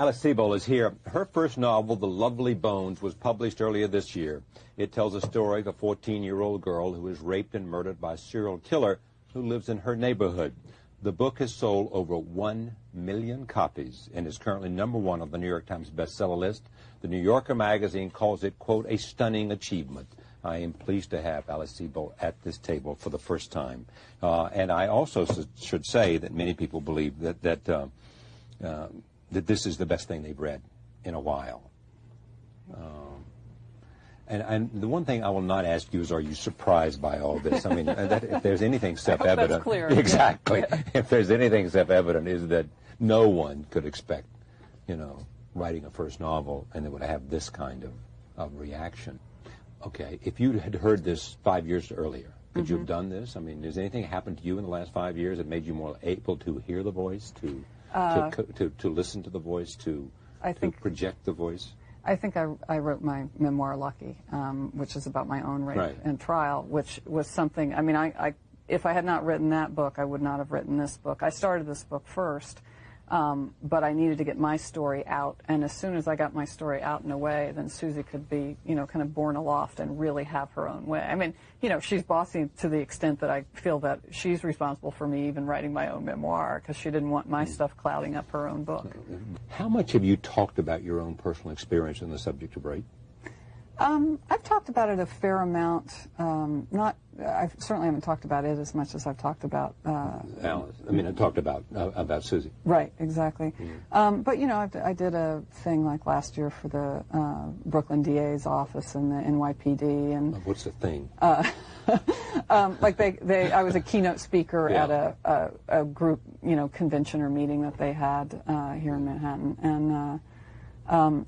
Alice Sebold is here. Her first novel, The Lovely Bones, was published earlier this year. It tells a story of a 14-year-old girl who is raped and murdered by a serial killer who lives in her neighborhood. The book has sold over 1 million copies and is currently #1 on the New York Times bestseller list. The New Yorker magazine calls it, quote, a stunning achievement. I am pleased to have Alice Sebold at this table for the first time. And I also should say that many people believe that this is the best thing they've read in a while. And the one thing I will not ask you is, are you surprised by all this? I mean, if there's anything self-evident, that's clear. Exactly. Yeah. If there's anything self-evident, is that no one could expect, writing a first novel and it would have this kind of reaction. Okay, if you had heard this 5 years earlier, could you have done this? I mean, has anything happened to you in the last 5 years that made you more able to hear the voice, to listen to the voice, to project the voice? I think I wrote my memoir, Lucky, which is about my own rape and trial, which was something, I mean, if I had not written that book, I would not have written this book. I started this book first, but I needed to get my story out, and as soon as I got my story out in a way, then Susie could be, kind of borne aloft and really have her own way. I mean, she's bossy to the extent that I feel that she's responsible for me even writing my own memoir, because she didn't want my stuff clouding up her own book. How much have you talked about your own personal experience on the subject of rape? I've talked about it a fair amount. I certainly haven't talked about it as much as I've talked about Alice. I mean, I talked about Susie. Right, exactly. But I did a thing like last year for the Brooklyn DA's office and the NYPD. And what's the thing? I was a keynote speaker at a group, convention or meeting that they had here in Manhattan, and.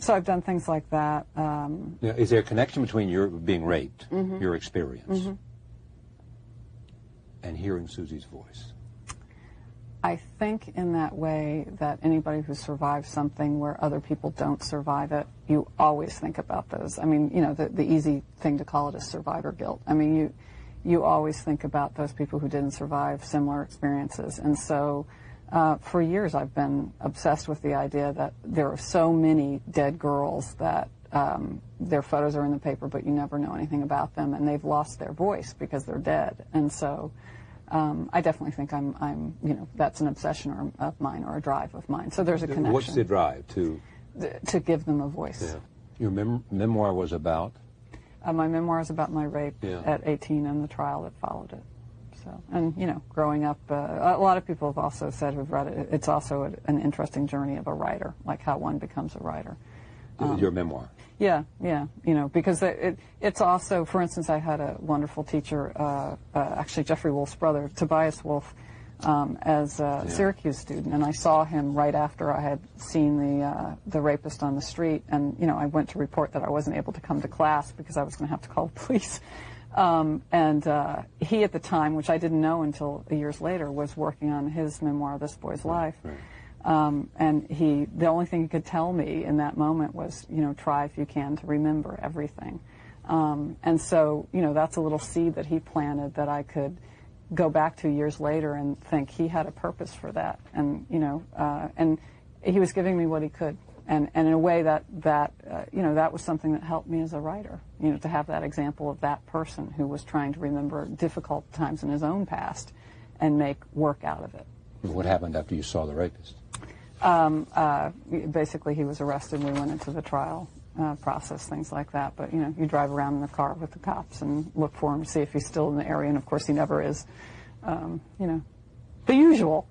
So I've done things like that. Is there a connection between your being raped, your experience, and hearing Susie's voice? I think in that way that anybody who survives something where other people don't survive it, you always think about those. I mean, the easy thing to call it is survivor guilt. I mean, you always think about those people who didn't survive similar experiences. And so for years, I've been obsessed with the idea that there are so many dead girls that their photos are in the paper, but you never know anything about them, and they've lost their voice because they're dead. And so I definitely think I'm that's an obsession of mine or a drive of mine. So there's a connection. What's the drive to give them a voice? Yeah. Your memoir was about? My memoir is about my rape at 18 and the trial that followed it. So, and growing up, a lot of people have also said who've read it, it's also an interesting journey of a writer, like how one becomes a writer. Your memoir. Yeah, because it's also, for instance, I had a wonderful teacher, actually Jeffrey Wolf's brother, Tobias Wolf, as a Syracuse student, and I saw him right after I had seen the rapist on the street, and I went to report that I wasn't able to come to class because I was going to have to call the police. And he, at the time, which I didn't know until years later, was working on his memoir, This Boy's Life. Right. And the only thing he could tell me in that moment was, try if you can to remember everything. And so, that's a little seed that he planted that I could go back to years later and think he had a purpose for that. And, and he was giving me what he could. And in a way that was something that helped me as a writer, to have that example of that person who was trying to remember difficult times in his own past and make work out of it. What happened after you saw the rapist? Basically, he was arrested. We went into the trial process, things like that. But, you drive around in the car with the cops and look for him to see if he's still in the area. And, of course, he never is. The usual.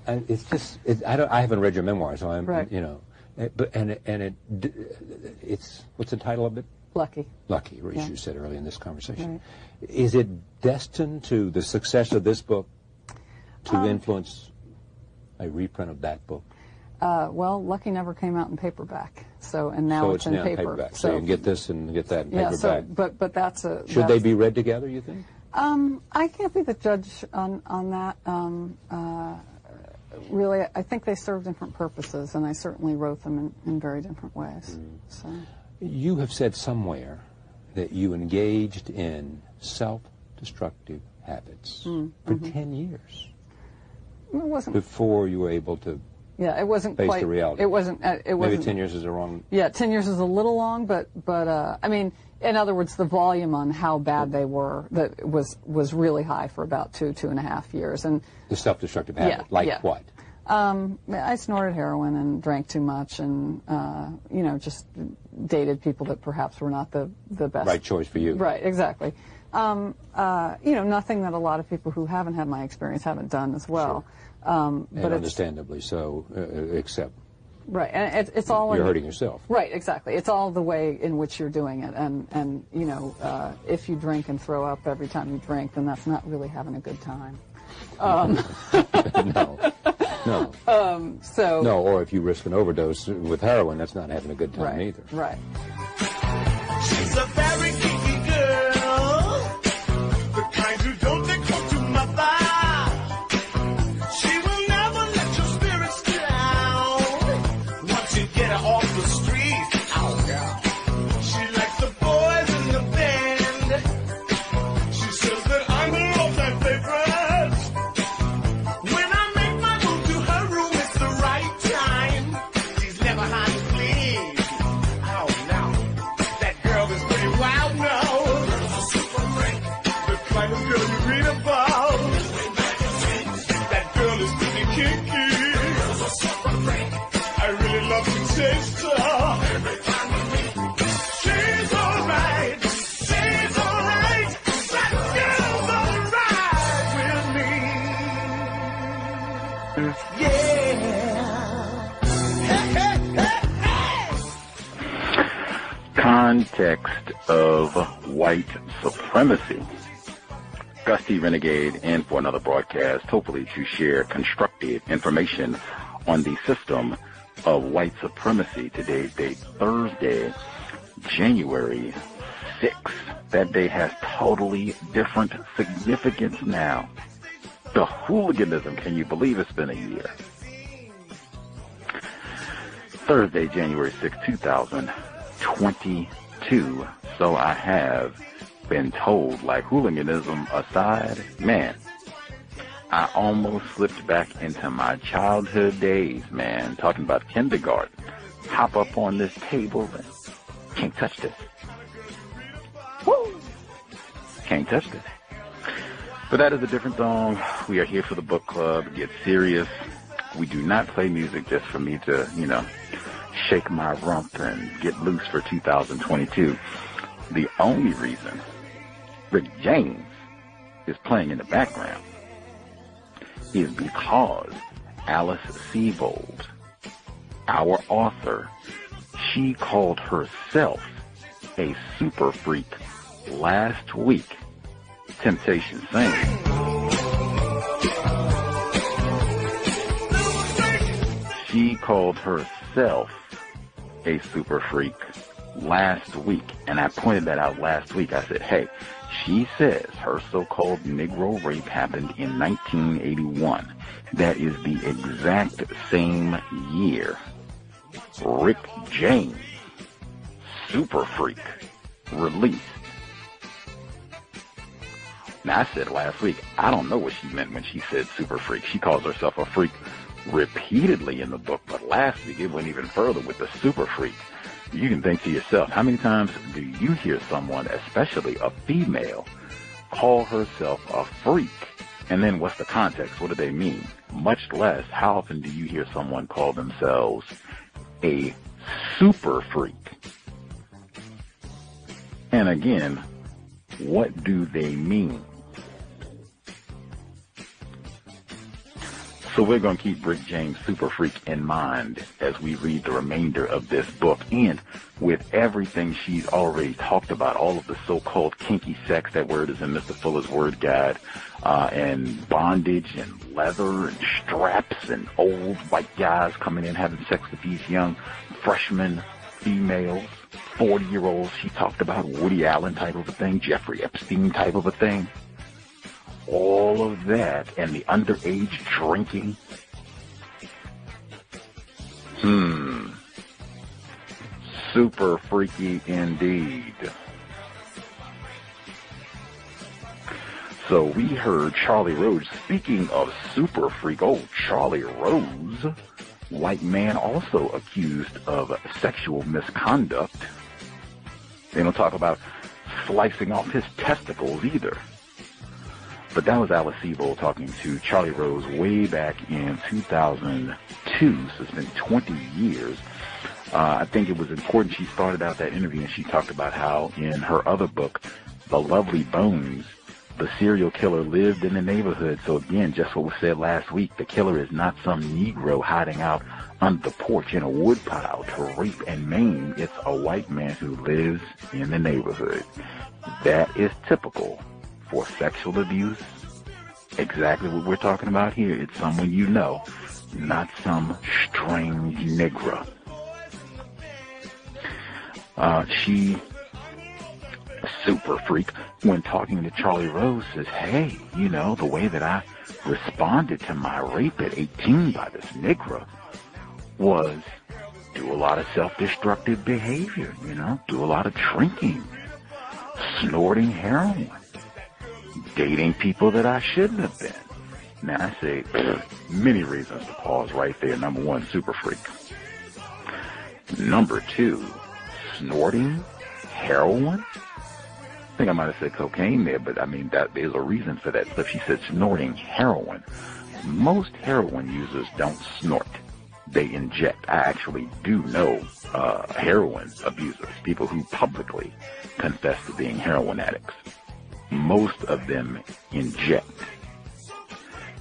It's just I haven't read your memoir, so I'm it's what's the title of it? Lucky, as you said earlier in this conversation. Right. Is it destined to the success of this book to influence a reprint of that book? Well, Lucky never came out in paperback, and now it's in paperback. So you can get this and get that in paperback. But that's a. Should they be read together, you think? I can't be the judge on that. Really, I think they serve different purposes, and I certainly wrote them in very different ways. So. You have said somewhere that you engaged in self-destructive habits for 10 years. wasn't. Before you were able to Yeah, it wasn't face quite. the reality. It wasn't. Maybe 10 years is a wrong. Yeah, 10 years is a little long, but I mean, in other words, the volume on how bad they were that was really high for about 2.5 years, and The self-destructive habit, what? I snorted heroin and drank too much, and just dated people that perhaps were not the best. Right choice for you. Right, exactly. Nothing that a lot of people who haven't had my experience haven't done as well. Sure. But and understandably so, except right, and it's all you're hurting yourself. Right, exactly. It's all the way in which you're doing it, and if you drink and throw up every time you drink, then that's not really having a good time. No. No, or if you risk an overdose with heroin, that's not having a good time either. Right. She's a very geeky girl, the kind who don't take home to mother. She will never let your spirits down. Once you get her off the street, oh girl. She likes the boys in the band. She says that I'm her all-time favorite. When I make my move to her room, it's the right time. She's never hard to please. Oh no, that girl is pretty wild now. The kind of girl you read about. That girl is pretty kinky. I really love to taste her. She's alright. She's alright. That girl's alright with me. Yeah. Hey, hey, hey, hey. Context of White Supremacy. Gus T. Renegade in for another broadcast, hopefully to share constructive information on the system of white supremacy. Today's date, Thursday, January 6th. That day has totally different significance now. The hooliganism, can you believe it's been a year? Thursday, January 6th, 2022. So I have been told, like, hooliganism aside, man, I almost slipped back into my childhood days, man, talking about kindergarten. Hop up on this table and can't touch this. Woo! Can't touch this. But that is a different song. We are here for the book club. Get serious. We do not play music just for me to, shake my rump and get loose for 2022. The only reason Rick James is playing in the background is because Alice Sebold, our author, she called herself a super freak last week. Temptation sings. She called herself a super freak last week, and I pointed that out last week. I said, hey, she says her so-called Negro rape happened in 1981. That is the exact same year Rick James, super freak, released. Now, I said last week, I don't know what she meant when she said super freak. She calls herself a freak repeatedly in the book, but last week it went even further with the super freak. You can think to yourself, how many times do you hear someone, especially a female, call herself a freak? And then what's the context? What do they mean? Much less, how often do you hear someone call themselves a super freak? And again, what do they mean? So we're going to keep Rick James Super Freak in mind as we read the remainder of this book. And with everything she's already talked about, all of the so-called kinky sex, that word is in Mr. Fuller's word guide, and bondage and leather and straps and old white guys coming in having sex with these young freshman females, 40-year-olds. She talked about Woody Allen type of a thing, Jeffrey Epstein type of a thing. All of that and the underage drinking. Super freaky indeed. So we heard Charlie Rose. Speaking of super freak, Charlie Rose, white man also accused of sexual misconduct. They don't talk about slicing off his testicles either. But that was Alice Sebold talking to Charlie Rose way back in 2002, so it's been 20 years. I think it was important she started out that interview and she talked about how in her other book, The Lovely Bones, the serial killer lived in the neighborhood. So again, just what was said last week, the killer is not some Negro hiding out under the porch in a woodpile to rape and maim. It's a white man who lives in the neighborhood. That is typical for sexual abuse. Exactly what we're talking about here. It's someone you know, not some strange Negro. She, super freak, when talking to Charlie Rose, says, hey, you know, the way that I responded to my rape at 18 by this Negro was do a lot of self-destructive behavior, you know, do a lot of drinking, snorting heroin, dating people that I shouldn't have been. Now, I say many reasons to pause right there. Number one, super freak. Number two, snorting heroin. I think I might have said cocaine there, but I mean, that there's a reason for that stuff. She said snorting heroin. Most heroin users don't snort. They inject. I actually do know heroin abusers, people who publicly confess to being heroin addicts. Most of them inject.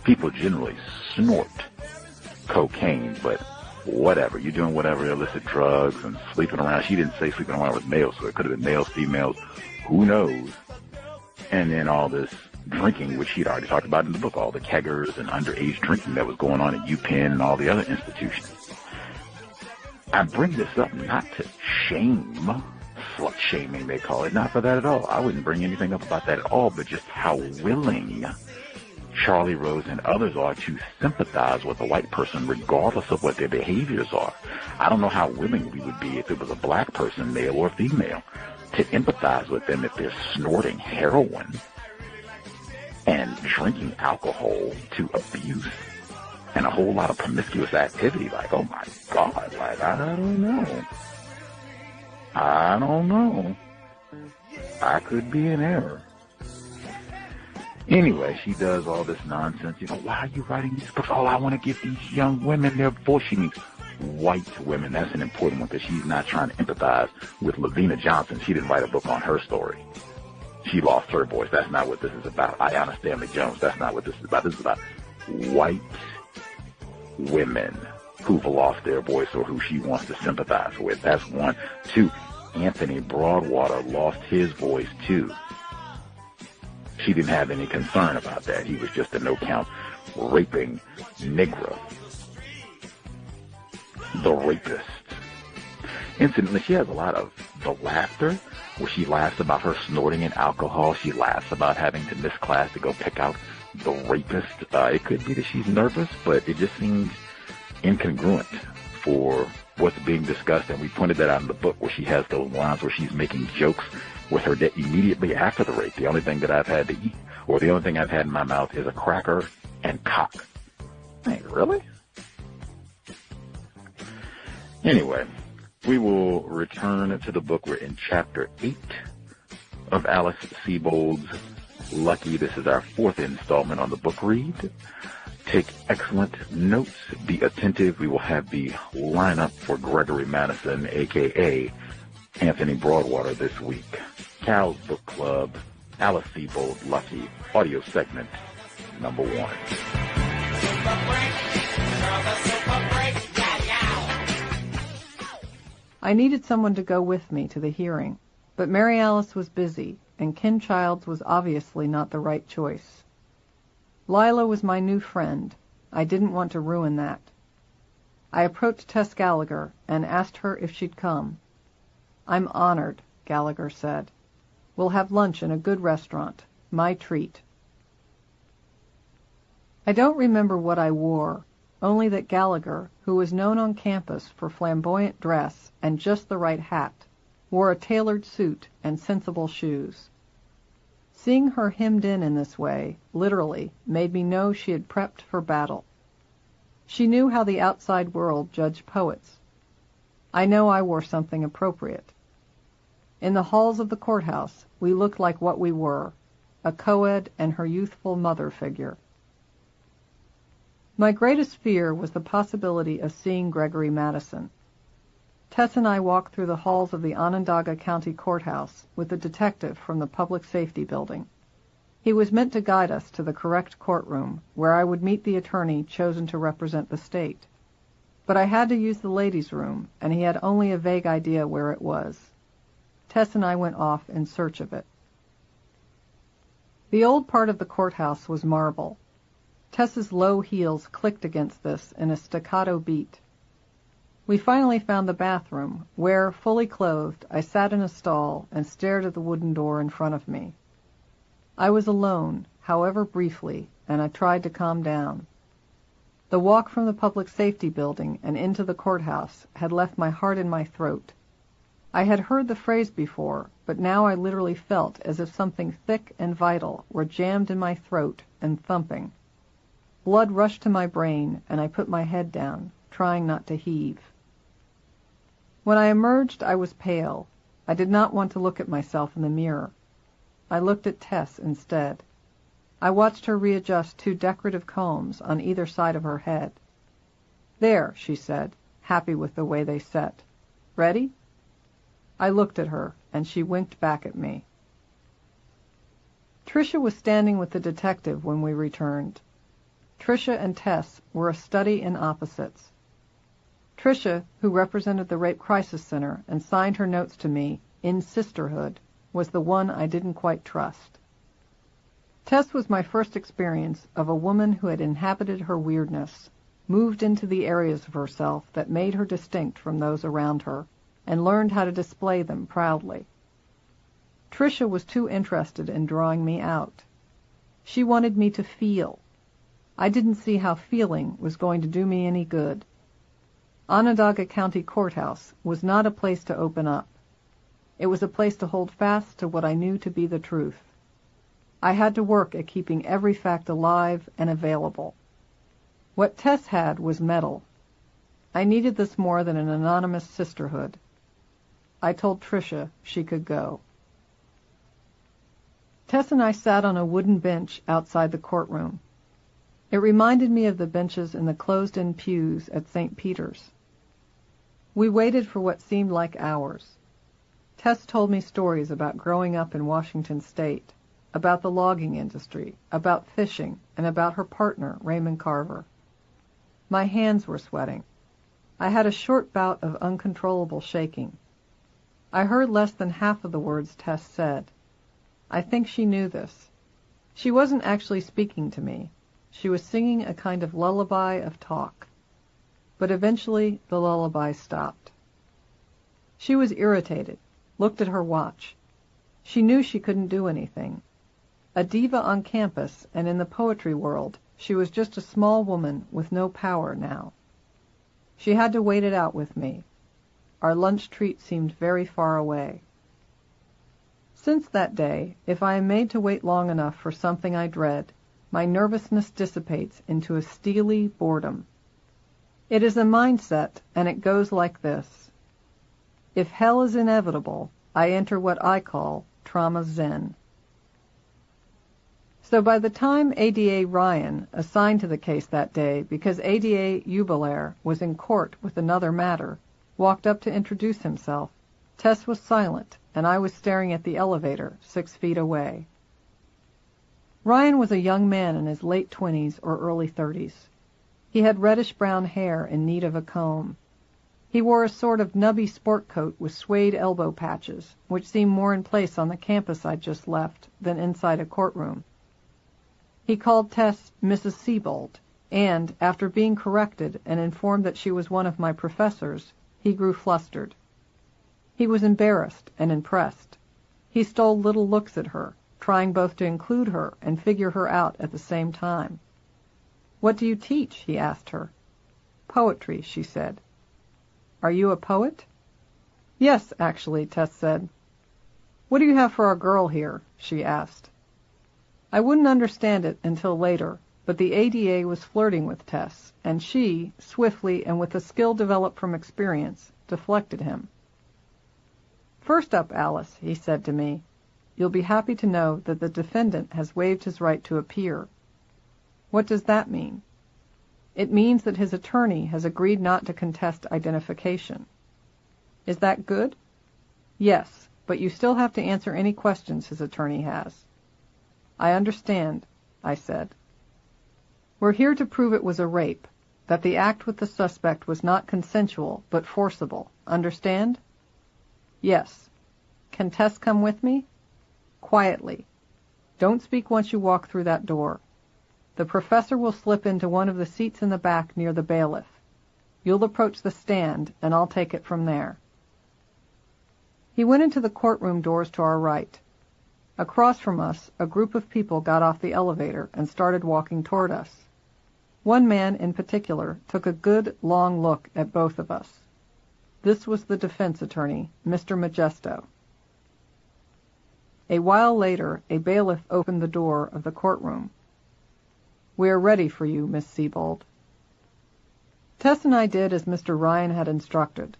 People generally snort cocaine, but whatever. You're doing whatever, illicit drugs and sleeping around. She didn't say sleeping around with males, so it could have been males, females, who knows. And then all this drinking, which she'd already talked about in the book, all the keggers and underage drinking that was going on at UPenn and all the other institutions. I bring this up not to shame, slut shaming they call it, not for that at all. I wouldn't bring anything up about that at all, but just how willing Charlie Rose and others are to sympathize with a white person regardless of what their behaviors are. I don't know how willing we would be if it was a black person, male or female, to empathize with them if they're snorting heroin and drinking alcohol to abuse and a whole lot of promiscuous activity. Like, oh my God, like, I don't know. I could be in error. Anyway, she does all this nonsense. You know, why are you writing these books? Oh, I want to give these young women their voice. She means white women. That's an important one because she's not trying to empathize with Lavina Johnson. She didn't write a book on her story. She lost her voice. That's not what this is about. Ayanna Stanley Jones. That's not what this is about. This is about white women who've lost their voice or who she wants to sympathize with. That's one. Two, Anthony Broadwater lost his voice too. She didn't have any concern about that. He was just a no-count raping Negro. The Rapist. Incidentally, she has a lot of the laughter, where she laughs about her snorting and alcohol. She laughs about having to miss class to go pick out the rapist. It could be that she's nervous, but it just seems incongruent for what's being discussed. And we pointed that out in the book where she has those lines where she's making jokes with her dad immediately after the rape. The only thing that I've had to eat, or the only thing I've had in my mouth, is a cracker and cock. Hey, really? Anyway, we will return to the book. We're in chapter 8 of Alice Sebold's Lucky. This is our 4th installment on the book read. Take excellent notes. Be attentive. We will have the lineup for Gregory Madison, a.k.a. Anthony Broadwater, this week. Cal's Book Club, Alice Sebold, Lucky, audio segment number 1. I needed someone to go with me to the hearing, but Mary Alice was busy, and Ken Childs was obviously not the right choice. Lila was my new friend. I didn't want to ruin that. I approached Tess Gallagher and asked her if she'd come. I'm honored, Gallagher said. We'll have lunch in a good restaurant. My treat. I don't remember what I wore, only that Gallagher, who was known on campus for flamboyant dress and just the right hat, wore a tailored suit and sensible shoes. Seeing her hemmed in this way, literally, made me know she had prepped for battle. She knew how the outside world judged poets. I know I wore something appropriate. In the halls of the courthouse, we looked like what we were, a co-ed and her youthful mother figure. My greatest fear was the possibility of seeing Gregory Madison. Tess and I walked through the halls of the Onondaga County Courthouse with a detective from the Public Safety Building. He was meant to guide us to the correct courtroom, where I would meet the attorney chosen to represent the state. But I had to use the ladies' room, and he had only a vague idea where it was. Tess and I went off in search of it. The old part of the courthouse was marble. Tess's low heels clicked against this in a staccato beat. We finally found the bathroom, where, fully clothed, I sat in a stall and stared at the wooden door in front of me. I was alone, however briefly, and I tried to calm down. The walk from the Public Safety Building and into the courthouse had left my heart in my throat. I had heard the phrase before, but now I literally felt as if something thick and vital were jammed in my throat and thumping. Blood rushed to my brain, and I put my head down, trying not to heave. When I emerged, I was pale. I did not want to look at myself in the mirror. I looked at Tess instead. I watched her readjust 2 decorative combs on either side of her head. "There," she said, happy with the way they set. "Ready?" I looked at her, and she winked back at me. Tricia was standing with the detective when we returned. Tricia and Tess were a study in opposites. Tricia, who represented the Rape Crisis Center and signed her notes to me, in sisterhood, was the one I didn't quite trust. Tess was my first experience of a woman who had inhabited her weirdness, moved into the areas of herself that made her distinct from those around her, and learned how to display them proudly. Tricia was too interested in drawing me out. She wanted me to feel. I didn't see how feeling was going to do me any good. Onondaga County Courthouse was not a place to open up. It was a place to hold fast to what I knew to be the truth. I had to work at keeping every fact alive and available. What Tess had was metal. I needed this more than an anonymous sisterhood. I told Tricia she could go. Tess and I sat on a wooden bench outside the courtroom. It reminded me of the benches in the closed-in pews at St. Peter's. We waited for what seemed like hours. Tess told me stories about growing up in Washington State, about the logging industry, about fishing, and about her partner, Raymond Carver. My hands were sweating. I had a short bout of uncontrollable shaking. I heard less than half of the words Tess said. I think she knew this. She wasn't actually speaking to me. She was singing a kind of lullaby of talk. But eventually the lullaby stopped. She was irritated, looked at her watch. She knew she couldn't do anything. A diva on campus and in the poetry world, she was just a small woman with no power now. She had to wait it out with me. Our lunch treat seemed very far away. Since that day, if I am made to wait long enough for something I dread, my nervousness dissipates into a steely boredom. It is a mindset, and it goes like this. If hell is inevitable, I enter what I call trauma zen. So by the time ADA Ryan, assigned to the case that day because ADA Ubelair was in court with another matter, walked up to introduce himself, Tess was silent, and I was staring at the elevator 6 feet away. Ryan was a young man in his late 20s or early 30s. He had reddish-brown hair in need of a comb. He wore a sort of nubby sport coat with suede elbow patches, which seemed more in place on the campus I'd just left than inside a courtroom. He called Tess Mrs. Sebold, and, after being corrected and informed that she was one of my professors, he grew flustered. He was embarrassed and impressed. He stole little looks at her, trying both to include her and figure her out at the same time. "What do you teach?" he asked her. "Poetry," she said. "Are you a poet?" "Yes, actually," Tess said. "What do you have for our girl here?" she asked. I wouldn't understand it until later, but the ADA was flirting with Tess, and she, swiftly and with a skill developed from experience, deflected him. "First up, Alice," he said to me, "you'll be happy to know that the defendant has waived his right to appear." What does that mean? It means that his attorney has agreed not to contest identification. Is that good? Yes, but you still have to answer any questions his attorney has. I understand, I said. We're here to prove it was a rape, that the act with the suspect was not consensual but forcible. Understand? Yes. Can Tess come with me? Quietly. Don't speak once you walk through that door. The professor will slip into one of the seats in the back near the bailiff. You'll approach the stand, and I'll take it from there. He went into the courtroom doors to our right. Across from us, a group of people got off the elevator and started walking toward us. One man in particular took a good, long look at both of us. This was the defense attorney, Mr. Majesto. A while later, a bailiff opened the door of the courtroom. "We are ready for you, Miss Sebold." Tess and I did as Mr. Ryan had instructed.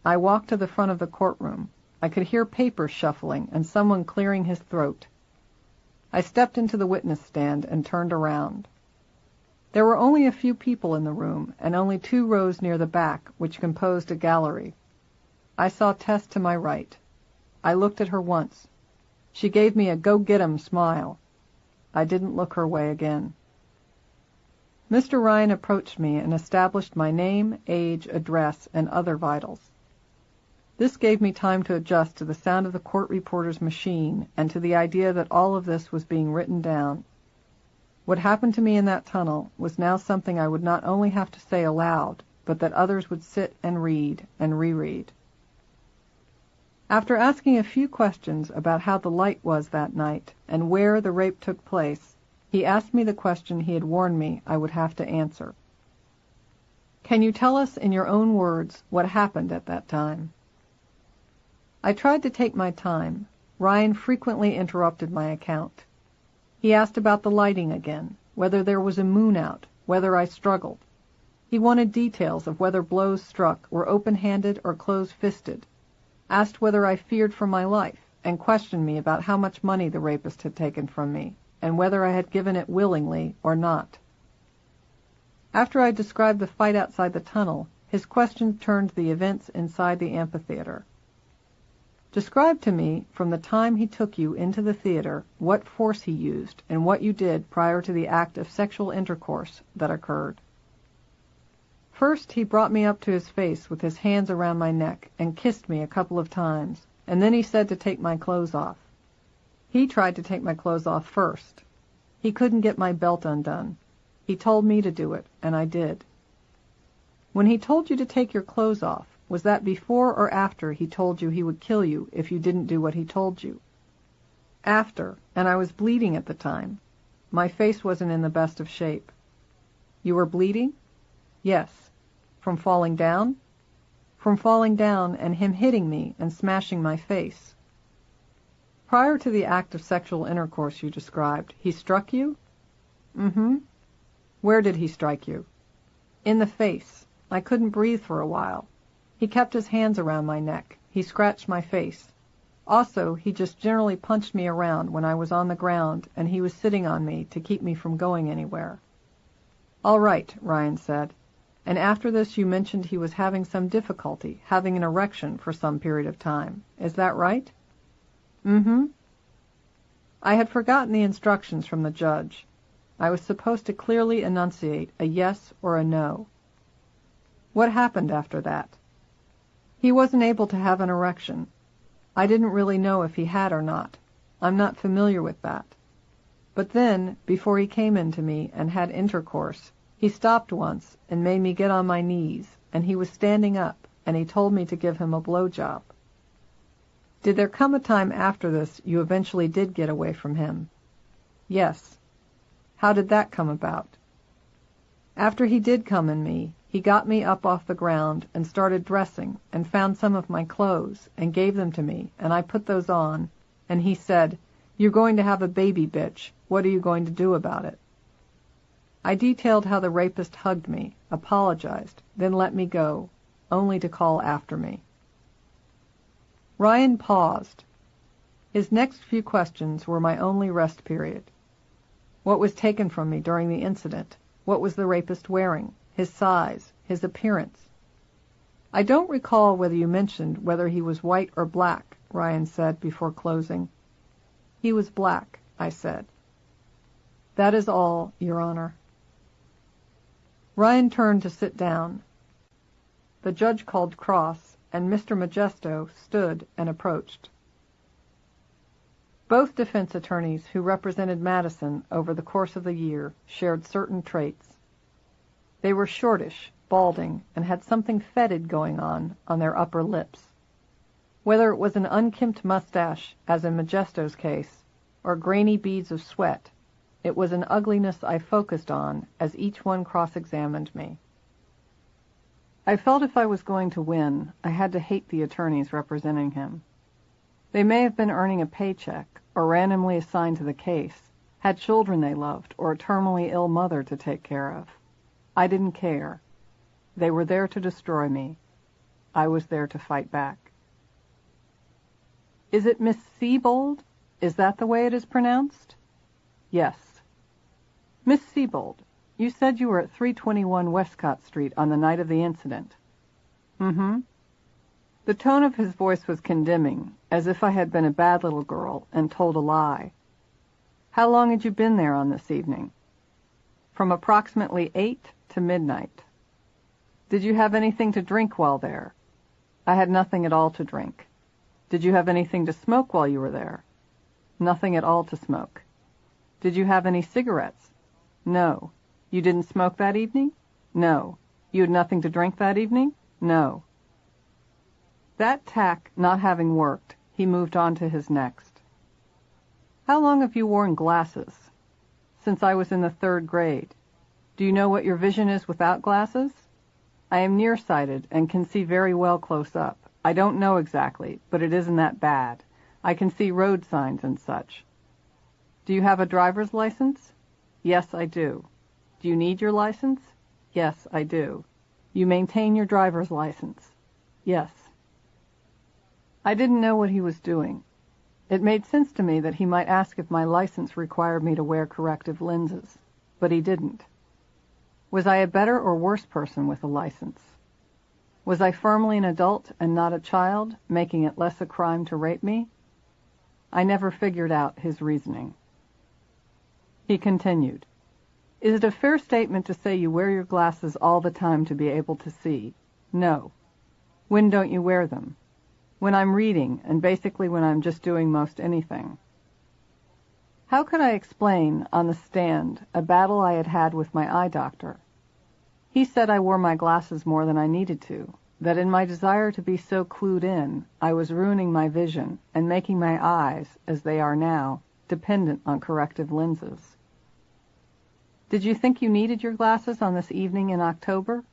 I walked to the front of the courtroom. I could hear papers shuffling and someone clearing his throat. I stepped into the witness stand and turned around. There were only a few people in the room, and only 2 rows near the back, which composed a gallery. I saw Tess to my right. I looked at her once. She gave me a go-get-'em smile. I didn't look her way again. Mr. Ryan approached me and established my name, age, address, and other vitals. This gave me time to adjust to the sound of the court reporter's machine and to the idea that all of this was being written down. What happened to me in that tunnel was now something I would not only have to say aloud, but that others would sit and read and reread. After asking a few questions about how the light was that night and where the rape took place, he asked me the question he had warned me I would have to answer. "Can you tell us in your own words what happened at that time?" I tried to take my time. Ryan frequently interrupted my account. He asked about the lighting again, whether there was a moon out, whether I struggled. He wanted details of whether blows struck were open-handed or close-fisted, asked whether I feared for my life, and questioned me about how much money the rapist had taken from me, and whether I had given it willingly or not. After I described the fight outside the tunnel, his questions turned to the events inside the amphitheater. "Describe to me, from the time he took you into the theater, what force he used and what you did prior to the act of sexual intercourse that occurred." First, he brought me up to his face with his hands around my neck and kissed me a couple of times, and then he said to take my clothes off. He tried to take my clothes off first. He couldn't get my belt undone. He told me to do it, and I did. "When he told you to take your clothes off, was that before or after he told you he would kill you if you didn't do what he told you?" "After, and I was bleeding at the time. My face wasn't in the best of shape." "You were bleeding?" "Yes." "From falling down?" "From falling down and him hitting me and smashing my face." "Prior to the act of sexual intercourse you described, he struck you?" "Mm-hmm." "Where did he strike you?" "In the face. I couldn't breathe for a while. He kept his hands around my neck. He scratched my face. Also, he just generally punched me around when I was on the ground and he was sitting on me to keep me from going anywhere." "All right," Ryan said. "And after this you mentioned he was having some difficulty, having an erection for some period of time. Is that right?" "Mm-hmm." I had forgotten the instructions from the judge. I was supposed to clearly enunciate a yes or a no. "What happened after that?" "He wasn't able to have an erection. I didn't really know if he had or not. I'm not familiar with that. But then, before he came into me and had intercourse, he stopped once and made me get on my knees, and he was standing up, and he told me to give him a blowjob." "Did there come a time after this you eventually did get away from him?" "Yes." "How did that come about?" "After he did come in me, he got me up off the ground and started dressing and found some of my clothes and gave them to me, and I put those on, and he said, "You're going to have a baby, bitch. What are you going to do about it?" I detailed how the rapist hugged me, apologized, then let me go, only to call after me. Ryan paused. His next few questions were my only rest period. What was taken from me during the incident? What was the rapist wearing? His size? His appearance? "I don't recall whether you mentioned whether he was white or black," Ryan said before closing. "He was black," I said. "That is all, Your Honor." Ryan turned to sit down. The judge called cross, and Mr. Modesto stood and approached. Both defense attorneys who represented Madison over the course of the year shared certain traits. They were shortish, balding, and had something fetid going on their upper lips. Whether it was an unkempt mustache, as in Modesto's case, or grainy beads of sweat, it was an ugliness I focused on as each one cross-examined me. I felt if I was going to win, I had to hate the attorneys representing him. They may have been earning a paycheck, or randomly assigned to the case, had children they loved, or a terminally ill mother to take care of. I didn't care. They were there to destroy me. I was there to fight back. "Is it Miss Sebold? Is that the way it is pronounced?" "Yes." "Miss Sebold, you said you were at 321 Westcott Street on the night of the incident." "Mm-hmm." The tone of his voice was condemning, as if I had been a bad little girl and told a lie. "How long had you been there on this evening?" "From approximately 8 to midnight." "Did you have anything to drink while there?" "I had nothing at all to drink." "Did you have anything to smoke while you were there?" "Nothing at all to smoke." "Did you have any cigarettes?" "No." "You didn't smoke that evening?" "No." "You had nothing to drink that evening?" "No." That tack not having worked, he moved on to his next. "How long have you worn glasses?" "Since I was in the 3rd grade." "Do you know what your vision is without glasses?" "I am nearsighted and can see very well close up. I don't know exactly, but it isn't that bad. I can see road signs and such." "Do you have a driver's license?" "Yes, I do." "Do you need your license?" "Yes, I do." "You maintain your driver's license?" "Yes." I didn't know what he was doing. It made sense to me that he might ask if my license required me to wear corrective lenses, but he didn't. Was I a better or worse person with a license? Was I firmly an adult and not a child, making it less a crime to rape me? I never figured out his reasoning. He continued, "Is it a fair statement to say you wear your glasses all the time to be able to see?" "No." "When don't you wear them?" "When I'm reading, and basically when I'm just doing most anything." How could I explain, on the stand, a battle I had had with my eye doctor? He said I wore my glasses more than I needed to, that in my desire to be so clued in, I was ruining my vision and making my eyes, as they are now, dependent on corrective lenses. "Did you think you needed your glasses on this evening in October?"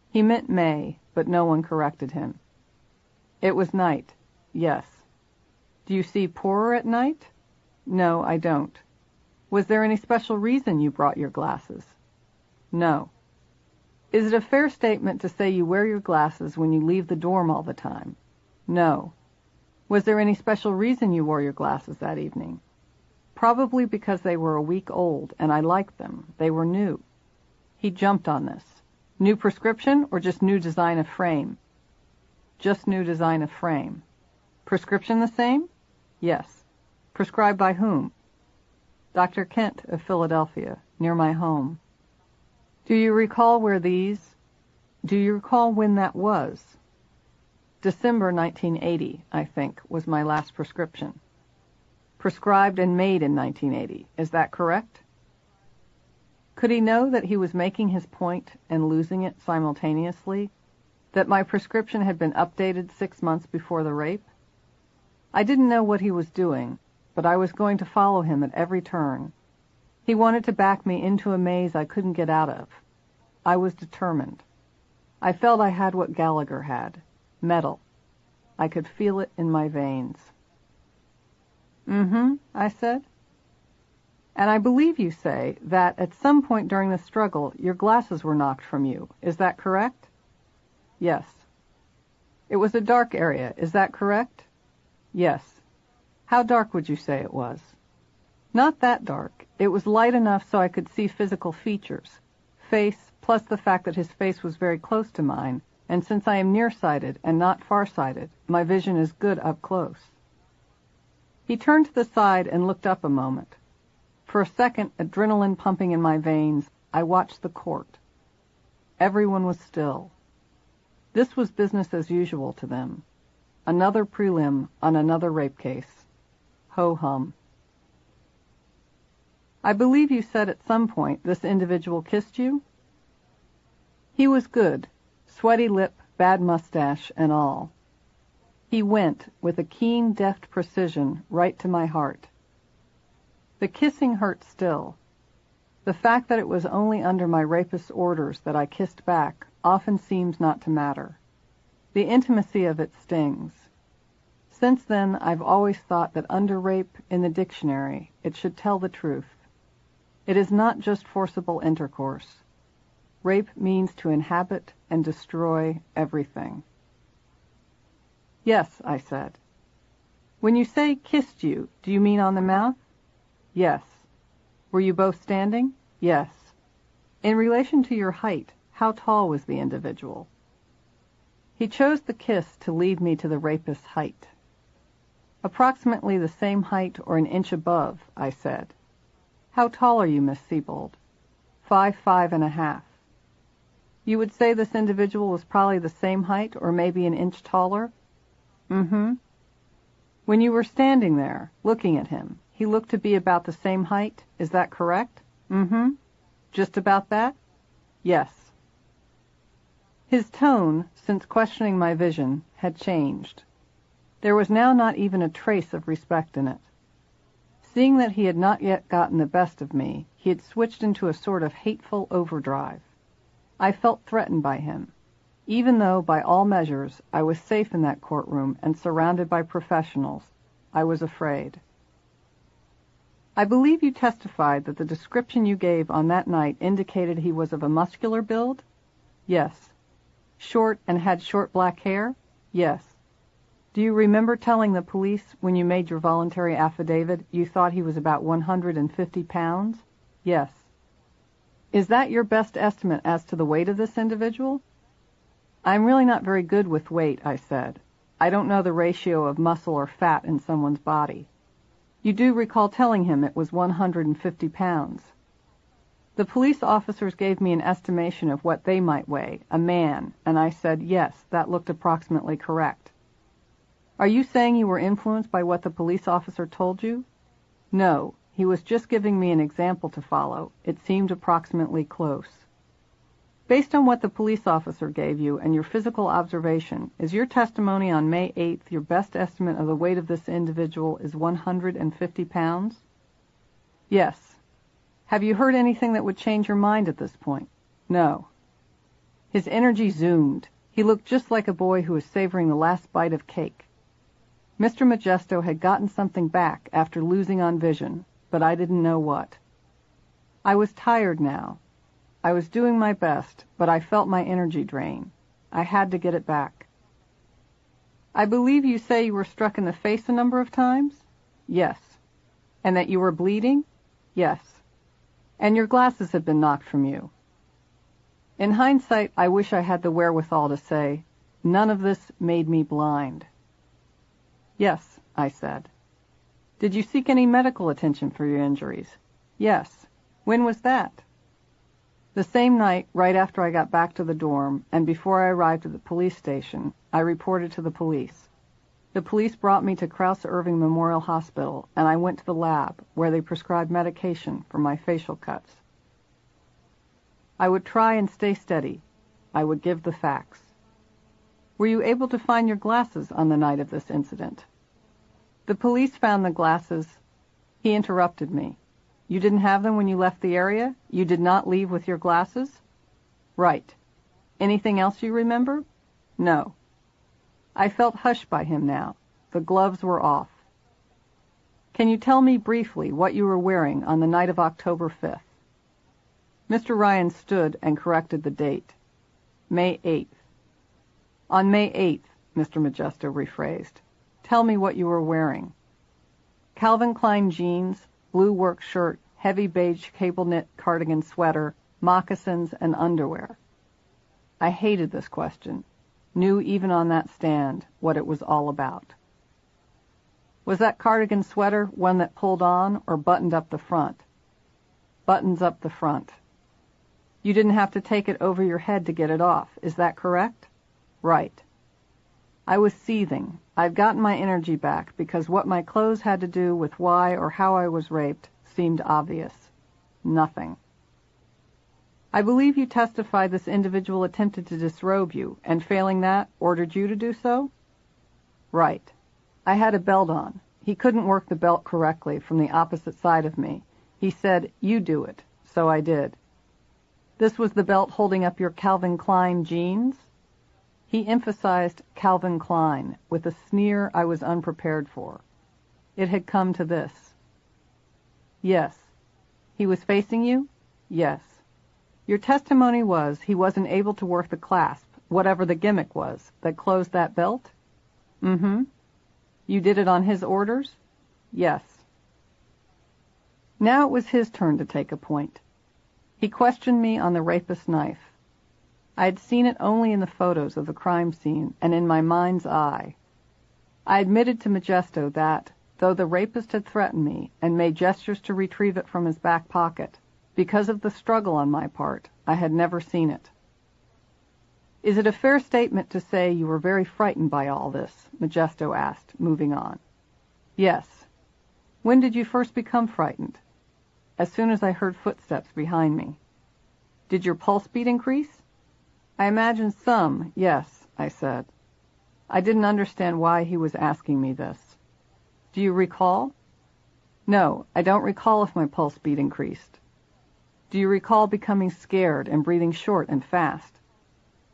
He meant May, but no one corrected him. "It was night." "Yes." "Do you see poorer at night?" "No, I don't." "Was there any special reason you brought your glasses?" "No." "Is it a fair statement to say you wear your glasses when you leave the dorm all the time?" "No." "Was there any special reason you wore your glasses that evening?" "Probably because they were a week old, and I liked them. They were new." He jumped on this. "New prescription or just new design of frame?" "Just new design of frame." "Prescription the same?" "Yes." "Prescribed by whom?" "Dr. Kent of Philadelphia, near my home." Do you recall when that was?" "December 1980, I think, was my last prescription." "Prescribed and made in 1980, is that correct?" Could he know that he was making his point and losing it simultaneously? That my prescription had been updated 6 months before the rape? I didn't know what he was doing, but I was going to follow him at every turn. He wanted to back me into a maze I couldn't get out of. I was determined. I felt I had what Gallagher had, metal. I could feel it in my veins. "Mm-hmm," I said. "And I believe you say that at some point during the struggle your glasses were knocked from you. Is that correct?" "Yes." "It was a dark area. Is that correct?" "Yes." "How dark would you say it was?" "Not that dark. It was light enough so I could see physical features. Face, plus the fact that his face was very close to mine, and since I am nearsighted and not farsighted, my vision is good up close." He turned to the side and looked up a moment. For a second, adrenaline pumping in my veins, I watched the court. Everyone was still. This was business as usual to them. Another prelim on another rape case. Ho-hum. "I believe you said at some point this individual kissed you?" "He was good, sweaty lip, bad mustache, and all. He went, with a keen, deft precision, right to my heart. The kissing hurt still. The fact that it was only under my rapist's orders that I kissed back often seems not to matter. The intimacy of it stings. Since then, I've always thought that under rape, in the dictionary, it should tell the truth. It is not just forcible intercourse. Rape means to inhabit and destroy everything." "Yes," I said. "When you say kissed you, do you mean on the mouth?" "Yes." "Were you both standing?" "Yes." "In relation to your height, how tall was the individual?" He chose the kiss to lead me to the rapist's height. "Approximately the same height or an inch above," I said. "How tall are you, Miss Sebold?" 5'5½". "You would say this individual was probably the same height or maybe an inch taller?" "Mm-hmm." "When you were standing there, looking at him, he looked to be about the same height, is that correct?" "Mm-hmm." "Just about that?" "Yes." His tone, since questioning my vision, had changed. There was now not even a trace of respect in it. Seeing that he had not yet gotten the best of me, he had switched into a sort of hateful overdrive. I felt threatened by him, even though, by all measures, I was safe in that courtroom and surrounded by professionals. I was afraid. "I believe you testified that the description you gave on that night indicated he was of a muscular build?" "Yes." "Short and had short black hair?" "Yes." "Do you remember telling the police, when you made your voluntary affidavit, you thought he was about 150 pounds?" "Yes." "Is that your best estimate as to the weight of this individual?" "I'm really not very good with weight," I said. "I don't know the ratio of muscle or fat in someone's body." "You do recall telling him it was 150 pounds?" "The police officers gave me an estimation of what they might weigh, a man, and I said, yes, that looked approximately correct." "Are you saying you were influenced by what the police officer told you?" "No, he was just giving me an example to follow. It seemed approximately close." "Based on what the police officer gave you and your physical observation, is your testimony on May 8th your best estimate of the weight of this individual is 150 pounds?" "Yes." "Have you heard anything that would change your mind at this point?" "No." His energy zoomed. He looked just like a boy who was savoring the last bite of cake. Mr. Modesto had gotten something back after losing on vision, but I didn't know what. I was tired now. I was doing my best, but I felt my energy drain. I had to get it back. "I believe you say you were struck in the face a number of times?" "Yes." "And that you were bleeding?" "Yes." "And your glasses had been knocked from you?" In hindsight, I wish I had the wherewithal to say, none of this made me blind. "Yes," I said. "Did you seek any medical attention for your injuries?" "Yes." "When was that?" "The same night, right after I got back to the dorm, and before I arrived at the police station, I reported to the police. The police brought me to Krause-Irving Memorial Hospital, and I went to the lab, where they prescribed medication for my facial cuts. I would try and stay steady. I would give the facts." "Were you able to find your glasses on the night of this incident?" "The police found the glasses." He interrupted me. "You didn't have them when you left the area? You did not leave with your glasses?" "Right. Anything else you remember?" "No." I felt hushed by him now. The gloves were off. Can you tell me briefly what you were wearing on the night of October 5th? Mr. Ryan stood and corrected the date. May 8th. On May 8th, Mr. Modesto rephrased. Tell me what you were wearing. Calvin Klein jeans, blue work shirt, heavy beige cable knit cardigan sweater, moccasins, and underwear. I hated this question, knew even on that stand what it was all about. Was that cardigan sweater one that pulled on or buttoned up the front? Buttons up the front. You didn't have to take it over your head to get it off, is that correct? Right. I was seething. I'd gotten my energy back because what my clothes had to do with why or how I was raped seemed obvious. Nothing. I believe you testified this individual attempted to disrobe you, and failing that, ordered you to do so? Right. I had a belt on. He couldn't work the belt correctly from the opposite side of me. He said, "You do it," so I did. This was the belt holding up your Calvin Klein jeans? He emphasized Calvin Klein with a sneer I was unprepared for. It had come to this. Yes. He was facing you? Yes. Your testimony was he wasn't able to work the clasp, whatever the gimmick was, that closed that belt? Mm-hmm. You did it on his orders? Yes. Now it was his turn to take a point. He questioned me on the rapist's knife. I had seen it only in the photos of the crime scene and in my mind's eye. I admitted to Modesto that, though the rapist had threatened me and made gestures to retrieve it from his back pocket, because of the struggle on my part, I had never seen it. Is it a fair statement to say you were very frightened by all this? Modesto asked, moving on. Yes. When did you first become frightened? As soon as I heard footsteps behind me. Did your pulse beat increase? I imagine some, yes, I said. I didn't understand why he was asking me this. Do you recall? No, I don't recall if my pulse beat increased. Do you recall becoming scared and breathing short and fast?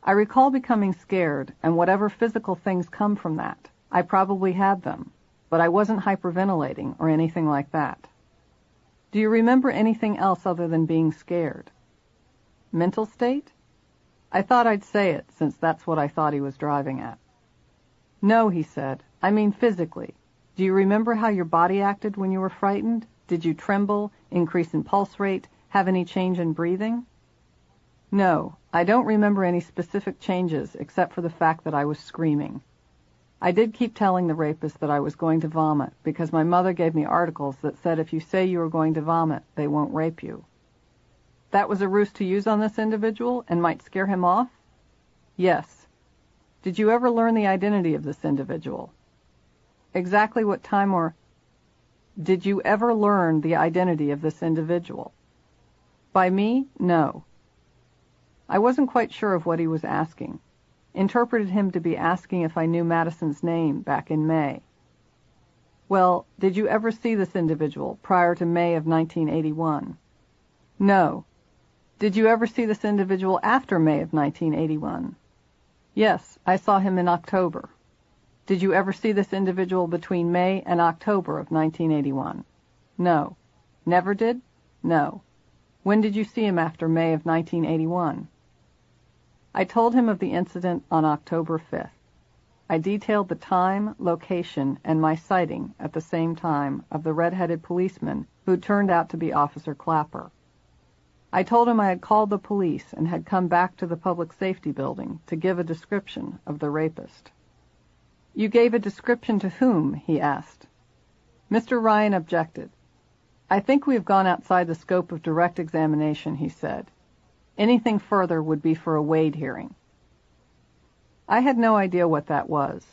I recall becoming scared, and whatever physical things come from that, I probably had them, but I wasn't hyperventilating or anything like that. Do you remember anything else other than being scared? Mental state? I thought I'd say it, since that's what I thought he was driving at. No, he said. I mean physically. Do you remember how your body acted when you were frightened? Did you tremble, increase in pulse rate, have any change in breathing? No, I don't remember any specific changes except for the fact that I was screaming. I did keep telling the rapist that I was going to vomit because my mother gave me articles that said if you say you are going to vomit, they won't rape you. That was a ruse to use on this individual and might scare him off? Yes. Did you ever learn the identity of this individual? Exactly what time or... Did you ever learn the identity of this individual? By me? No. I wasn't quite sure of what he was asking. Interpreted him to be asking if I knew Madison's name back in May. Well, did you ever see this individual prior to May of 1981? No. Did you ever see this individual after May of 1981? Yes, I saw him in October. Did you ever see this individual between May and October of 1981? No. Never did? No. When did you see him after May of 1981? I told him of the incident on October 5th. I detailed the time, location, and my sighting at the same time of the red-headed policeman who turned out to be Officer Clapper. I told him I had called the police and had come back to the public safety building to give a description of the rapist. You gave a description to whom? He asked. Mr. Ryan objected. I think we have gone outside the scope of direct examination, he said. Anything further would be for a Wade hearing. I had no idea what that was.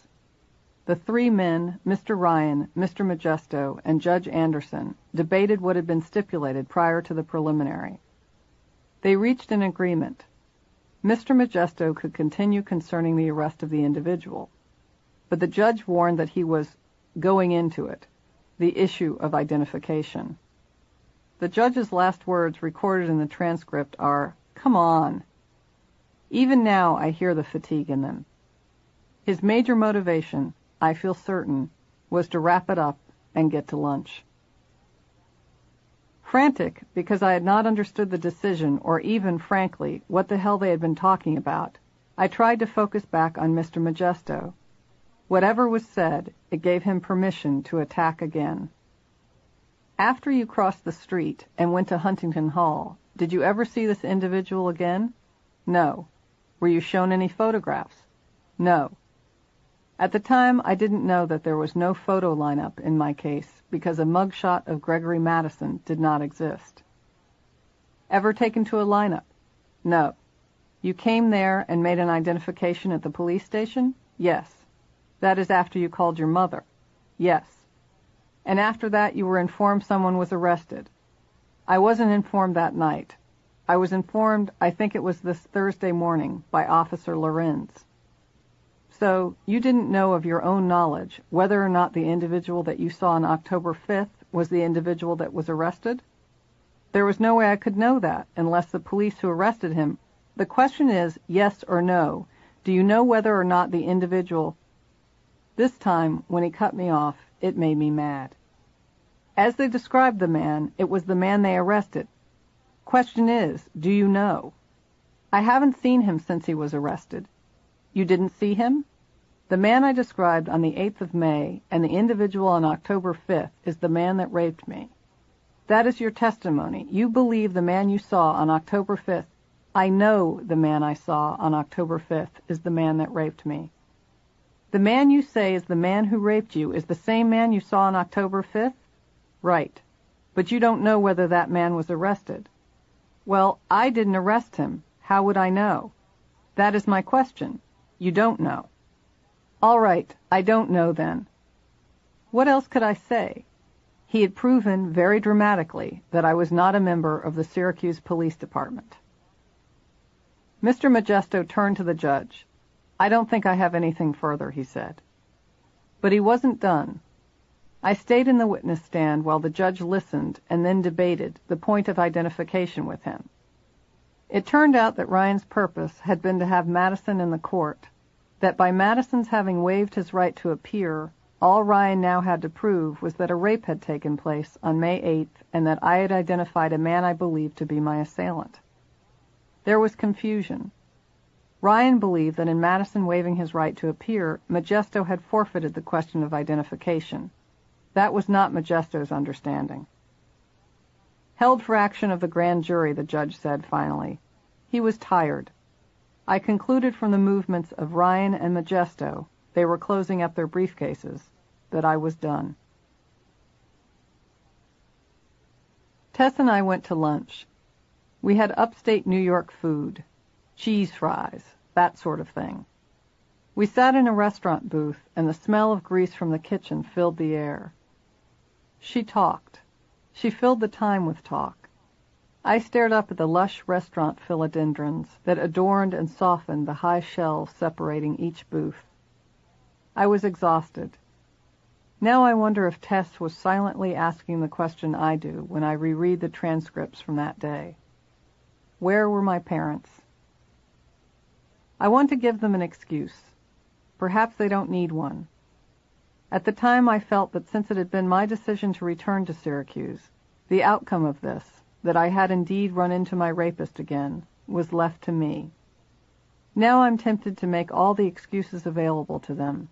The three men, Mr. Ryan, Mr. Modesto, and Judge Anderson, debated what had been stipulated prior to the preliminary. They reached an agreement. Mr. Modesto could continue concerning the arrest of the individual, but the judge warned that he was going into it, the issue of identification. The judge's last words recorded in the transcript are, "Come on." Even now I hear the fatigue in them. His major motivation, I feel certain, was to wrap it up and get to lunch. Frantic, because I had not understood the decision or even, frankly, what the hell they had been talking about, I tried to focus back on Mr. Modesto. Whatever was said, it gave him permission to attack again. After you crossed the street and went to Huntington Hall, did you ever see this individual again? No. Were you shown any photographs? No. At the time, I didn't know that there was no photo lineup in my case because a mugshot of Gregory Madison did not exist. Ever taken to a lineup? No. You came there and made an identification at the police station? Yes. That is after you called your mother? Yes. And after that you were informed someone was arrested? I wasn't informed that night. I was informed, I think it was this Thursday morning, by Officer Lorenz. So, you didn't know of your own knowledge whether or not the individual that you saw on October 5th was the individual that was arrested? There was no way I could know that unless the police who arrested him. The question is, yes or no, do you know whether or not the individual... This time, when he cut me off, it made me mad. As they described the man, it was the man they arrested. Question is, do you know? I haven't seen him since he was arrested. You didn't see him? The man I described on the 8th of May and the individual on October 5th is the man that raped me. That is your testimony. You believe the man you saw on October 5th. I know the man I saw on October 5th is the man that raped me. The man you say is the man who raped you is the same man you saw on October 5th? Right. But you don't know whether that man was arrested. Well, I didn't arrest him. How would I know? That is my question. You don't know. All right, I don't know then. What else could I say? He had proven very dramatically that I was not a member of the Syracuse Police Department. Mr. Modesto turned to the judge. I don't think I have anything further, he said. But he wasn't done. I stayed in the witness stand while the judge listened and then debated the point of identification with him. It turned out that Ryan's purpose had been to have Madison in the court, that by Madison's having waived his right to appear, all Ryan now had to prove was that a rape had taken place on May 8th and that I had identified a man I believed to be my assailant. There was confusion. Ryan believed that in Madison waiving his right to appear, Modesto had forfeited the question of identification. That was not Modesto's understanding. Held for action of the grand jury, the judge said finally. He was tired. I concluded from the movements of Ryan and Modesto, they were closing up their briefcases, that I was done. Tess and I went to lunch. We had upstate New York food, cheese fries, that sort of thing. We sat in a restaurant booth, and the smell of grease from the kitchen filled the air. She talked. She filled the time with talk. I stared up at the lush restaurant philodendrons that adorned and softened the high shelves separating each booth. I was exhausted. Now I wonder if Tess was silently asking the question I do when I reread the transcripts from that day. Where were my parents? I want to give them an excuse. Perhaps they don't need one. At the time I felt that since it had been my decision to return to Syracuse, the outcome of this, that I had indeed run into my rapist again, was left to me. Now I'm tempted to make all the excuses available to them.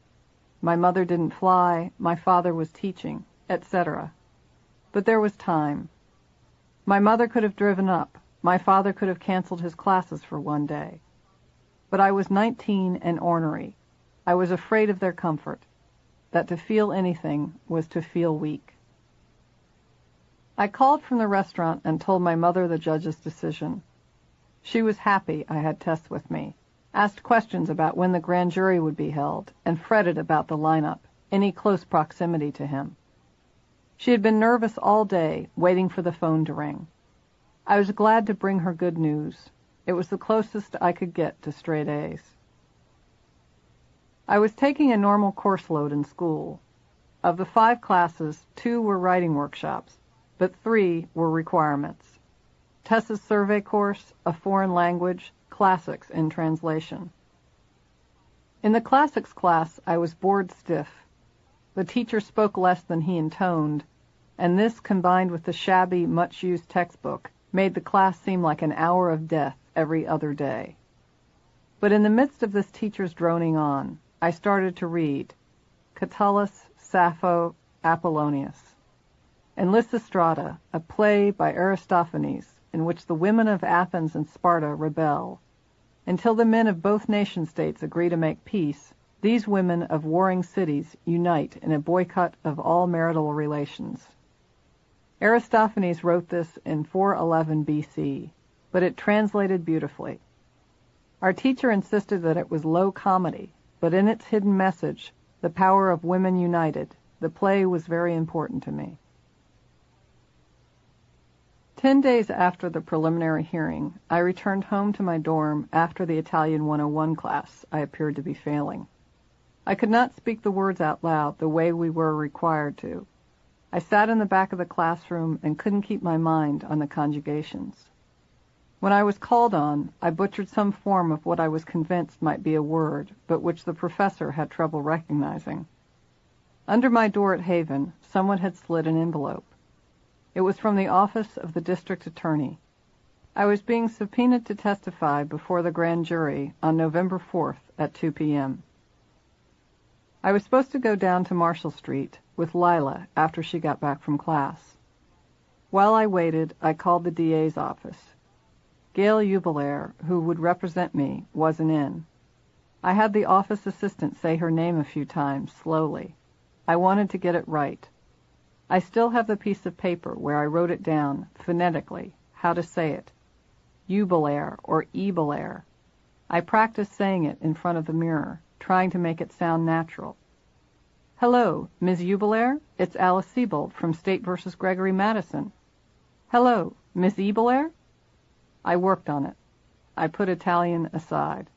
My mother didn't fly, my father was teaching, etc. But there was time. My mother could have driven up, my father could have canceled his classes for one day. But I was 19 and ornery. I was afraid of their comfort, that to feel anything was to feel weak. I called from the restaurant and told my mother the judge's decision. She was happy I had Tess with me, asked questions about when the grand jury would be held, and fretted about the lineup, any close proximity to him. She had been nervous all day, waiting for the phone to ring. I was glad to bring her good news. It was the closest I could get to straight A's. I was taking a normal course load in school. Of the 5 classes, 2 were writing workshops, but 3 were requirements. Tess's survey course, a foreign language, classics in translation. In the classics class, I was bored stiff. The teacher spoke less than he intoned, and this, combined with the shabby, much-used textbook, made the class seem like an hour of death every other day. But in the midst of this teacher's droning on, I started to read Catullus, Sappho, Apollonius, and Lysistrata, a play by Aristophanes in which the women of Athens and Sparta rebel. Until the men of both nation-states agree to make peace, these women of warring cities unite in a boycott of all marital relations. Aristophanes wrote this in 411 B.C., but it translated beautifully. Our teacher insisted that it was low comedy, but in its hidden message, the power of women united, the play was very important to me. 10 days after the preliminary hearing, I returned home to my dorm after the Italian 101 class I appeared to be failing. I could not speak the words out loud the way we were required to. I sat in the back of the classroom and couldn't keep my mind on the conjugations. When I was called on, I butchered some form of what I was convinced might be a word, but which the professor had trouble recognizing. Under my door at Haven, someone had slid an envelope. It was from the office of the district attorney. I was being subpoenaed to testify before the grand jury on November 4th at 2 p.m. I was supposed to go down to Marshall Street with Lila after she got back from class. While I waited, I called the DA's office. Gail Jubilaire, who would represent me, wasn't in. I had the office assistant say her name a few times, slowly. I wanted to get it right. I still have the piece of paper where I wrote it down, phonetically, how to say it. Jubilaire or Ebilaire. I practiced saying it in front of the mirror, trying to make it sound natural. Hello, Ms. Jubilaire? It's Alice Sebold from State v. Gregory Madison. Hello, Miss Ebilaire? I worked on it. I put Italian aside.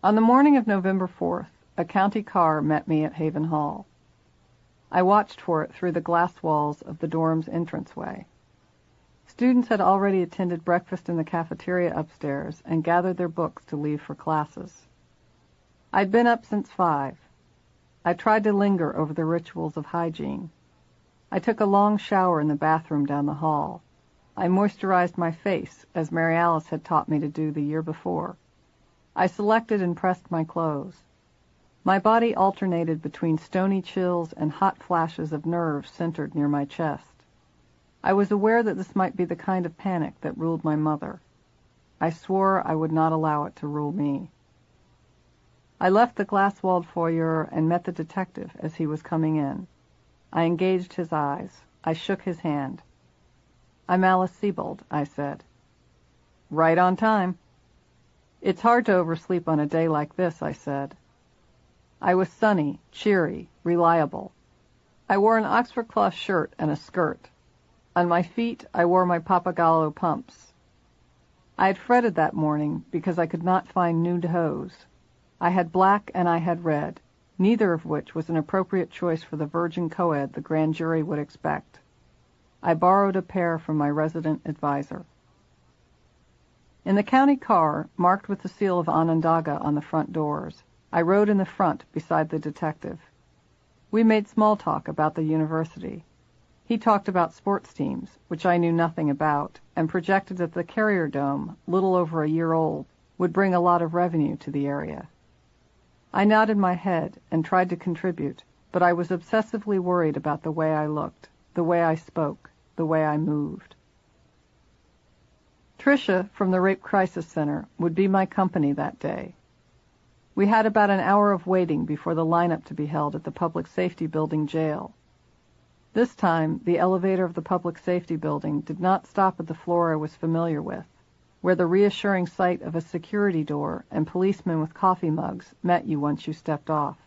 On the morning of November 4th, a county car met me at Haven Hall. I watched for it through the glass walls of the dorm's entranceway. Students had already attended breakfast in the cafeteria upstairs and gathered their books to leave for classes. I'd been up since 5. I tried to linger over the rituals of hygiene. I took a long shower in the bathroom down the hall. I moisturized my face, as Mary Alice had taught me to do the year before. I selected and pressed my clothes. My body alternated between stony chills and hot flashes of nerves centered near my chest. I was aware that this might be the kind of panic that ruled my mother. I swore I would not allow it to rule me. I left the glass-walled foyer and met the detective as he was coming in. I engaged his eyes. I shook his hand. I'm Alice Sebold, I said. Right on time. It's hard to oversleep on a day like this, I said. I was sunny, cheery, reliable. I wore an Oxford cloth shirt and a skirt. On my feet, I wore my Pappagallo pumps. I had fretted that morning because I could not find nude hose. I had black and I had red, neither of which was an appropriate choice for the virgin co-ed the grand jury would expect. I borrowed a pair from my resident advisor. In the county car, marked with the seal of Onondaga on the front doors, I rode in the front beside the detective. We made small talk about the university. He talked about sports teams, which I knew nothing about, and projected that the Carrier Dome, little over a year old, would bring a lot of revenue to the area. I nodded my head and tried to contribute, but I was obsessively worried about the way I looked, the way I spoke, the way I moved. Tricia from the Rape Crisis Center would be my company that day. We had about an hour of waiting before the lineup to be held at the Public Safety Building jail. This time, the elevator of the Public Safety Building did not stop at the floor I was familiar with, where the reassuring sight of a security door and policemen with coffee mugs met you once you stepped off.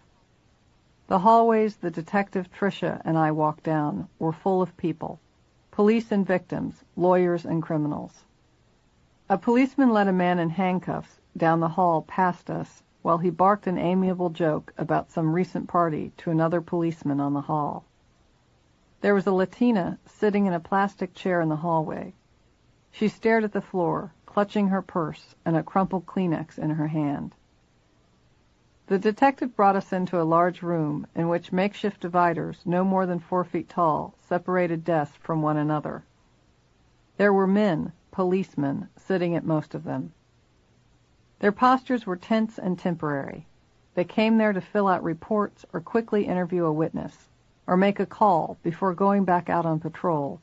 The hallways the detective Tricia and I walked down were full of people, police and victims, lawyers and criminals. A policeman led a man in handcuffs down the hall past us while he barked an amiable joke about some recent party to another policeman on the hall. There was a Latina sitting in a plastic chair in the hallway. She stared at the floor, clutching her purse and a crumpled Kleenex in her hand. The detective brought us into a large room in which makeshift dividers, no more than 4 feet tall, separated desks from one another. There were men, policemen, sitting at most of them. Their postures were tense and temporary. They came there to fill out reports or quickly interview a witness, or make a call before going back out on patrol,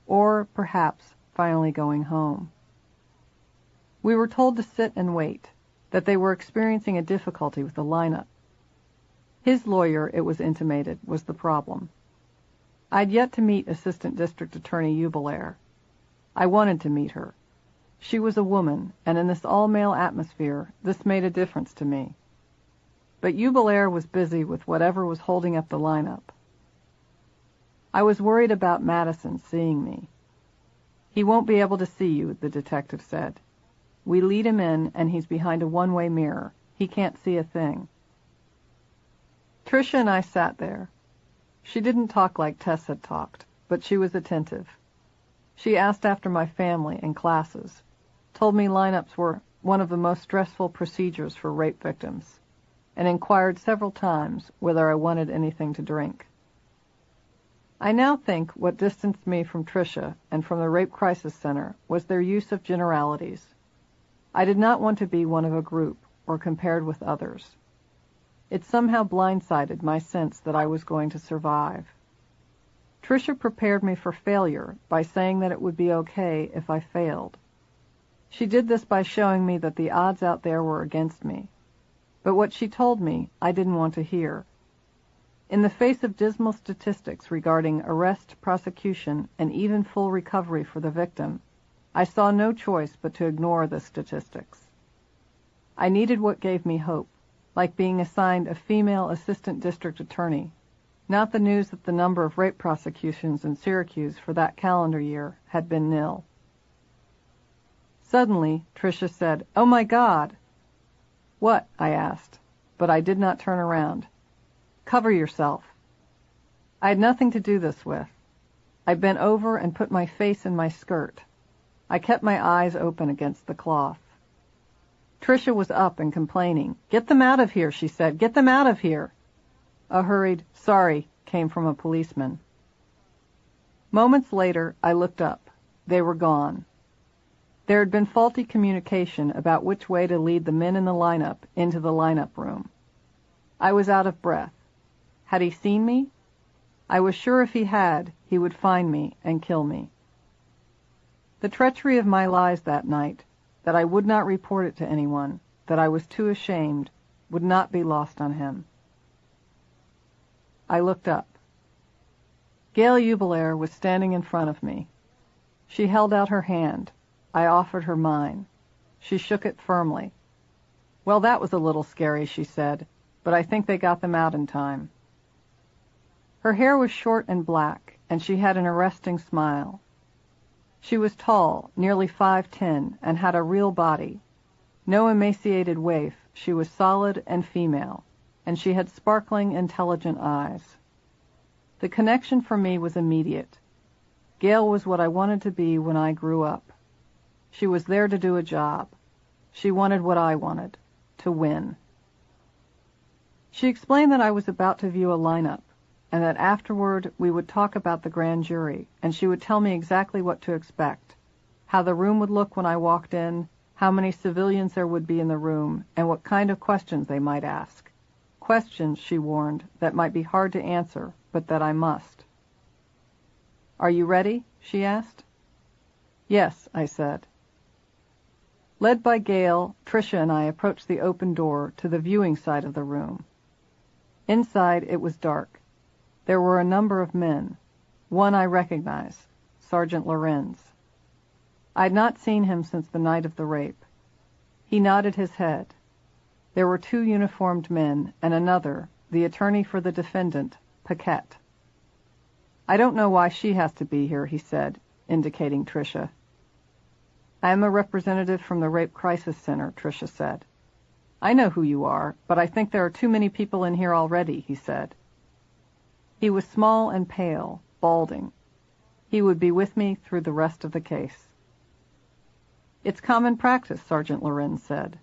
or, perhaps, finally going home. We were told to sit and wait, that they were experiencing a difficulty with the lineup. His lawyer, it was intimated, was the problem. I'd yet to meet Assistant District Attorney Jubilair. I wanted to meet her. She was a woman, and in this all-male atmosphere, this made a difference to me. But Jubilair was busy with whatever was holding up the lineup. I was worried about Madison seeing me. "He won't be able to see you," the detective said. "We lead him in, and he's behind a one-way mirror. He can't see a thing." Tricia and I sat there. She didn't talk like Tess had talked, but she was attentive. She asked after my family and classes, told me lineups were one of the most stressful procedures for rape victims, and inquired several times whether I wanted anything to drink. I now think what distanced me from Tricia and from the Rape Crisis Center was their use of generalities. I did not want to be one of a group or compared with others. It somehow blindsided my sense that I was going to survive. Tricia prepared me for failure by saying that it would be okay if I failed. She did this by showing me that the odds out there were against me. But what she told me, I didn't want to hear. In the face of dismal statistics regarding arrest, prosecution, and even full recovery for the victim, I saw no choice but to ignore the statistics. I needed what gave me hope, like being assigned a female assistant district attorney, not the news that the number of rape prosecutions in Syracuse for that calendar year had been nil. Suddenly, Tricia said, "Oh my God!" "What?" I asked, but I did not turn around. "Cover yourself." I had nothing to do this with. I bent over and put my face in my skirt. I kept my eyes open against the cloth. Tricia was up and complaining. "Get them out of here," she said. "Get them out of here." A hurried, "Sorry," came from a policeman. Moments later, I looked up. They were gone. There had been faulty communication about which way to lead the men in the lineup into the lineup room. I was out of breath. Had he seen me? I was sure if he had, he would find me and kill me. The treachery of my lies that night, that I would not report it to anyone, that I was too ashamed, would not be lost on him. I looked up. Gail Jubilair was standing in front of me. She held out her hand. I offered her mine. She shook it firmly. "Well, that was a little scary," she said, "but I think they got them out in time." Her hair was short and black, and she had an arresting smile. She was tall, nearly 5'10", and had a real body. No emaciated waif, she was solid and female, and she had sparkling, intelligent eyes. The connection for me was immediate. Gail was what I wanted to be when I grew up. She was there to do a job. She wanted what I wanted, to win. She explained that I was about to view a lineup, and that afterward we would talk about the grand jury, and she would tell me exactly what to expect, how the room would look when I walked in, how many civilians there would be in the room, and what kind of questions they might ask. Questions, she warned, that might be hard to answer, but that I must. "Are you ready?" she asked. "Yes," I said. Led by Gail, Tricia and I approached the open door to the viewing side of the room. Inside, it was dark. There were a number of men. One I recognized, Sergeant Lorenz. I had not seen him since the night of the rape. He nodded his head. There were 2 uniformed men, and another, the attorney for the defendant, Paquette. "I don't know why she has to be here," he said, indicating Tricia. "I am a representative from the Rape Crisis Center," Tricia said. "I know who you are, but I think there are too many people in here already," he said. He was small and pale, balding. He would be with me through the rest of the case. "It's common practice," Sergeant Lorenz said.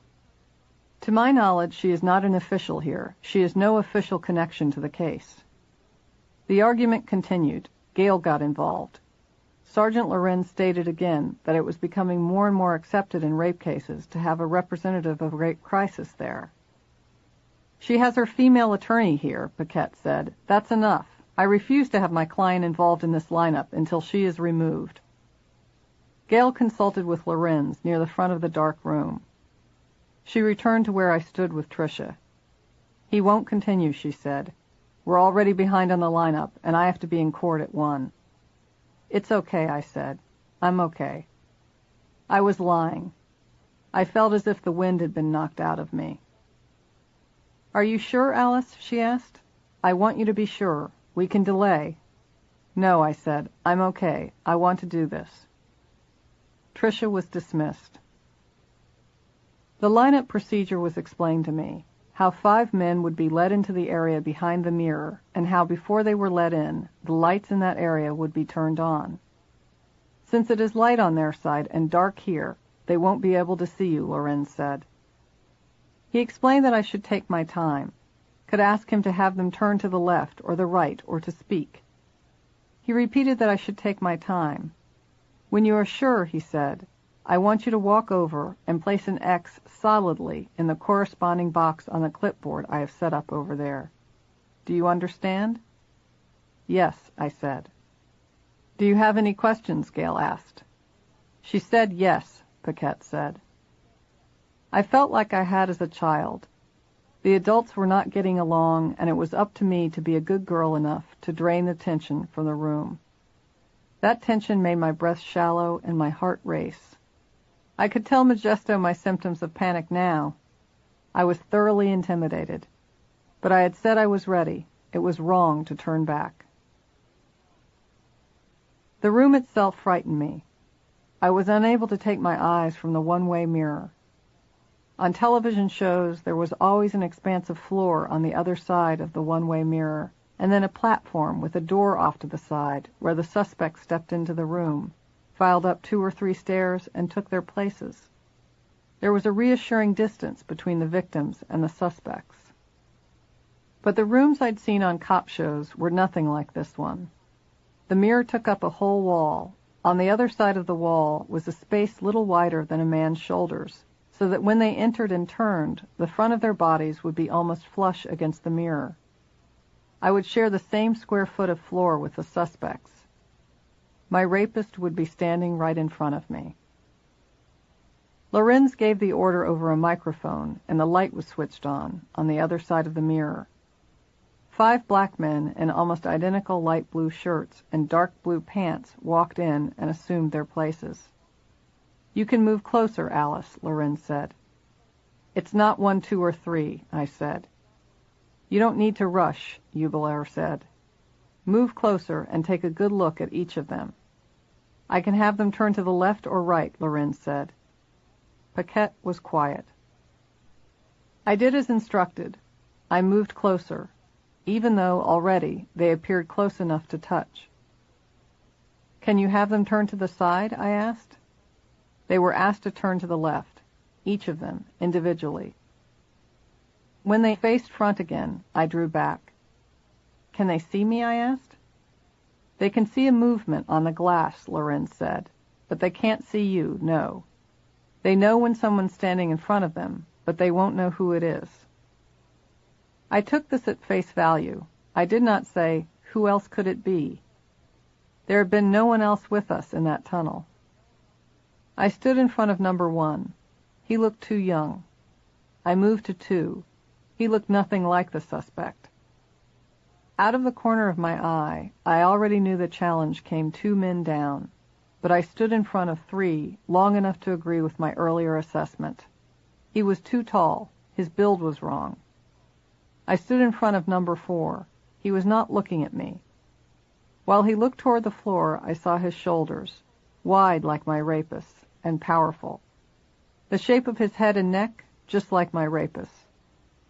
To my knowledge, she is not an official here. She has no official connection to the case. The argument continued. Gail got involved. Sergeant Lorenz stated again that it was becoming more and more accepted in rape cases to have a representative of rape crisis there. She has her female attorney here, Paquette said. That's enough. I refuse to have my client involved in this lineup until she is removed. Gail consulted with Lorenz near the front of the dark room. She returned to where I stood with Tricia. He won't continue, she said. We're already behind on the lineup, and I have to be in court at 1. It's okay, I said. I'm okay. I was lying. I felt as if the wind had been knocked out of me. Are you sure, Alice? She asked. I want you to be sure. We can delay. No, I said. I'm okay. I want to do this. Tricia was dismissed. The lineup procedure was explained to me, how 5 men would be led into the area behind the mirror, and how before they were let in, the lights in that area would be turned on. Since it is light on their side and dark here, they won't be able to see you, Lorenz said. He explained that I should take my time, could ask him to have them turn to the left or the right or to speak. He repeated that I should take my time. When you are sure, he said, I want you to walk over and place an X solidly in the corresponding box on the clipboard I have set up over there. Do you understand? Yes, I said. Do you have any questions? Gail asked. She said yes, Paquette said. I felt like I had as a child. The adults were not getting along, and it was up to me to be a good girl enough to drain the tension from the room. That tension made my breath shallow and my heart race. I could tell Modesto my symptoms of panic now. I was thoroughly intimidated. But I had said I was ready. It was wrong to turn back. The room itself frightened me. I was unable to take my eyes from the one-way mirror. On television shows, there was always an expansive floor on the other side of the one-way mirror, and then a platform with a door off to the side where the suspect stepped into the room, filed up 2 or 3 stairs, and took their places. There was a reassuring distance between the victims and the suspects. But the rooms I'd seen on cop shows were nothing like this one. The mirror took up a whole wall. On the other side of the wall was a space little wider than a man's shoulders, so that when they entered and turned, the front of their bodies would be almost flush against the mirror. I would share the same square foot of floor with the suspects. My rapist would be standing right in front of me. Lorenz gave the order over a microphone, and the light was switched on the other side of the mirror. 5 black men in almost identical light blue shirts and dark blue pants walked in and assumed their places. You can move closer, Alice, Lorenz said. It's not 1, 2, or 3, I said. You don't need to rush, Eubelair said. Move closer and take a good look at each of them. I can have them turn to the left or right, Lorenz said. Paquette was quiet. I did as instructed. I moved closer, even though already they appeared close enough to touch. Can you have them turn to the side? I asked. They were asked to turn to the left, each of them, individually. When they faced front again, I drew back. Can they see me? I asked. They can see a movement on the glass, Lorenz said, but they can't see you, no. They know when someone's standing in front of them, but they won't know who it is. I took this at face value. I did not say, who else could it be? There had been no one else with us in that tunnel. I stood in front of number 1. He looked too young. I moved to 2. He looked nothing like the suspect. Out of the corner of my eye, I already knew the challenge came 2 men down, but I stood in front of 3 long enough to agree with my earlier assessment. He was too tall. His build was wrong. I stood in front of number 4. He was not looking at me. While he looked toward the floor, I saw his shoulders, wide like my rapist's, and powerful. The shape of his head and neck, just like my rapist's.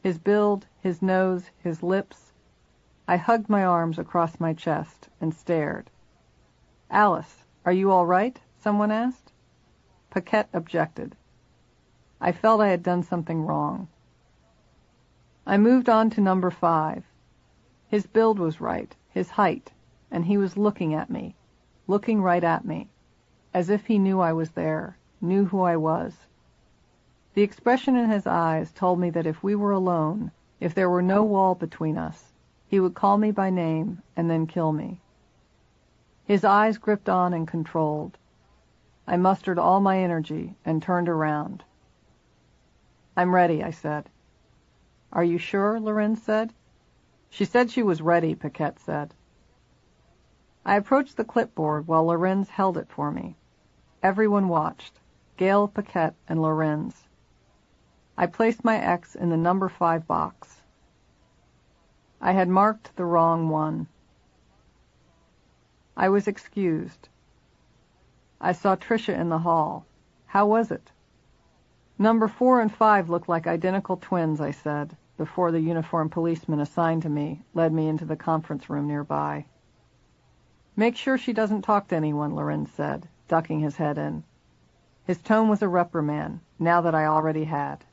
His build, his nose, his lips. I hugged my arms across my chest and stared. Alice, are you all right? Someone asked. Paquette objected. I felt I had done something wrong. I moved on to number 5. His build was right, his height, and he was looking at me, looking right at me, as if he knew I was there, knew who I was. The expression in his eyes told me that if we were alone, if there were no wall between us, he would call me by name and then kill me. His eyes gripped on and controlled. I mustered all my energy and turned around. "I'm ready," I said. "Are you sure?" Lorenz said. "She said she was ready," Paquette said. I approached the clipboard while Lorenz held it for me. Everyone watched, Gail, Paquette, and Lorenz. I placed my X in the number 5 box. I had marked the wrong one. I was excused. I saw Tricia in the hall. How was it? Number 4 and 5 looked like identical twins, I said, before the uniformed policeman assigned to me led me into the conference room nearby. "Make sure she doesn't talk to anyone," Lorenz said, ducking his head in. His tone was a reprimand, now that I already had.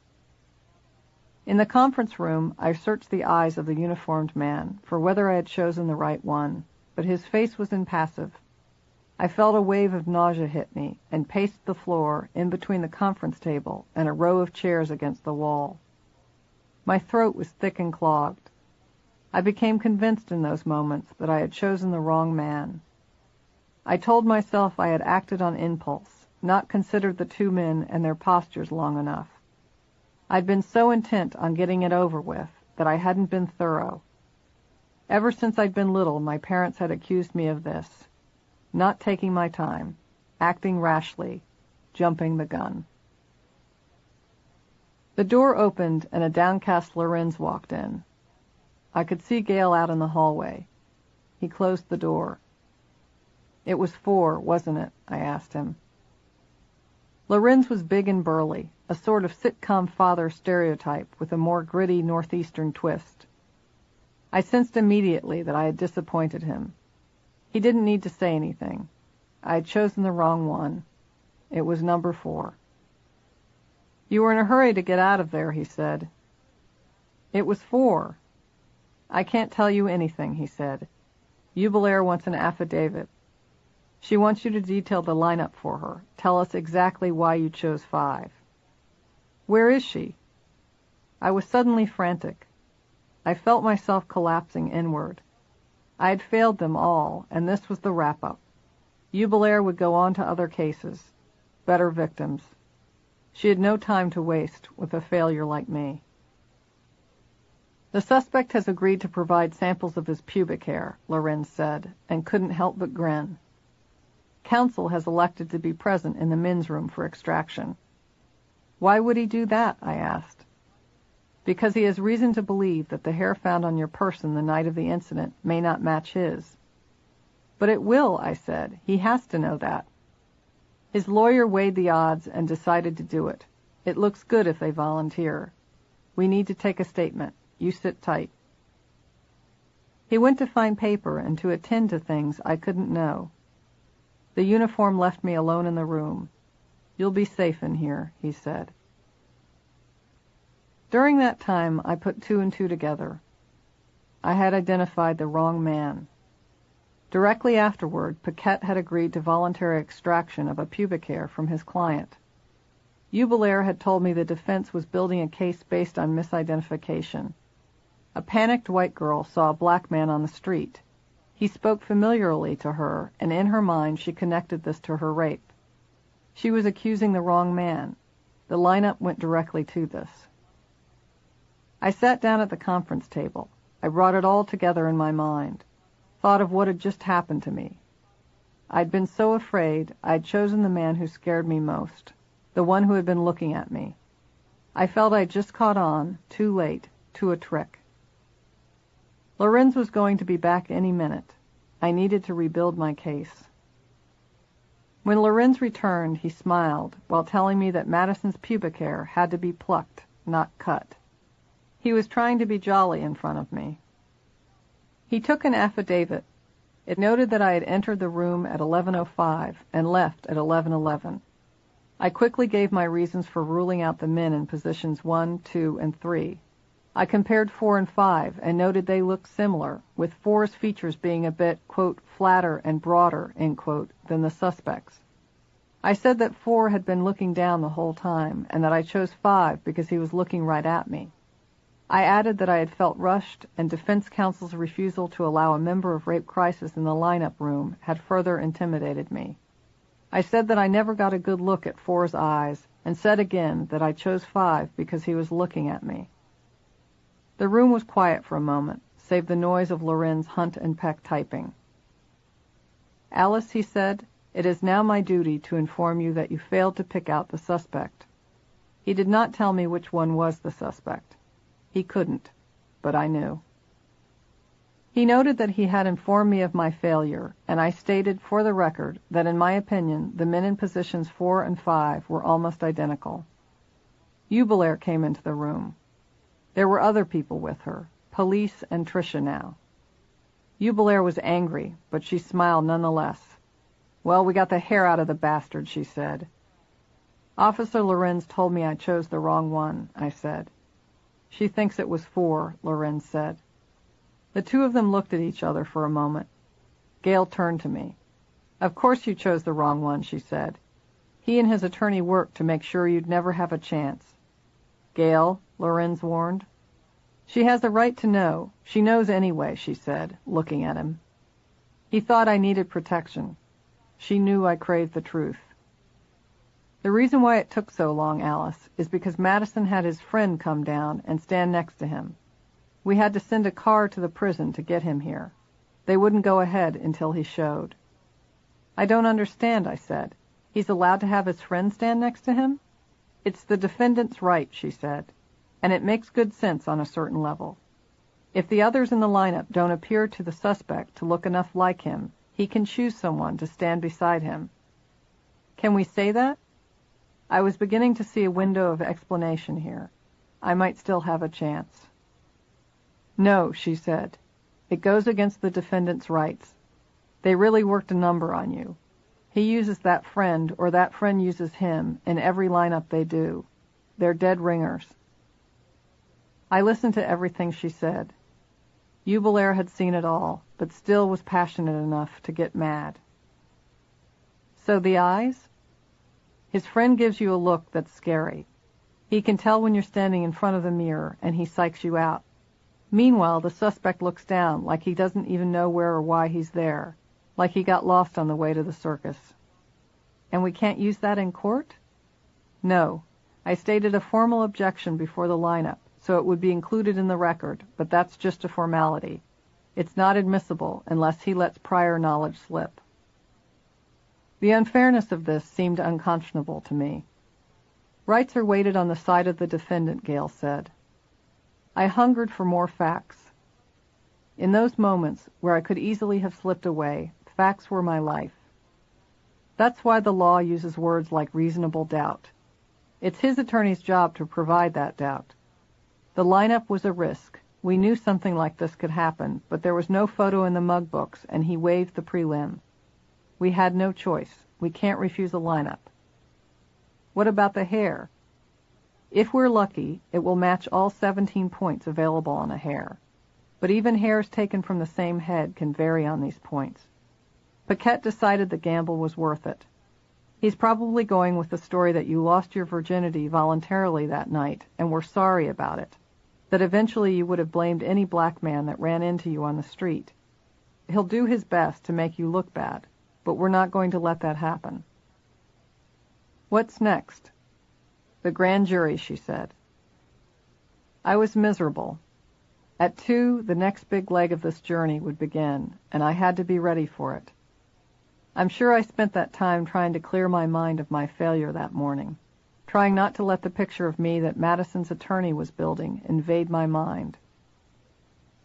In the conference room, I searched the eyes of the uniformed man for whether I had chosen the right one, but his face was impassive. I felt a wave of nausea hit me and paced the floor in between the conference table and a row of chairs against the wall. My throat was thick and clogged. I became convinced in those moments that I had chosen the wrong man. I told myself I had acted on impulse, not considered the 2 men and their postures long enough. I'd been so intent on getting it over with that I hadn't been thorough. Ever since I'd been little, my parents had accused me of this: not taking my time, acting rashly, jumping the gun. The door opened and a downcast Lorenz walked in. I could see Gail out in the hallway. He closed the door. "It was 4, wasn't it?" I asked him. Lorenz was big and burly, a sort of sitcom father stereotype with a more gritty northeastern twist. I sensed immediately that I had disappointed him. He didn't need to say anything. I had chosen the wrong one. It was number 4. "You were in a hurry to get out of there," he said. "It was 4. "I can't tell you anything," he said. "Eubelair wants an affidavit. She wants you to detail the lineup for her. Tell us exactly why you chose 5. "Where is she?" I was suddenly frantic. I felt myself collapsing inward. I had failed them all, and this was the wrap-up. Eubelair would go on to other cases, better victims. She had no time to waste with a failure like me. "The suspect has agreed to provide samples of his pubic hair," Lorenz said, and couldn't help but grin. "Counsel has elected to be present in the men's room for extraction." "Why would he do that?" I asked. "Because he has reason to believe that the hair found on your person the night of the incident may not match his." "But it will," I said. "He has to know that." His lawyer weighed the odds and decided to do it. "It looks good if they volunteer. We need to take a statement. You sit tight." He went to find paper and to attend to things I couldn't know. The uniform left me alone in the room. "You'll be safe in here," he said. During that time, I put 2 and 2 together. I had identified the wrong man. Directly afterward, Paquette had agreed to voluntary extraction of a pubic hair from his client. Eubelair had told me the defense was building a case based on misidentification. A panicked white girl saw a black man on the street. He spoke familiarly to her, and in her mind she connected this to her rape. She was accusing the wrong man. The lineup went directly to this. I sat down at the conference table. I brought it all together in my mind, thought of what had just happened to me. I'd been so afraid I'd chosen the man who scared me most, the one who had been looking at me. I felt I'd just caught on, too late, to a trick. Lorenz was going to be back any minute. I needed to rebuild my case. When Lorenz returned, he smiled while telling me that Madison's pubic hair had to be plucked, not cut. He was trying to be jolly in front of me. He took an affidavit. It noted that I had entered the room at 11:05 and left at 11:11. I quickly gave my reasons for ruling out the men in positions 1, 2, and 3. I compared 4 and 5 and noted they looked similar, with 4's features being a bit, quote, flatter and broader, end quote, than the suspect's. I said that 4 had been looking down the whole time, and that I chose 5 because he was looking right at me. I added that I had felt rushed, and defense counsel's refusal to allow a member of Rape Crisis in the lineup room had further intimidated me. I said that I never got a good look at 4's eyes, and said again that I chose 5 because he was looking at me. The room was quiet for a moment, save the noise of Loren's hunt and peck typing. "Alice," he said, "it is now my duty to inform you that you failed to pick out the suspect." He did not tell me which one was the suspect. He couldn't, but I knew. He noted that he had informed me of my failure, and I stated for the record that in my opinion the men in positions 4 and 5 were almost identical. Eubelair came into the room. There were other people with her, police and Tricia now. Eubelair was angry, but she smiled nonetheless. "Well, we got the hair out of the bastard," she said. "Officer Lorenz told me I chose the wrong one," I said. "She thinks it was 4, Lorenz said. The two of them looked at each other for a moment. Gail turned to me. "Of course you chose the wrong one," she said. "He and his attorney worked to make sure you'd never have a chance." "Gail," Lorenz warned. "She has a right to know. She knows anyway," she said, looking at him. He thought I needed protection. She knew I craved the truth. "The reason why it took so long, Alice, is because Madison had his friend come down and stand next to him. We had to send a car to the prison to get him here. They wouldn't go ahead until he showed." "I don't understand," I said. "He's allowed to have his friend stand next to him?" "It's the defendant's right," she said, "and it makes good sense on a certain level. If the others in the lineup don't appear to the suspect to look enough like him, he can choose someone to stand beside him." "Can we say that?" I was beginning to see a window of explanation here. I might still have a chance. "No," she said. "It goes against the defendant's rights. They really worked a number on you. He uses that friend, or that friend uses him, in every lineup they do. They're dead ringers." I listened to everything she said. Eubelair had seen it all, but still was passionate enough to get mad. "So the eyes? His friend gives you a look that's scary. He can tell when you're standing in front of the mirror, and he psychs you out. Meanwhile, the suspect looks down like he doesn't even know where or why he's there, like he got lost on the way to the circus." "And we can't use that in court?" "No. I stated a formal objection before the lineup, so it would be included in the record, but that's just a formality. It's not admissible unless he lets prior knowledge slip." The unfairness of this seemed unconscionable to me. "Rights are weighted on the side of the defendant," Gail said. I hungered for more facts. In those moments where I could easily have slipped away, facts were my life. That's why the law uses words like reasonable doubt. It's his attorney's job to provide that doubt. The lineup was a risk. We knew something like this could happen, but there was no photo in the mug books, and he waived the prelim. We had no choice. We can't refuse a lineup. What about the hair? If we're lucky, it will match all 17 points available on a hair. But even hairs taken from the same head can vary on these points. Paquette decided the gamble was worth it. He's probably going with the story that you lost your virginity voluntarily that night and were sorry about it, that eventually you would have blamed any black man that ran into you on the street. He'll do his best to make you look bad, but we're not going to let that happen. What's next? The grand jury, she said. I was miserable. At 2, the next big leg of this journey would begin, and I had to be ready for it. I'm sure I spent that time trying to clear my mind of my failure that morning, trying not to let the picture of me that Madison's attorney was building invade my mind.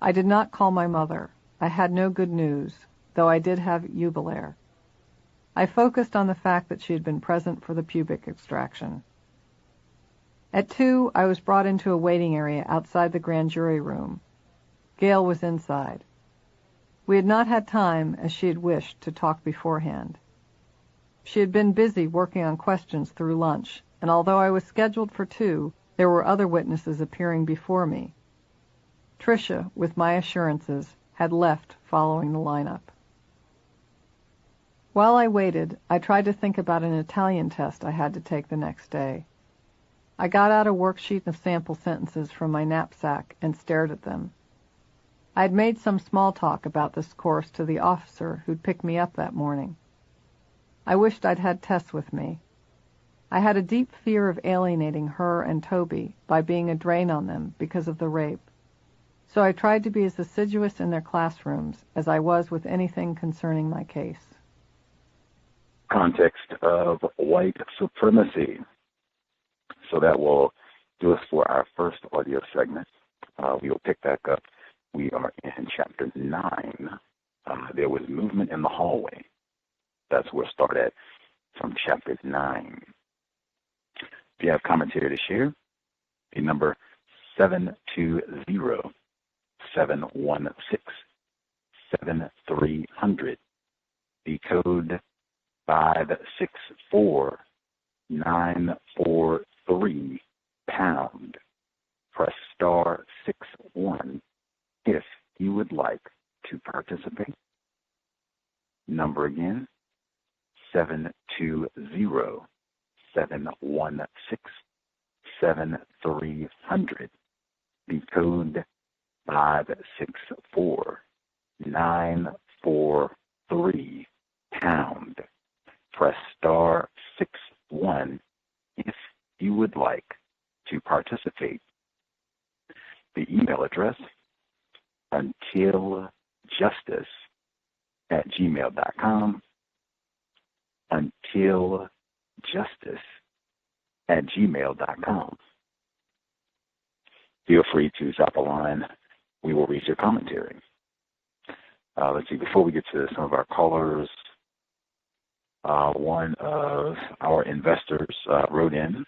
I did not call my mother. I had no good news, though I did have Eubelair. I focused on the fact that she had been present for the pubic extraction. At 2, I was brought into a waiting area outside the grand jury room. Gail was inside. We had not had time, as she had wished, to talk beforehand. She had been busy working on questions through lunch, and although I was scheduled for 2, there were other witnesses appearing before me. Tricia, with my assurances, had left following the lineup. While I waited, I tried to think about an Italian test I had to take the next day. I got out a worksheet of sample sentences from my knapsack and stared at them. I had made some small talk about this course to the officer who'd picked me up that morning. I wished I'd had Tess with me. I had a deep fear of alienating her and Toby by being a drain on them because of the rape. So I tried to be as assiduous in their classrooms as I was with anything concerning my case. Context of White Supremacy. So that will do us for our first audio segment. We will pick back up. We are in Chapter 9. There was movement in the hallway. That's where we'll start at from Chapter 9. If you have commentary to share, the number 720-716-7300. The code 564-943 pound. Press star 61 if you would like to participate. Number again, 720-716-7300. The code 564-943 pound. Press star 61 if you would like to participate. The email address, untiljustice@gmail.com, untiljustice@gmail.com. Feel free to drop a line. We will read your commentary. Let's see, before we get to some of our callers, one of our investors wrote in.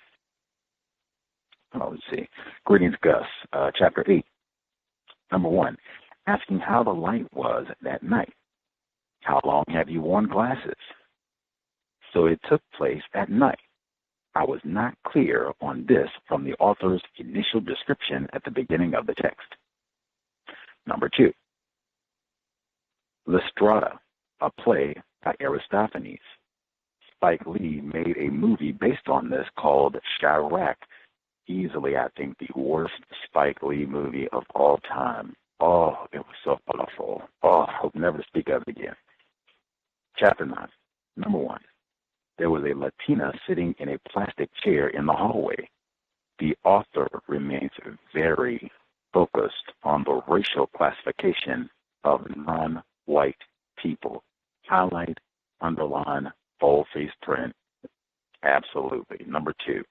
Let's see. Greetings, Gus. Chapter 8. Number 1, asking how the light was that night. How long have you worn glasses? So it took place at night. I was not clear on this from the author's initial description at the beginning of the text. Number 2, Lystrata, a play by Aristophanes. Spike Lee made a movie based on this called Chirac. Easily, I think, the worst Spike Lee movie of all time. Oh, it was so awful. Oh, I hope never to speak of it again. Chapter 9. Number 1. There was a Latina sitting in a plastic chair in the hallway. The author remains very focused on the racial classification of non-white people. Highlight, underline, boldface print. Absolutely. Number 2.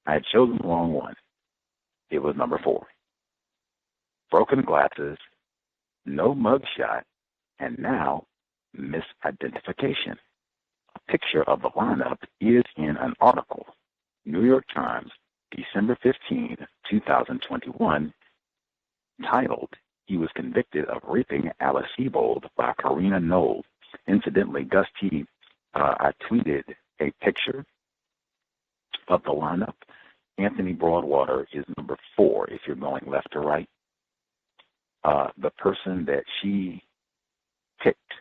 I had chosen the wrong one. It was number 4. Broken glasses, no mugshot, and now misidentification. A picture of the lineup is in an article, New York Times, December 15, 2021, titled, "He was convicted of raping Alice Sebold by Karina Knoll." Incidentally, Gus T, I tweeted a picture of the lineup. Anthony Broadwater is number 4 if you're going left to right. The person that she picked,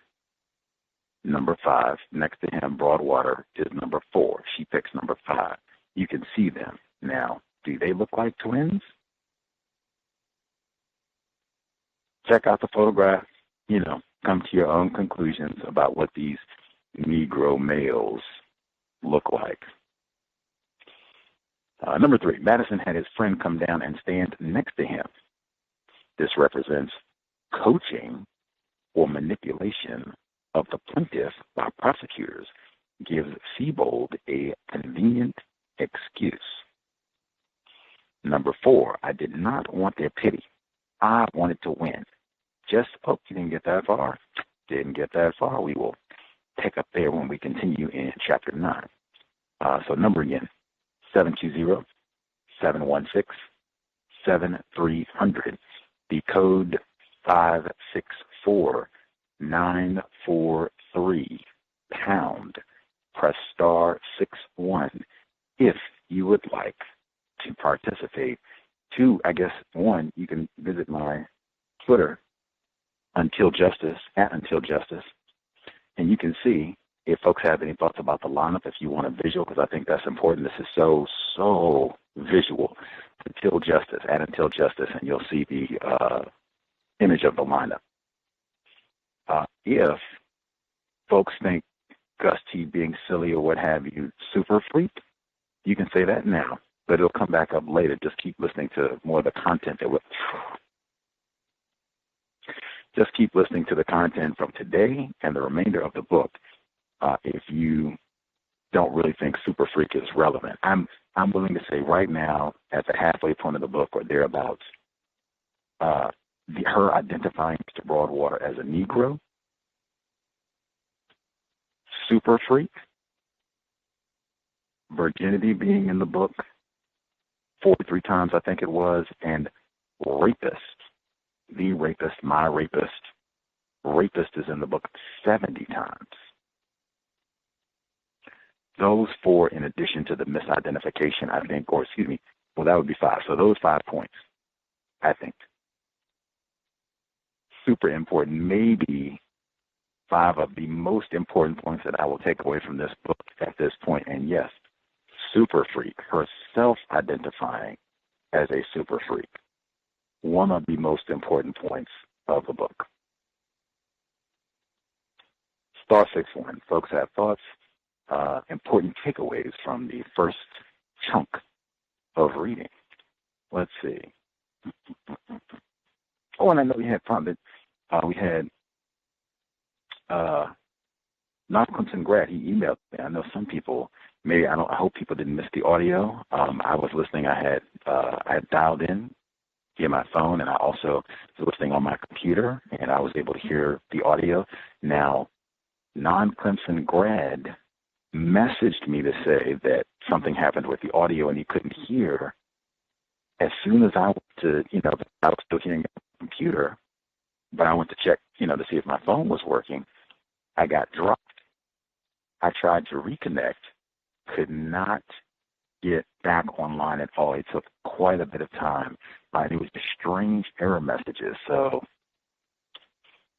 number 5, next to him, Broadwater, is number 4. She picks number 5. You can see them. Now, do they look like twins? Check out the photograph. Come to your own conclusions about what these Negro males look like. Number 3, Madison had his friend come down and stand next to him. This represents coaching or manipulation of the plaintiff by prosecutors, gives Sebold a convenient excuse. Number 4, I did not want their pity. I wanted to win. You didn't get that far. Didn't get that far. We will pick up there when we continue in Chapter 9. So number again, 720-716-7300. The code 564-943 pound. Press star 61 if you would like to participate Two, I guess, one, you can visit my Twitter, Until Justice, @UntilJustice, and you can see if folks have any thoughts about the lineup, if you want a visual, because I think that's important. This is so visual. Until Justice, @UntilJustice, and you'll see the image of the lineup. If folks think Gus T being silly or what have you, super freak, you can say that now, but it'll come back up later. Just keep listening to more of the content just keep listening to the content from today and the remainder of the book. If you don't really think super freak is relevant, I'm willing to say right now, at the halfway point of the book or thereabouts, her identifying Mr. Broadwater as a Negro, super freak, virginity being in the book 43 times, I think it was, and rapist, the rapist, my rapist, rapist is in the book 70 times. Those four, in addition to the misidentification, I think, or excuse me, well, that would be 5. So those 5 points, I think, super important, maybe 5 of the most important points that I will take away from this book at this point. And yes, super freak, herself identifying as a super freak, one of the most important points of the book. Star 6-1, folks have thoughts, important takeaways from the first chunk of reading. Let's see. Oh, and I know we had fun, but we had non-Clemson grad. He emailed me. I know some people, maybe, I hope people didn't miss the audio. I was listening. I had dialed in via my phone, and I also was listening on my computer, and I was able to hear the audio. Now, non-Clemson grad messaged me to say that something happened with the audio and he couldn't hear. As soon as I went to, I was still hearing the computer, but I went to check, to see if my phone was working. I got dropped. I tried to reconnect, could not get back online at all. It took quite a bit of time. It was just strange error messages. So,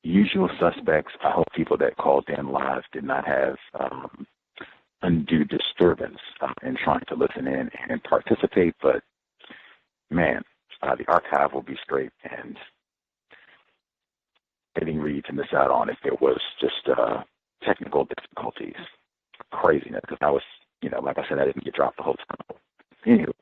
usual suspects. I hope people that called in live did not have undue disturbance in trying to listen in and participate. But, man, the archive will be straight and getting read to miss out on if there was just technical difficulties. Craziness, because I was, like I said, I didn't get dropped the whole time. Anyway,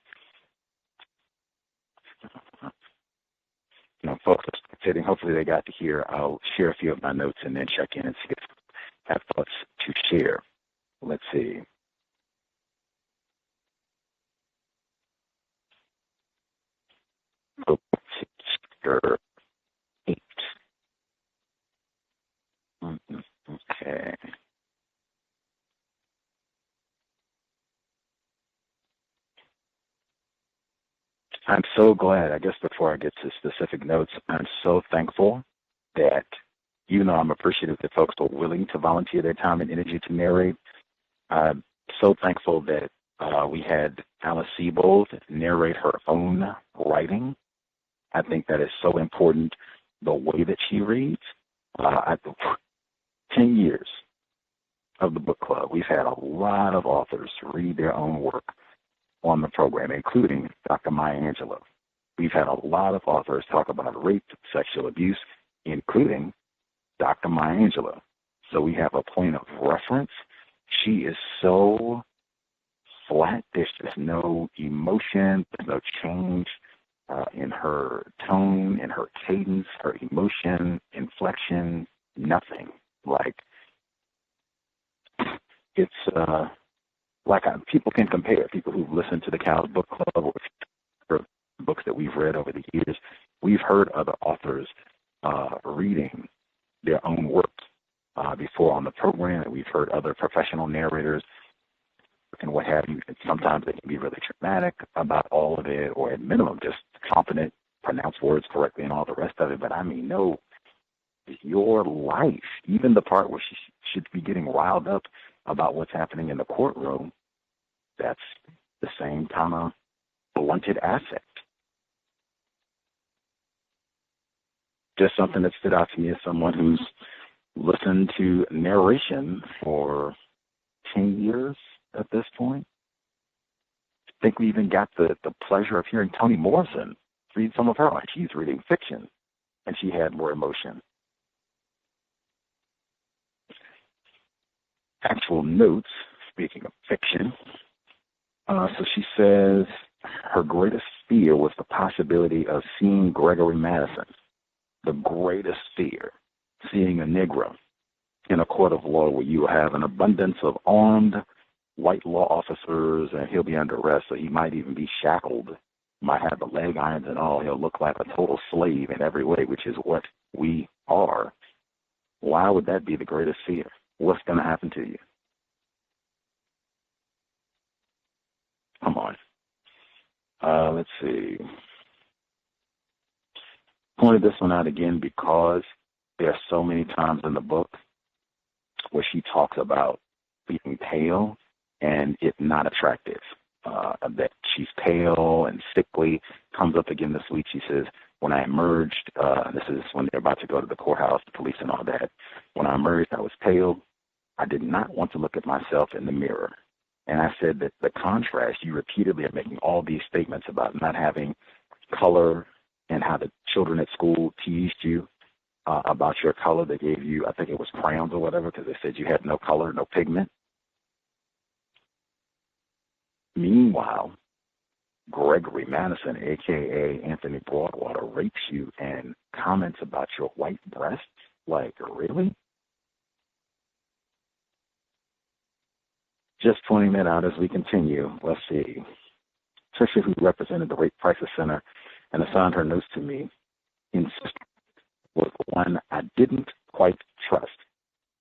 folks are spectating. Hopefully they got to hear. I'll share a few of my notes and then check in and see if I have thoughts to share. Let's see. Chapter 8. Okay. I'm so glad, I guess before I get to specific notes, I'm so thankful that, even though I'm appreciative that folks are willing to volunteer their time and energy to narrate, I'm so thankful that we had Alice Sebold narrate her own writing. I think that is so important, the way that she reads. 10 years of the book club, we've had a lot of authors read their own work on the program, including Dr. Maya Angelou. We've had a lot of authors talk about rape, sexual abuse, including Dr. Maya Angelou. So we have a point of reference. She is so flat. There's just no emotion. There's no change in her tone, in her cadence, her emotion, inflection, nothing. Like, it's like people can compare. People who've listened to the Cows Book Club or books that we've read over the years, we've heard other authors reading their own work before on the program, and we've heard other professional narrators and what have you. And sometimes they can be really dramatic about all of it, or at minimum just confident, pronounce words correctly and all the rest of it. But I mean, no, your life, even the part where she should be getting riled up about what's happening in the courtroom, that's the same kind of blunted affect. just something that stood out to me as someone who's listened to narration for 10 years at this point. I think we even got the pleasure of hearing Toni Morrison read some of her, like she's reading fiction, and she had more emotion. Actual notes, speaking of fiction, so she says her greatest fear was the possibility of seeing Gregory Madison. The greatest fear, seeing a Negro in a court of law where you have an abundance of armed white law officers, and he'll be under arrest, so he might even be shackled, might have the leg irons and all. He'll look like a total slave in every way, which is what we are. Why would that be the greatest fear? What's going to happen to you? Come on. Let's see. Pointed this one out again because there are so many times in the book where she talks about being pale and it not attractive. That she's pale and sickly. Comes up again this week. She says, when I emerged, this is when they're about to go to the courthouse, the police and all that. When I emerged, I was pale. I did not want to look at myself in the mirror. And I said that the contrast, you repeatedly are making all these statements about not having color and how the children at school teased you about your color. They gave you, I think it was crayons or whatever, because they said you had no color, no pigment. Meanwhile, Gregory Madison, a.k.a. Anthony Broadwater, rapes you and comments about your white breasts? Like, really? Just pointing that out as we continue. Let's see. Trisha, who represented the Rape Crisis Center and assigned her notes to me, insisted was the one I didn't quite trust.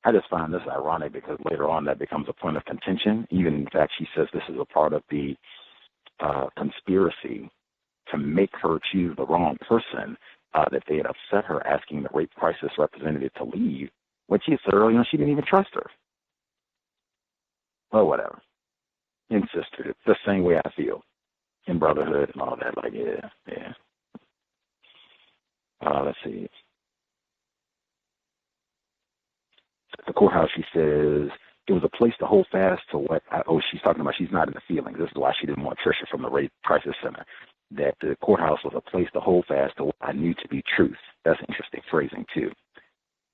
I just find this ironic because later on that becomes a point of contention. Even, in fact, she says this is a part of the conspiracy to make her choose the wrong person, that they had upset her asking the rape crisis representative to leave, when she said earlier on she didn't even trust her. Well, whatever. Insisted. It's the same way I feel in brotherhood and all that. Like, yeah. Let's see. At the courthouse, she says, it was a place to hold fast to what, she's talking about she's not in the feelings. This is why she didn't want Trisha from the Rape Crisis Center. That the courthouse was a place to hold fast to what I knew to be truth. That's interesting phrasing, too.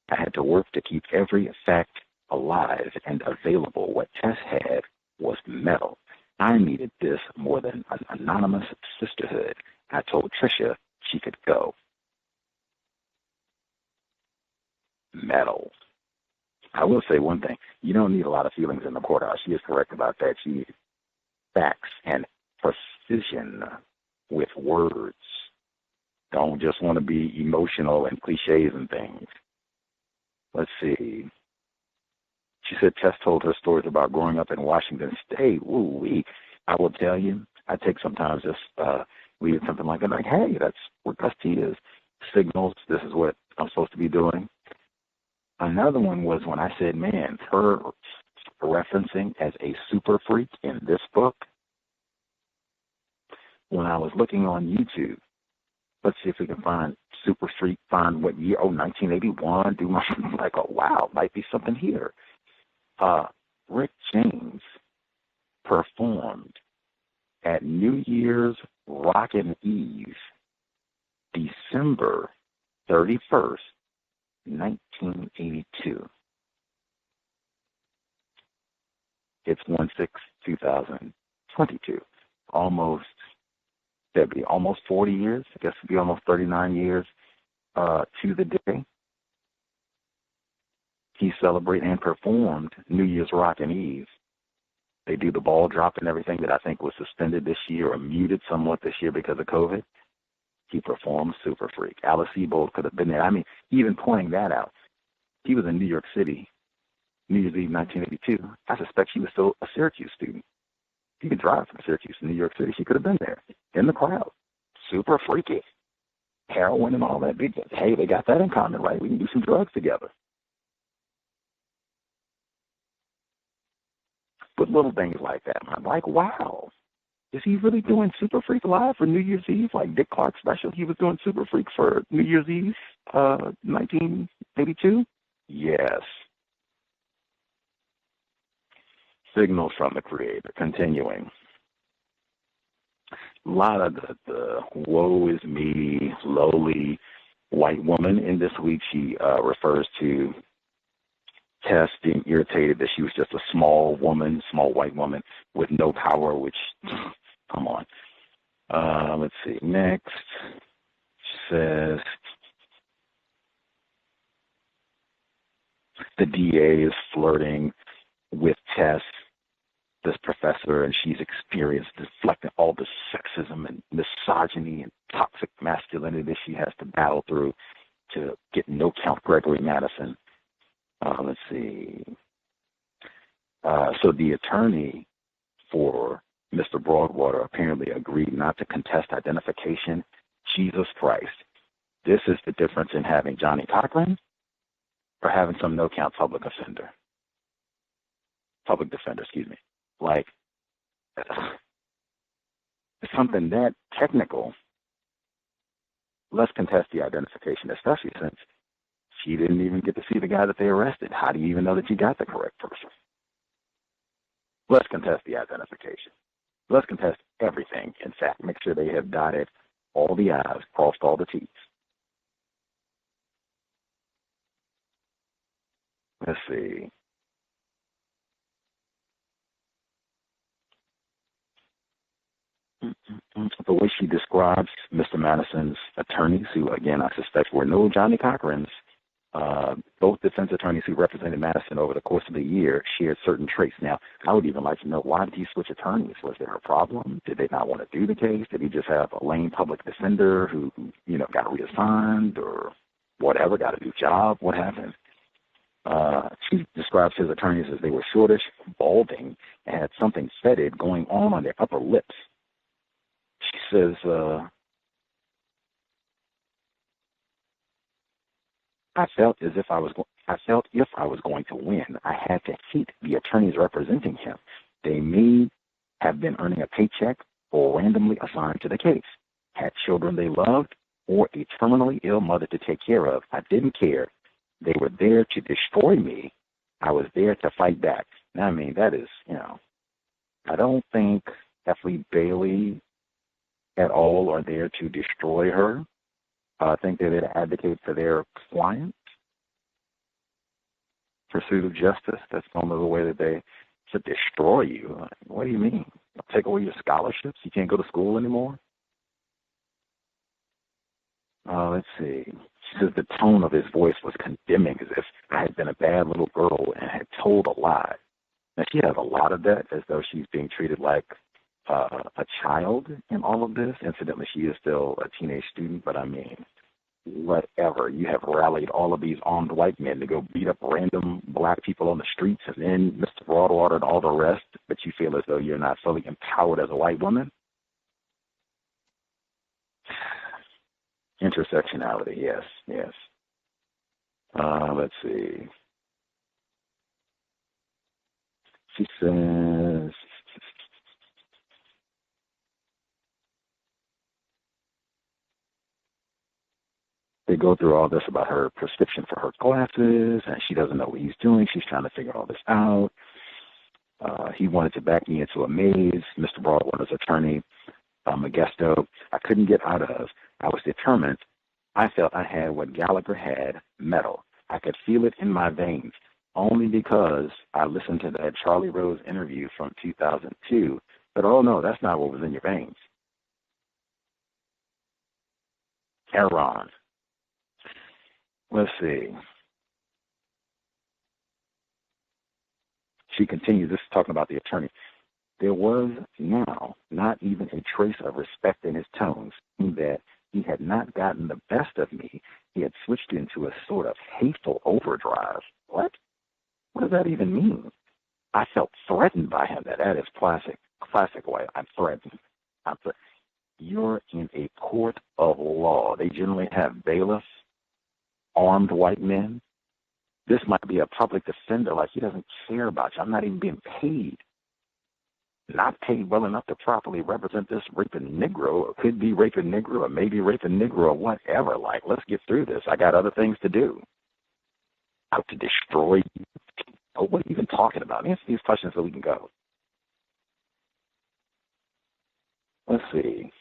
I had to work to keep every fact alive and available. What Tess had was metal. I needed this more than an anonymous sisterhood. I told Trisha she could go. Metal. I will say one thing. You don't need a lot of feelings in the courthouse. She is correct about that. She needs facts and precision with words. Don't just want to be emotional and cliches and things. Let's see. She said Tess told her stories about growing up in Washington State. Woo-wee. I will tell you, I take sometimes just read something like that, like, hey, that's what Dusty is. Signals, this is what I'm supposed to be doing. Another one was when I said, man, her referencing as a super freak in this book. When I was looking on YouTube, let's see if we can find super freak, find what year, 1981, do my, like, oh, wow, might be something here. Rick James performed at New Year's Rockin' Eve, December 31st, 1982. It's 1/6/2022. That'd be almost 40 years. I guess it'd be almost 39 years to the day. He celebrated and performed New Year's Rockin' Eve. They do the ball drop and everything that I think was suspended this year or muted somewhat this year because of COVID. He performed Super Freak. Alice Sebold could have been there. I mean, even pointing that out, he was in New York City, New Year's Eve 1982. I suspect she was still a Syracuse student. He could drive from Syracuse to New York City. She could have been there in the crowd. Super freaky. Heroin and all that. Hey, they got that in common, right? We can do some drugs together. But little things like that, I'm like, wow. is he really doing Super Freak live for New Year's Eve? Like Dick Clark special, he was doing Super Freak for New Year's Eve, 1982? Yes. Signals from the Creator. Continuing. A lot of the woe is me, lowly white woman in this week. She refers to Tess being irritated that she was just a small white woman with no power, which, come on. Let's see. Next, she says, the DA is flirting with Tess, this professor, and she's experienced deflecting all the sexism and misogyny and toxic masculinity that she has to battle through to get no count Gregory Madison. Let's see. So the attorney for Mr. Broadwater apparently agreed not to contest identification. Jesus Christ. This is the difference in having Johnny Cochran or having some no-count public defender, excuse me. Like, it's something that technical. Let's contest the identification, especially since she didn't even get to see the guy that they arrested. How do you even know that you got the correct person? Let's contest the identification. Let's contest everything, in fact. Make sure they have dotted all the I's, crossed all the T's. Let's see. The way she describes Mr. Madison's attorneys, who, again, I suspect were no Johnny Cochrans, both defense attorneys who represented Madison over the course of the year shared certain traits. Now, I would even like to know, why did he switch attorneys? Was there a problem? Did they not want to do the case? Did he just have a lame public defender who, got reassigned or whatever, got a new job? What happened? She describes his attorneys as they were shortish, balding, and had something fetid going on their upper lips. She says, I felt if I was going to win, I had to hate the attorneys representing him. They may have been earning a paycheck or randomly assigned to the case, had children they loved, or a terminally ill mother to take care of. I didn't care. They were there to destroy me. I was there to fight back. Now, I mean, that is, I don't think Effie Bailey at all are there to destroy her. I think they're there to advocate for their client. Pursuit of justice, that's normally the way that they to destroy you. Like, what do you mean? Take away your scholarships? You can't go to school anymore? Let's see. She says the tone of his voice was condemning, as if I had been a bad little girl and had told a lie. Now, she has a lot of that, as though she's being treated like a child in all of this. Incidentally, she is still a teenage student, but I mean, whatever. You have rallied all of these armed white men to go beat up random black people on the streets, and then Mr. Broadwater and all the rest, but you feel as though you're not fully empowered as a white woman? Intersectionality, yes. Let's see. She says, they go through all this about her prescription for her glasses, and she doesn't know what he's doing. She's trying to figure all this out. He wanted to back me into a maze. Mr. Broadwater's attorney, Modesto, I couldn't get out of. I was determined. I felt I had what Gallagher had, metal. I could feel it in my veins, only because I listened to that Charlie Rose interview from 2002. But, oh, no, that's not what was in your veins. Aaron. Let's see. She continues, this is talking about the attorney. There was now not even a trace of respect in his tones, that he had not gotten the best of me. He had switched into a sort of hateful overdrive. What? What does that even mean? I felt threatened by him. That is classic way. I'm threatened. You're in a court of law. They generally have bailiffs, armed white men. This might be a public defender. Like, he doesn't care about you. I'm not even being paid. not paid well enough to properly represent this raping Negro, or could be raping Negro, or maybe raping Negro, or whatever. Like, let's get through this. I got other things to do. Out to destroy you. Oh, what are you even talking about? Answer these questions so we can go. Let's see.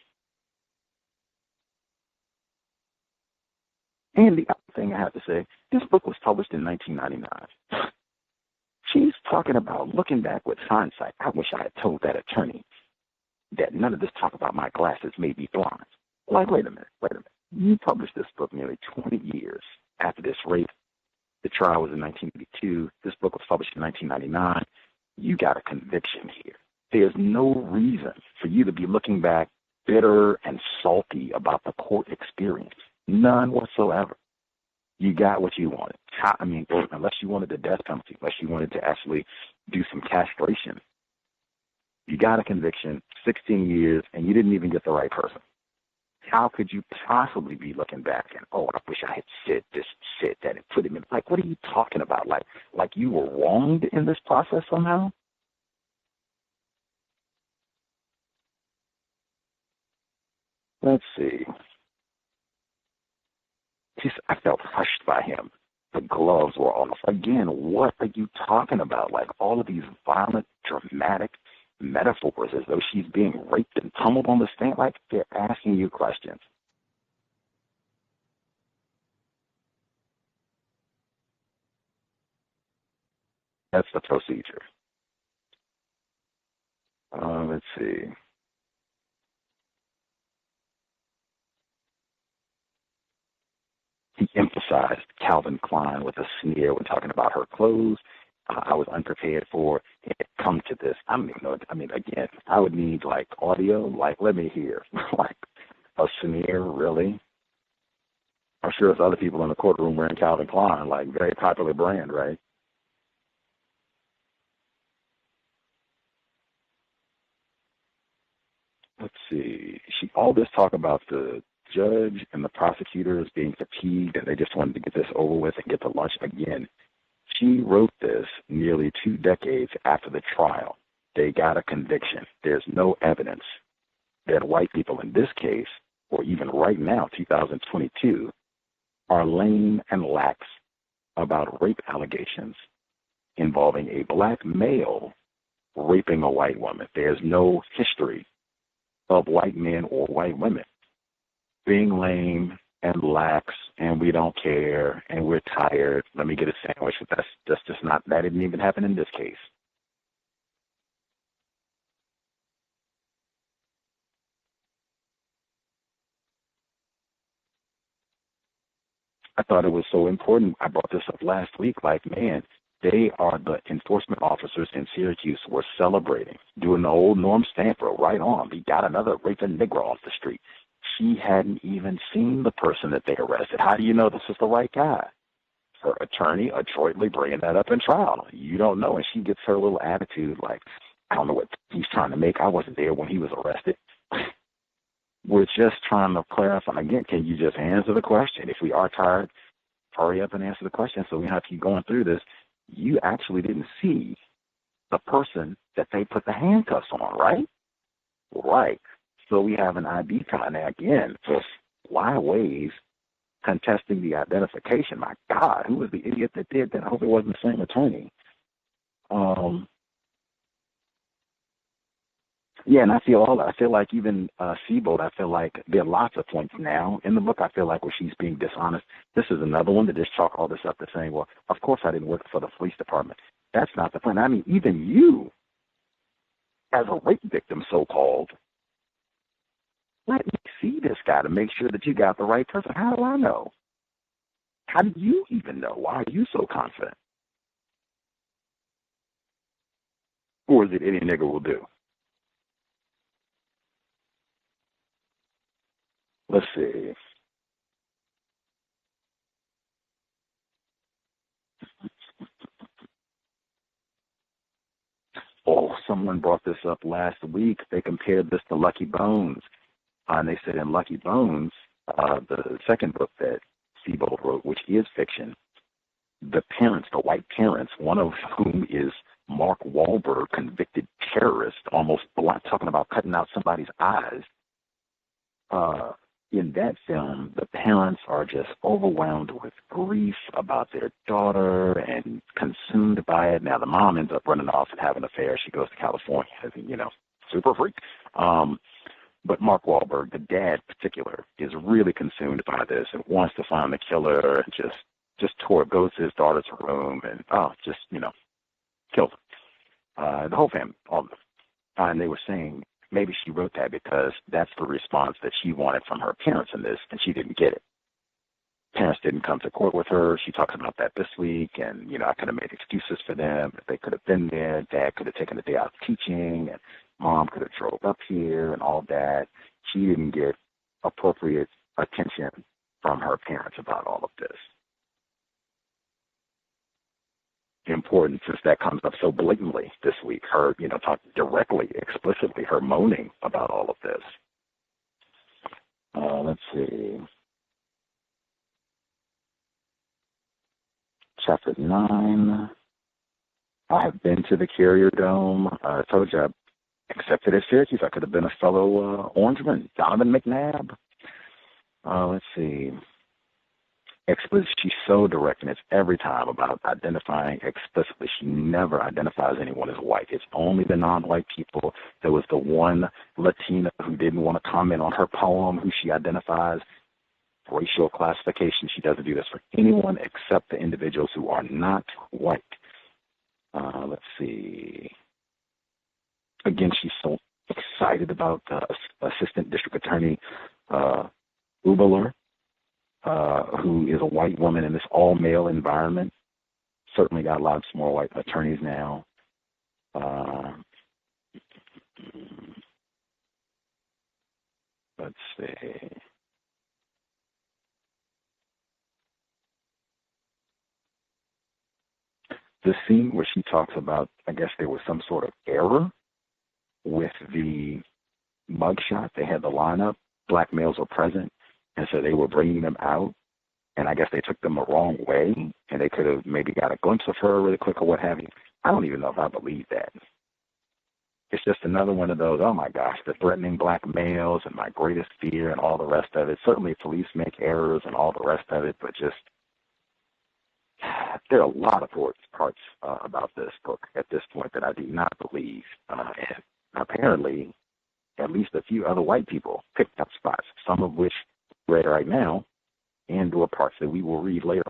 And the other thing I have to say, this book was published in 1999. She's talking about looking back with hindsight. I wish I had told that attorney that none of this talk about my glasses made me blind. Like, wait a minute. You published this book nearly 20 years after this rape. The trial was in 1982. This book was published in 1999. You got a conviction here. There's no reason for you to be looking back bitter and salty about the court experience. None whatsoever. You got what you wanted. Unless you wanted the death penalty, unless you wanted to actually do some castration. You got a conviction, 16 years, and you didn't even get the right person. How could you possibly be looking back and, oh, I wish I had said this, said that, and put him in? Like, what are you talking about? Like you were wronged in this process somehow? Let's see. I felt hushed by him. The gloves were off. Again, what are you talking about? Like, all of these violent, dramatic metaphors as though she's being raped and pummeled on the stand. Like, they're asking you questions. That's the procedure. Let's see. He emphasized Calvin Klein with a sneer when talking about her clothes. I was unprepared for it had come to this. I don't even know. Again, I would need, like, audio. Like, let me hear. Like, a sneer, really? I'm sure there's other people in the courtroom wearing Calvin Klein, like, very popular brand, right? Let's see. All this talk about the judge and the prosecutors being fatigued and they just wanted to get this over with and get to lunch again. She wrote this nearly 2 decades after the trial. They got a conviction. There's no evidence that white people in this case, or even right now, 2022, are lame and lax about rape allegations involving a black male raping a white woman. There's no history of white men or white women being lame and lax and we don't care and we're tired. Let me get a sandwich. That's just not, that didn't even happen in this case. I thought it was so important. I brought this up last week. Like, man, they are the enforcement officers in Syracuse were celebrating, doing the old Norm Stanford, right on. We got another raping Negro off the street. She hadn't even seen the person that they arrested. How do you know this is the right guy? Her attorney adroitly bringing that up in trial. You don't know. And she gets her little attitude like, I don't know what he's trying to make. I wasn't there when he was arrested. We're just trying to clarify. Again, can you just answer the question? If we are tired, hurry up and answer the question so we don't have to keep going through this. You actually didn't see the person that they put the handcuffs on, right? Right. So we have an ID coming in again, just why ways contesting the identification. My God, who was the idiot that did that? I hope it wasn't the same attorney. Yeah, and I feel like even Sebold, I feel like there are lots of points now in the book, I feel like, where she's being dishonest. This is another one that just chalk all this up to saying, well, of course I didn't work for the police department. That's not the point. I mean, even you, as a rape victim, so-called, let me see this guy to make sure that you got the right person. How do I know? How do you even know? Why are you so confident? Or is it any nigger will do? Let's see. Oh, someone brought this up last week. They compared this to Lucky Bones. And they said in Lucky Bones, the second book that Sebold wrote, which is fiction, the parents, the white parents, one of whom is Mark Wahlberg, convicted terrorist, almost talking about cutting out somebody's eyes. In that film, the parents are just overwhelmed with grief about their daughter and consumed by it. Now, the mom ends up running off and having an affair. She goes to California, super freak. But Mark Wahlberg, the dad in particular, is really consumed by this and wants to find the killer and just goes to his daughter's room and, kills her. The whole family, all of them. And they were saying maybe she wrote that because that's the response that she wanted from her parents in this, and she didn't get it. Parents didn't come to court with her. She talks about that this week, and, I could have made excuses for them. If they could have been there, Dad could have taken a day out teaching, and Mom could have drove up here and all that. She didn't get appropriate attention from her parents about all of this. Important, since that comes up so blatantly this week, her, talk directly, explicitly, her moaning about all of this. Let's see. Chapter 9. I have been to the Carrier Dome. I told you I accepted at Syracuse. I could have been a fellow Orangeman, Donovan McNabb. Let's see. Explicit, she's so direct, and it's every time about identifying explicitly. She never identifies anyone as white. It's only the non-white people. There was the one Latina who didn't want to comment on her poem, who she identifies. Racial classification. She doesn't do this for anyone except the individuals who are not white. Let's see. Again, she's so excited about Assistant District Attorney Ubler, who is a white woman in this all-male environment. Certainly got lots more white attorneys now. Let's see. The scene where she talks about, I guess there was some sort of error with the mugshot. They had the lineup. Black males were present. And so they were bringing them out, and I guess they took them the wrong way, and they could have maybe got a glimpse of her really quick or what have you. I don't even know if I believe that. It's just another one of those, oh my gosh, the threatening black males and my greatest fear and all the rest of it. Certainly police make errors and all the rest of it, but just there are a lot of parts about this book at this point that I do not believe. And apparently, at least a few other white people picked up spots, some of which read right now, and or parts that we will read later.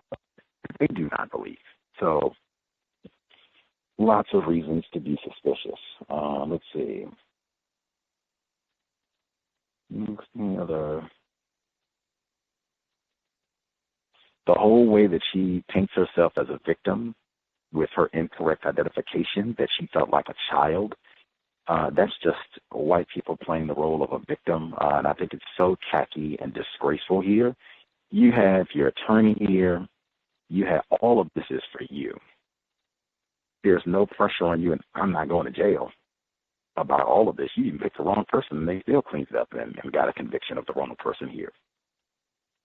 They do not believe. So, lots of reasons to be suspicious. Let's see. Any other? The whole way that she paints herself as a victim with her incorrect identification, that she felt like a child, that's just white people playing the role of a victim, and I think it's so tacky and disgraceful here. You have your attorney here. You have all of this is for you. There's no pressure on you, and I'm not going to jail about all of this. You even picked the wrong person, and they still cleaned it up and got a conviction of the wrong person here.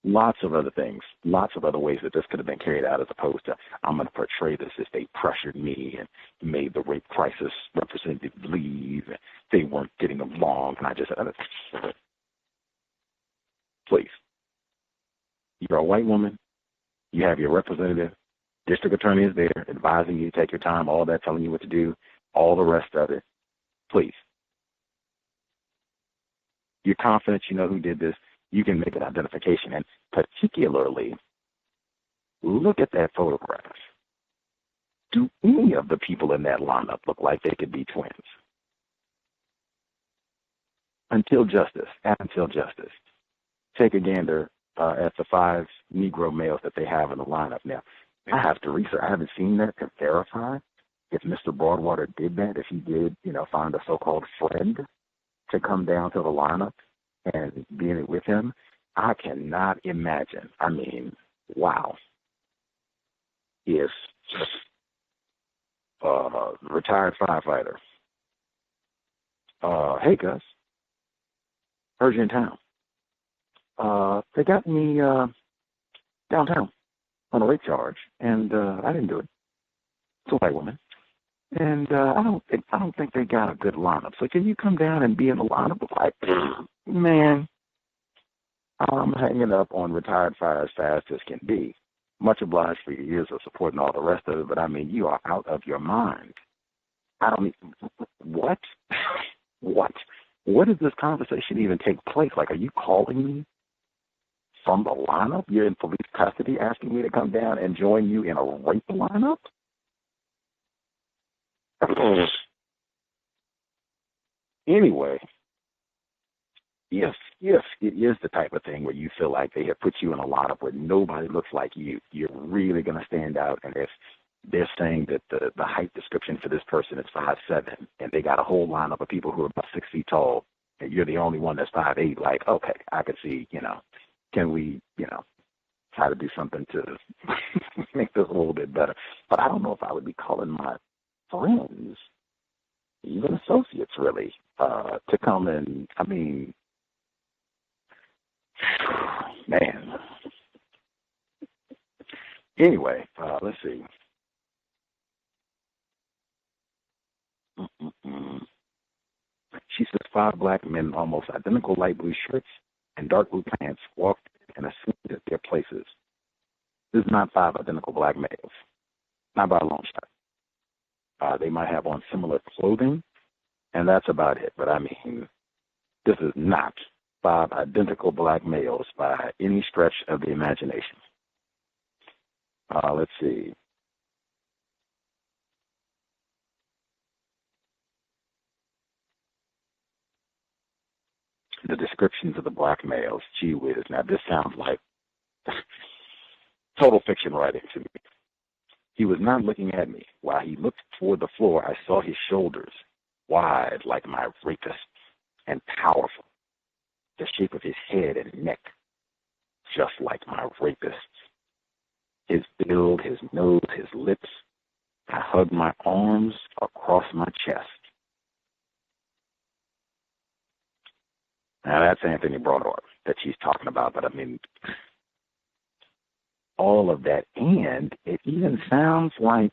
Lots of other things, lots of other ways that this could have been carried out, as opposed to I'm going to portray this as they pressured me and made the rape crisis representative leave and they weren't getting along, and I just please. You're a white woman. You have your representative. District attorney is there advising you to take your time, all that, telling you what to do, all the rest of it. Please. You're confident you know who did this. You can make an identification, and particularly look at that photograph. Do any of the people in that lineup look like they could be twins? Until justice. Take a gander at the 5 Negro males that they have in the lineup. Now, I have to research. I haven't seen that to verify if Mr. Broadwater did that, if he did, find a so-called friend to come down to the lineup and be in it with him. I cannot imagine. I mean, wow. If retired firefighter, hey Gus, heard you in town. They got me downtown on a rape charge, and I didn't do it. It's a white woman. And I don't think they got a good lineup. So can you come down and be in the lineup? Like, man, I'm hanging up on retired fire as fast as can be. Much obliged for your years of support and all the rest of it, but I mean, you are out of your mind. I don't. What? What? Where does this conversation even take place? Like, are you calling me from the lineup? You're in police custody asking me to come down and join you in a rape lineup? Anyway, if it is the type of thing where you feel like they have put you in a lineup where nobody looks like you, you're really going to stand out. And if they're saying that the height description for this person is 5'7", and they got a whole lineup of people who are about 6 feet tall, and you're the only one that's 5'8", like, okay, I could see, can we, try to do something to make this a little bit better. But I don't know if I would be calling my friends, even associates really, to come and, I mean, man. Anyway, let's see. She says 5 black men in almost identical light blue shirts and dark blue pants walked and assumed at their places. This is not 5 identical black males, not by a long shot. They might have on similar clothing, and that's about it. But I mean, this is not 5 identical black males by any stretch of the imagination. Let's see. The descriptions of the black males, gee whiz. Now, this sounds like total fiction writing to me. He was not looking at me. While he looked toward the floor, I saw his shoulders, wide like my rapist, and powerful. The shape of his head and neck, just like my rapist's. His build, his nose, his lips. I hugged my arms across my chest. Now, that's Anthony Broadwater that she's talking about, but I mean, all of that, and it even sounds like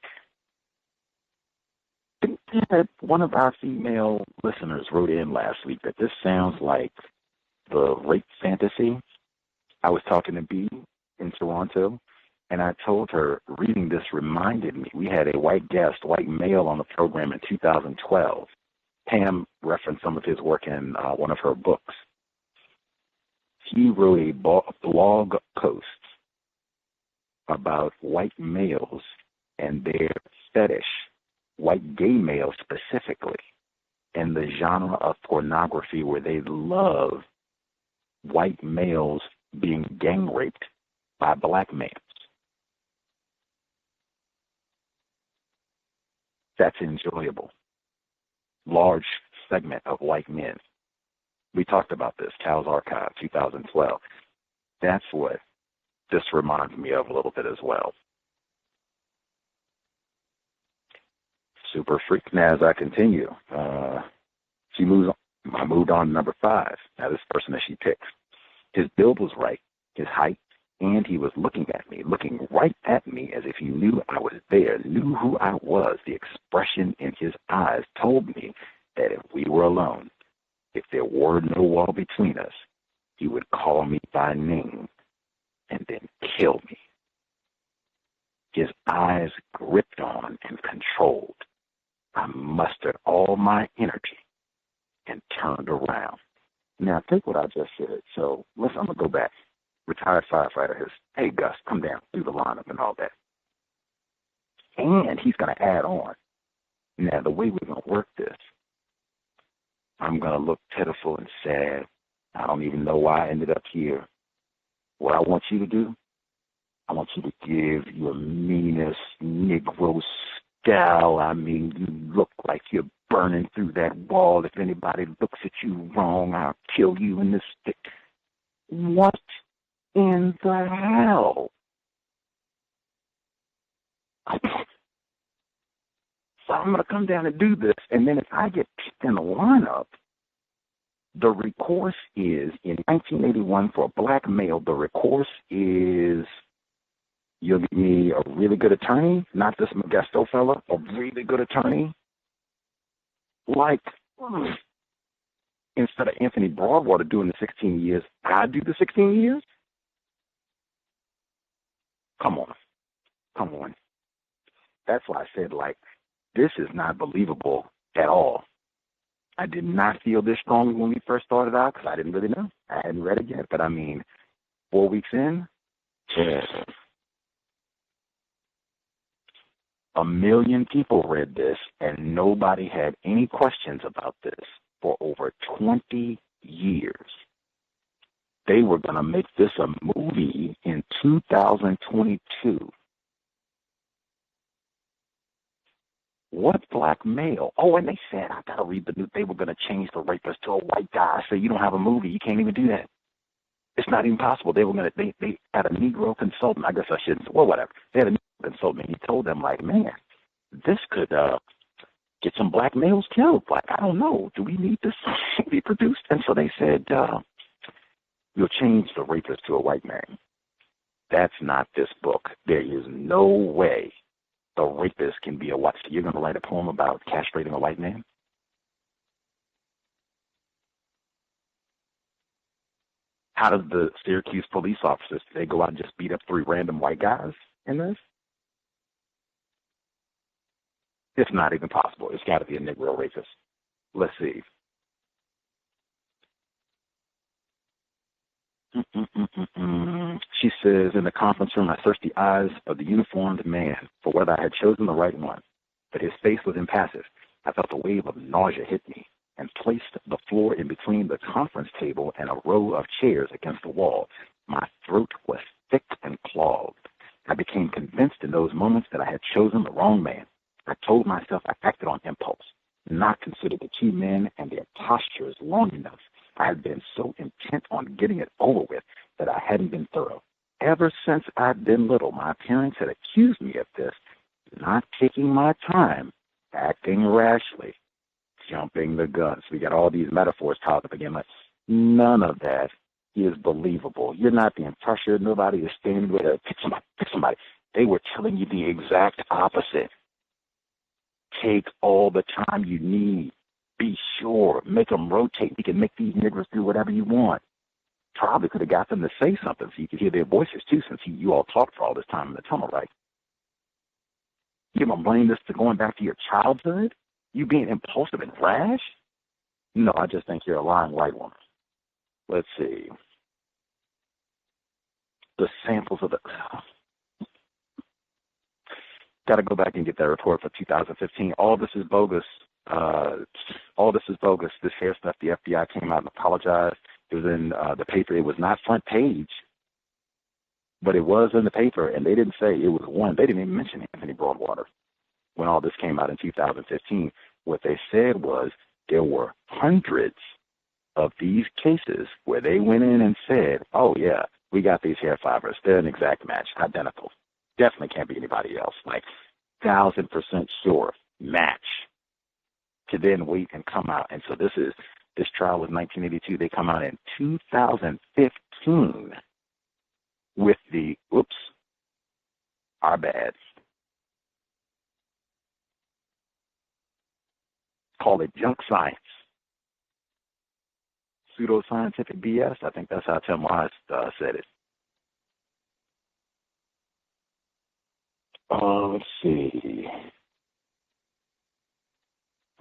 one of our female listeners wrote in last week that this sounds like the rape fantasy. I was talking to B in Toronto, and I told her reading this reminded me, we had a white guest, white male on the program in 2012. Pam referenced some of his work in one of her books. He wrote a blog post about white males and their fetish, white gay males specifically, and the genre of pornography where they love white males being gang raped by black males. That's enjoyable. Large segment of white men. We talked about this, Cal's Archive, 2012. That's what this reminds me of a little bit as well. Super freak. Now, as I continue, she moves on. I moved on to number 5. Now, this person that she picks, his build was right, his height, and he was looking right at me as if he knew I was there, knew who I was. The expression in his eyes told me that if we were alone, if there were no wall between us, he would call me by name and then kill me. His eyes gripped on and controlled. I mustered all my energy and turned around. Now, think what I just said. So, I'm going to go back. Retired firefighter has, hey, Gus, come down, do the lineup and all that. And he's going to add on. Now, the way we're going to work this, I'm going to look pitiful and sad. I don't even know why I ended up here. What I want you to do, I want you to give your meanest Negro scowl. I mean, you look like you're burning through that wall. If anybody looks at you wrong, I'll kill you in this stick. What in the hell? So I'm going to come down and do this, and then if I get picked in the lineup, the recourse is, in 1981, for a black male, the recourse is You'll give me a really good attorney, not this Modesto fella, a really good attorney. Like, instead of Anthony Broadwater doing the 16 years, I do the 16 years? Come on. Come on. That's why I said, like, this is not believable at all. I did not feel this strongly when we first started out because I didn't really know. I hadn't read it yet. But, I mean, 4 weeks in, yeah. 1 million people read this, and nobody had any questions about this for over 20 years. They were going to make this a movie in 2022. What black male? Oh, and they said, I got to read the news. They were going to change the rapist to a white guy. I said, you don't have a movie. You can't even do that. It's not even possible. They were going to, they had a Negro consultant. I guess I shouldn't, well, whatever. They had a Negro consultant, and he told them, like, man, this could get some black males killed. Like, I don't know. Do we need this to be produced? And so they said, we'll change the rapist to a white man. That's not this book. There is no way the rapist can be a white. So you're going to write a poem about castrating a white man? How does the Syracuse police officers, they go out and just beat up 3 random white guys in this? It's not even possible. It's got to be a Negro rapist. Let's see. She says, in the conference room, I searched the eyes of the uniformed man for whether I had chosen the right one, but his face was impassive. I felt a wave of nausea hit me and placed the floor in between the conference table and a row of chairs against the wall. My throat was thick and clogged. I became convinced in those moments that I had chosen the wrong man. I told myself I acted on impulse, not considered the 2 men and their postures long enough. I had been so intent on getting it over with that I hadn't been thorough. Ever since I'd been little, my parents had accused me of this, not taking my time, acting rashly, jumping the gun. So we got all these metaphors tied up again. Like, none of that is believable. You're not being pressured. Nobody is standing with a pick somebody. They were telling you the exact opposite. Take all the time you need. Be sure. Make them rotate. You can make these niggers do whatever you want. Probably could have got them to say something so you could hear their voices too, since you all talked for all this time in the tunnel, right? You gonna blame this to going back to your childhood? You being impulsive and rash? No, I just think you're a lying white woman. Let's see. The samples of the... Got to go back and get that report for 2015. All this is bogus. All this is bogus. This hair stuff, the FBI came out and apologized. It was in the paper. It was not front page, but it was in the paper, and they didn't say it was one. They didn't even mention Anthony Broadwater when all this came out in 2015. What they said was there were hundreds of these cases where they went in and said, oh, yeah, we got these hair fibers. They're an exact match, identical. Definitely can't be anybody else. Like 1,000% sure match. To then wait and come out. And so this trial was 1982. They come out in 2015 with the, oops, our bad. Call it junk science. Pseudoscientific BS. I think that's how Tim Wise said it.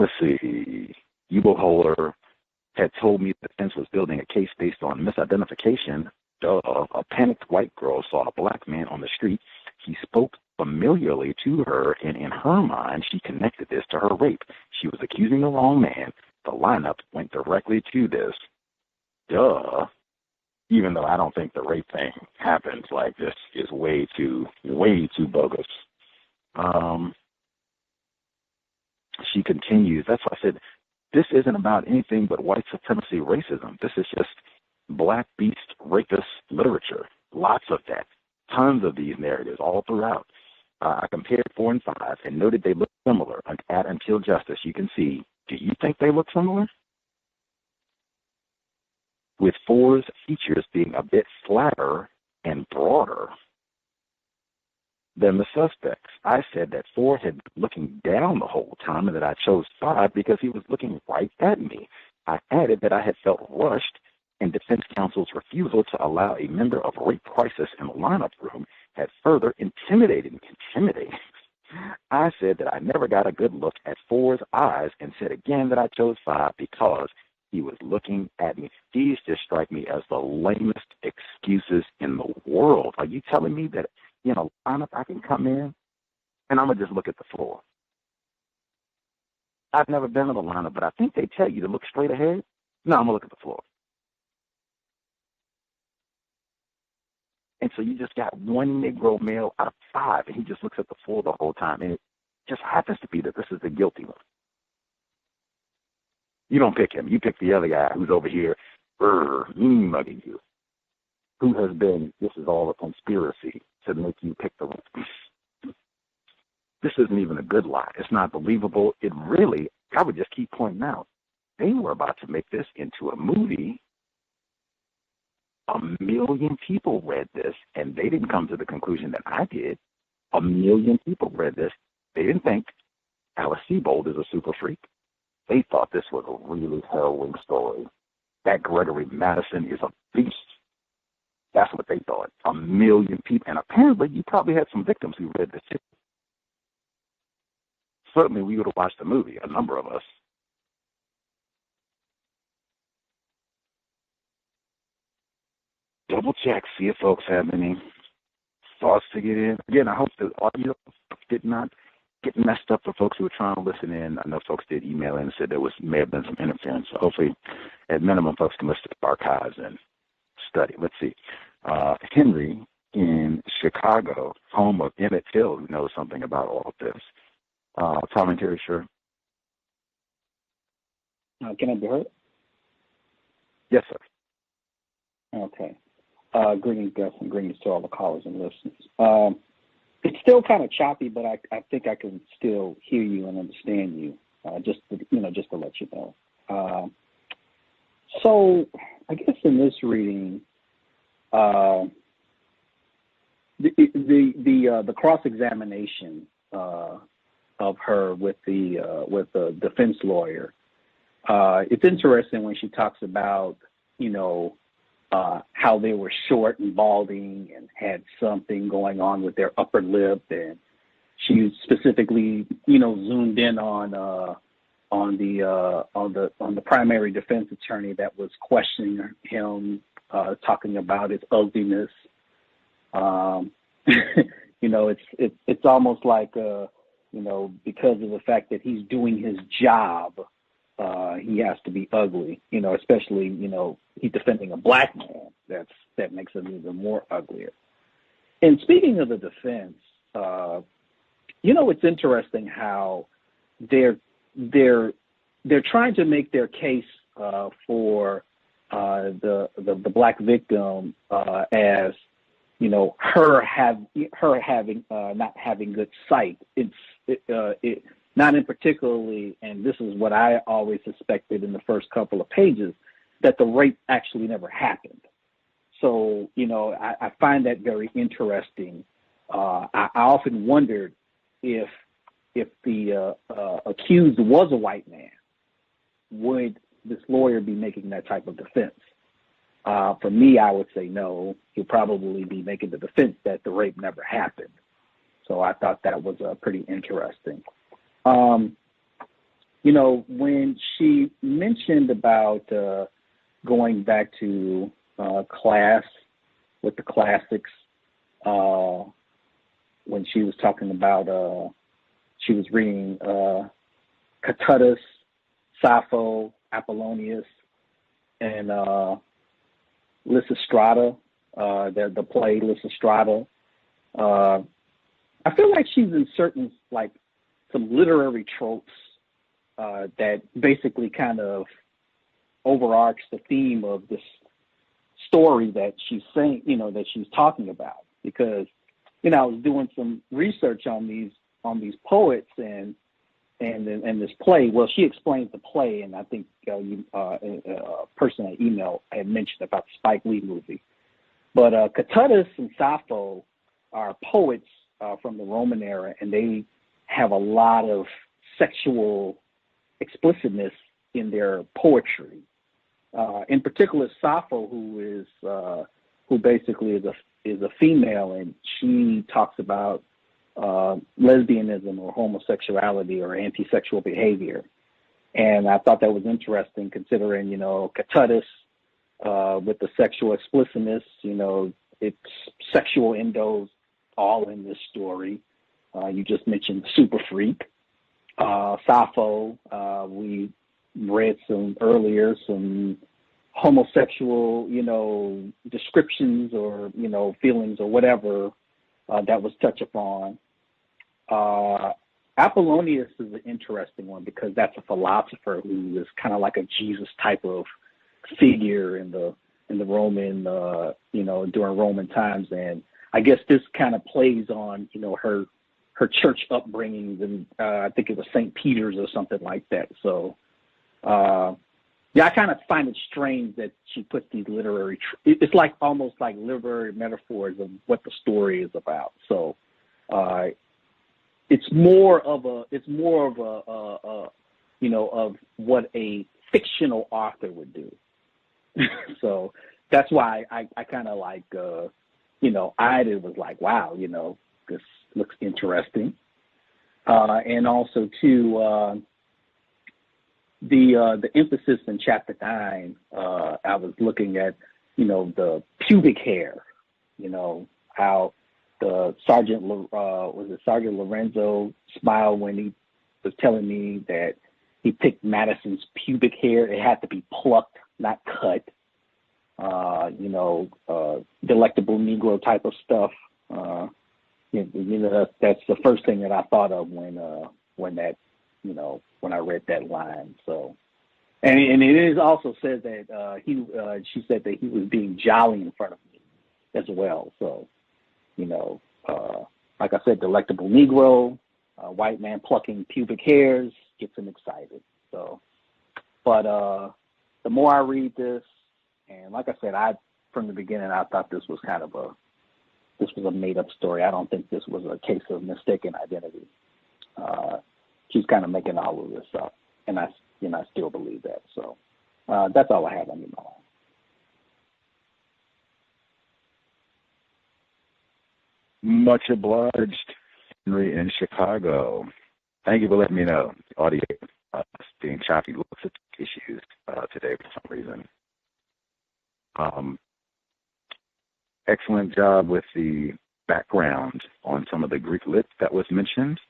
Let's see. U-boat holder had told me the defense was building a case based on misidentification. A panicked white girl saw a black man on the street. He spoke familiarly to her, and in her mind, she connected this to her rape. She was accusing the wrong man. The lineup went directly to this. Even though I don't think the rape thing happens, like this is way too bogus. She continues, that's why I said, this isn't about anything but white supremacy racism. This is just black beast rapist literature. Lots of that. Tons of these narratives all throughout. I compared 4 and 5 and noted they look similar. At Until Justice, you can see, do you think they look similar? With 4's features being a bit flatter and broader. than the suspects. I said that Ford had been looking down the whole time and that I chose 5 because he was looking right at me. I added that I had felt rushed, and defense counsel's refusal to allow a member of rape crisis in the lineup room had further intimidated me. I said that I never got a good look at Ford's eyes and said again that I chose 5 because he was looking at me. These just strike me as the lamest excuses in the world. Are you telling me that in a lineup I can come in and I'm going to just look at the floor? I've never been in a lineup, but I think they tell you to look straight ahead. No, I'm going to look at the floor. And so you just got one Negro male out of 5, and he just looks at the floor the whole time. And it just happens to be that this is the guilty one. You don't pick him. You pick the other guy who's over here, mugging you, who has been, this is all a conspiracy to make you pick the one. This isn't even a good lie. It's not believable. It really, I would just keep pointing out, they were about to make this into a movie. 1 million people read this, and they didn't come to the conclusion that I did. 1 million people read this. They didn't think Alice Sebold is a super freak. They thought this was a really harrowing story. That Gregory Madison is a beast. That's what they thought. 1 million people. And apparently you probably had some victims who read this too. Certainly we would have watched the movie, a number of us. Double check, see if folks have any thoughts to get in. Again, I hope the audio did not get messed up for folks who were trying to listen in. I know folks did email in and said there may have been some interference. So hopefully, at minimum, folks can listen to the archives and study. Let's see. Henry in Chicago, home of Emmett Till, who knows something about all of this. Commentary, sure. Can I be heard? Yes, sir. Okay. Greetings, Gus, and greetings to all the callers and listeners. It's still kind of choppy, but I think I can still hear you and understand you. Just to let you know. So I guess in this reading, the cross-examination of her with the defense lawyer, it's interesting when she talks about how they were short and balding and had something going on with their upper lip, and she specifically, zoomed in on the primary defense attorney that was questioning him, talking about his ugliness. It's almost like because of the fact that he's doing his job, he has to be ugly, especially, he's defending a black man. That makes him even more uglier. And speaking of the defense, it's interesting how they're trying to make their case for the black victim as her not having good sight. It's not in particularly, and this is what I always suspected in the first couple of pages, that the rape actually never happened. So, I find that very interesting. I often wondered if the accused was a white man, would this lawyer be making that type of defense? For me, I would say no. He'll probably be making the defense that the rape never happened. So I thought that was pretty interesting. When she mentioned about going back to class with the classics, when she was talking about, she was reading C.O.W.S, Sappho, Apollonius, and Lysistrata, the play Lysistrata. I feel like she's in certain, some literary tropes that basically kind of overarch the theme of this story that she's saying, that she's talking about. Because, I was doing some research on these poets and this play. Well, she explains the play, and I think a person at email had mentioned about the Spike Lee movie. But C.O.W.S and Sappho are poets from the Roman era, and they have a lot of sexual explicitness in their poetry. In particular, Sappho, who basically is a female, and she talks about lesbianism or homosexuality or anti-sexual behavior. And I thought that was interesting, considering, C.O.W.S, with the sexual explicitness, it's sexual endos all in this story. You just mentioned Super Freak. Sappho, we read some homosexual, descriptions or, feelings or whatever that was touched upon. Apollonius is an interesting one because that's a philosopher who is kind of like a Jesus type of figure in the Roman, during Roman times. And I guess this kind of plays on, her church upbringings, and I think it was St. Peter's or something like that. So, yeah, I kind of find it strange that she puts these literary, it's like almost like literary metaphors of what the story is about. So, it's more of what a fictional author would do. So that's why I kind of like, I was like, wow, this looks interesting. And also too, the emphasis in chapter 9, I was looking at, the pubic hair, how the Sergeant Lorenzo smiled when he was telling me that he picked Madison's pubic hair. It had to be plucked, not cut. Delectable Negro type of stuff. That's the first thing that I thought of when I read that line. So, and it is also says that she said that he was being jolly in front of me as well. So, like I said, delectable Negro, white man plucking pubic hairs gets him excited. So, but the more I read this, and like I said, from the beginning I thought this was a made up story. I don't think this was a case of mistaken identity. She's kind of making all of this up, and I still believe that. So that's all I have on your mind. Much obliged, Henry in Chicago. Thank you for letting me know. The audio being choppy looks at issues today for some reason. Excellent job with the background on some of the Greek lit that was mentioned.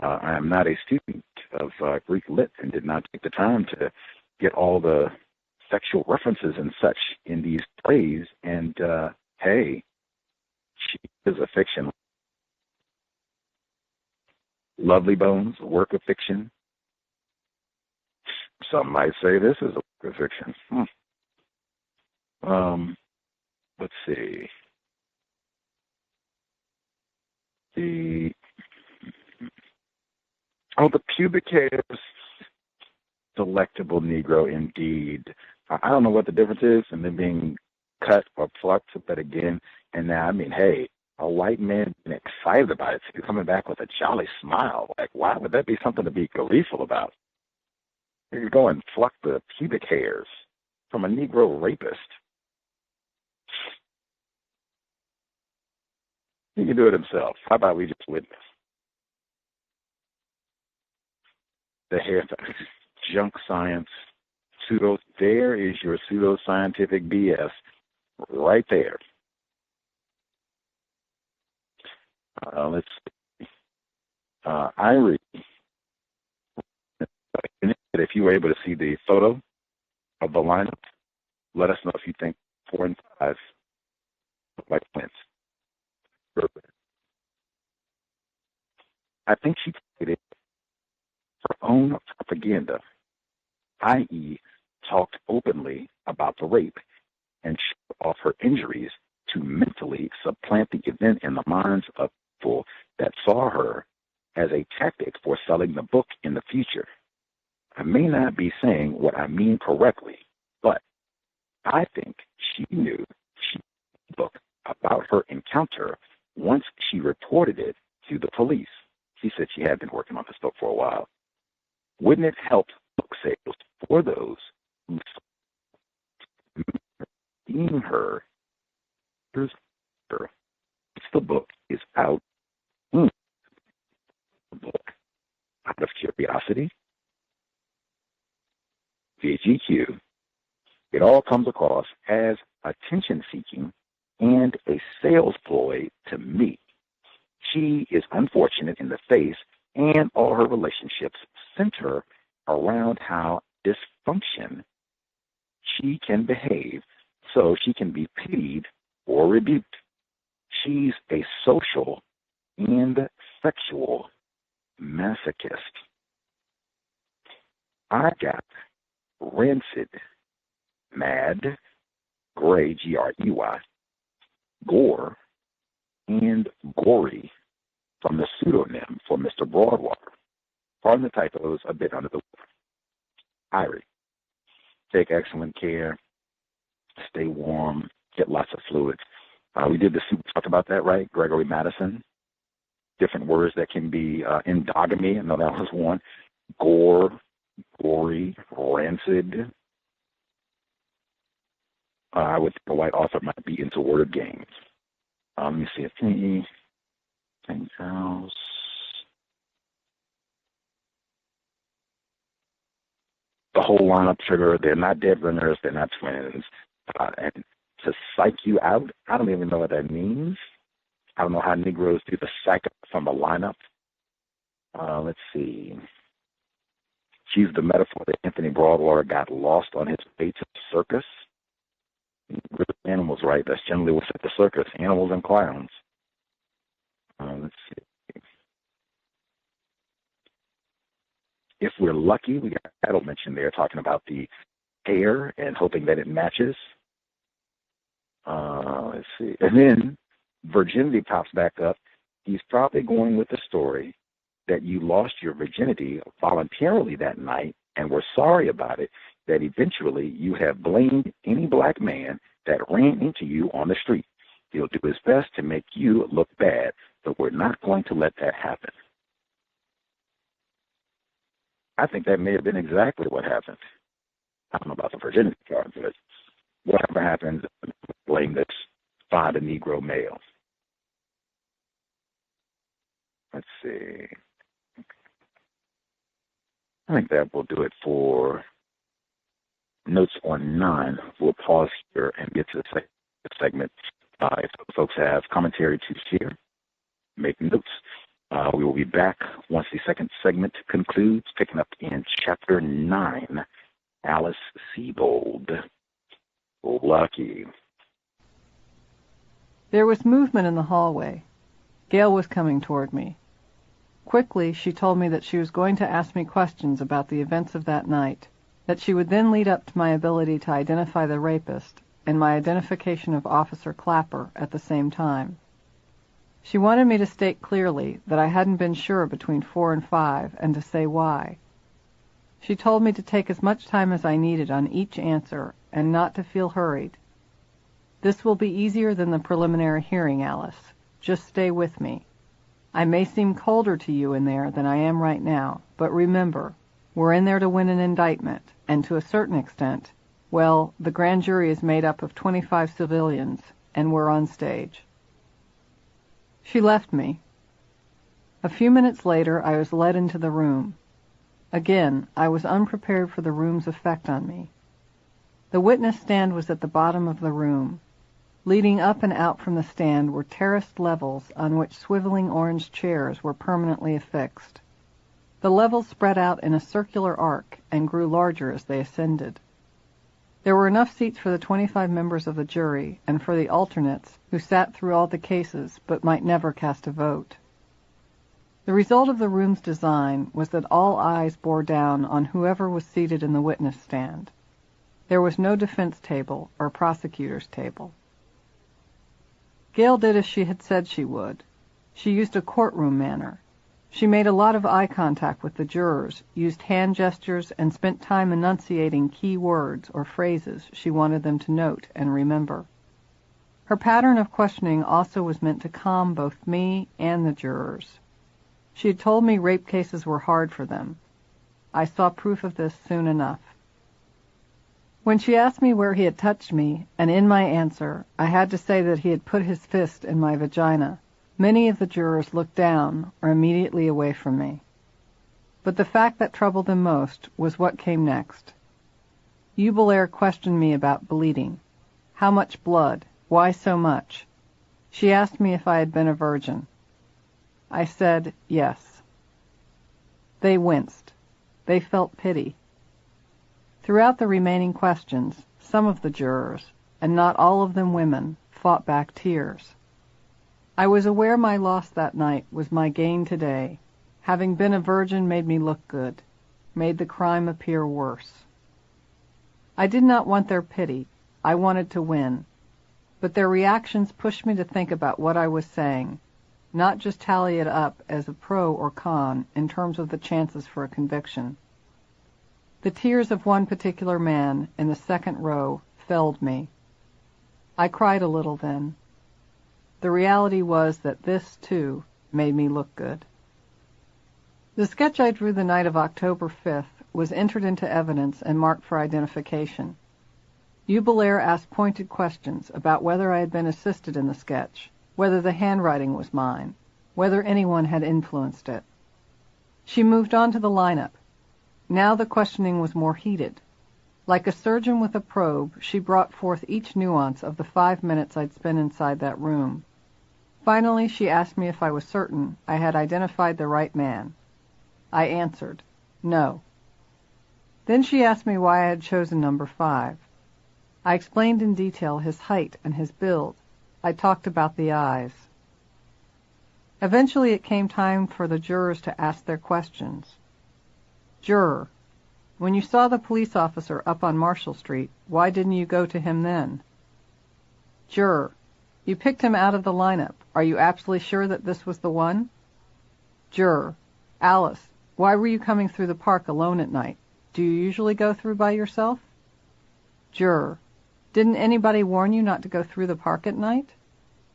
I am not a student of Greek lit and did not take the time to get all the sexual references and such in these plays. And hey, she is a fiction. Lovely Bones, a work of fiction. Some might say this is a work of fiction. Let's see. The pubic hairs, delectable Negro indeed. I don't know what the difference is in them being cut or plucked, but again, and now, I mean, hey, a white man being excited about it, so coming back with a jolly smile. Like, why would that be something to be gleeful about? You go and pluck the pubic hairs from a Negro rapist. He can do it himself. How about we just witness? The hair, junk science, there is your pseudoscientific BS right there. Let's see. Irie, if you were able to see the photo of the lineup, let us know if you think 4 and 5 look like twins. I think she created her own propaganda, i.e., talked openly about the rape and showed off her injuries to mentally supplant the event in the minds of people that saw her as a tactic for selling the book in the future. I may not be saying what I mean correctly, but I think she knew she wrote the book about her encounter once she reported it to the police. She said she had been working on this book for a while. Wouldn't it help book sales for those who deem her? Here's her. The book is out. The book, out of curiosity, via GQ, it all comes across as attention-seeking and a sales ploy to me. She is unfortunate in the face, and all her relationships center around how dysfunction she can behave so she can be pitied or rebuked. She's a social and sexual masochist. I got rancid, mad, gray, Grey, gore, and gory from the pseudonym for Mr. Broadwater. Pardon the typos, a bit under the weather. Irie. Take excellent care. Stay warm. Get lots of fluids. We did talk about that, right? Gregory Madison. Different words that can be endogamy. I know that was one. Gore, gory, rancid. I would think a white author might be into word games. Let me see if anything else. The whole lineup trigger, they're not dead ringers, they're not twins. And to psych you out, I don't even know what that means. I don't know how Negroes do the psych from a lineup. Let's see. She's the metaphor that Anthony Broadwater got lost on his way to the circus. Animals, right? That's generally what's at the circus, animals and clowns. Let's see. If we're lucky, we got Adel mentioned there talking about the hair and hoping that it matches. Let's see. And then virginity pops back up. He's probably going with the story that you lost your virginity voluntarily that night and were sorry about it, that eventually you have blamed any black man that ran into you on the street. He'll do his best to make you look bad, but we're not going to let that happen. I think that may have been exactly what happened. I don't know about the virginity part, but whatever happened, blame this find a Negro male. Let's see. I think that will do it for notes on 9. We'll pause here and get to the segment. If folks have commentary to share, make notes. We will be back once the second segment concludes, picking up in Chapter 9, Alice Sebold. Lucky. There was movement in the hallway. Gail was coming toward me. Quickly, she told me that she was going to ask me questions about the events of that night, that she would then lead up to my ability to identify the rapist and my identification of Officer Clapper at the same time. She wanted me to state clearly that I hadn't been sure between 4 and 5 and to say why. She told me to take as much time as I needed on each answer and not to feel hurried. This will be easier than the preliminary hearing, Alice. Just stay with me. I may seem colder to you in there than I am right now, but remember, we're in there to win an indictment, and to a certain extent, well, the grand jury is made up of 25 civilians, and we're on stage. She left me. A few minutes later, I was led into the room. Again, I was unprepared for the room's effect on me. The witness stand was at the bottom of the room. Leading up and out from the stand were terraced levels on which swiveling orange chairs were permanently affixed. The levels spread out in a circular arc and grew larger as they ascended. There were enough seats for the 25 members of the jury and for the alternates who sat through all the cases but might never cast a vote. The result of the room's design was that all eyes bore down on whoever was seated in the witness stand. There was no defense table or prosecutor's table. Gail did as she had said she would. She used a courtroom manner. She made a lot of eye contact with the jurors, used hand gestures, and spent time enunciating key words or phrases she wanted them to note and remember. Her pattern of questioning also was meant to calm both me and the jurors. She had told me rape cases were hard for them. I saw proof of this soon enough. When she asked me where he had touched me, and in my answer I had to say that he had put his fist in my vagina, many of the jurors looked down or immediately away from me. But the fact that troubled them most was what came next. C.O.W.S questioned me about bleeding. How much blood? Why so much? She asked me if I had been a virgin. I said yes. They winced. They felt pity. Throughout the remaining questions, some of the jurors, and not all of them women, fought back tears. I was aware my loss that night was my gain today. Having been a virgin made me look good, made the crime appear worse. I did not want their pity. I wanted to win. But their reactions pushed me to think about what I was saying, not just tally it up as a pro or con in terms of the chances for a conviction. The tears of one particular man in the second row felled me. I cried a little then. The reality was that this, too, made me look good. The sketch I drew the night of October 5th was entered into evidence and marked for identification. C.O.W.S asked pointed questions about whether I had been assisted in the sketch, whether the handwriting was mine, whether anyone had influenced it. She moved on to the lineup. Now the questioning was more heated. Like a surgeon with a probe, she brought forth each nuance of the 5 minutes I'd spent inside that room. Finally, she asked me if I was certain I had identified the right man. I answered, no. Then she asked me why I had chosen number 5. I explained in detail his height and his build. I talked about the eyes. Eventually it came time for the jurors to ask their questions. Juror, when you saw the police officer up on Marshall Street, why didn't you go to him then? Juror, you picked him out of the lineup. Are you absolutely sure that this was the one? Juror, Alice, why were you coming through the park alone at night? Do you usually go through by yourself? Juror, didn't anybody warn you not to go through the park at night?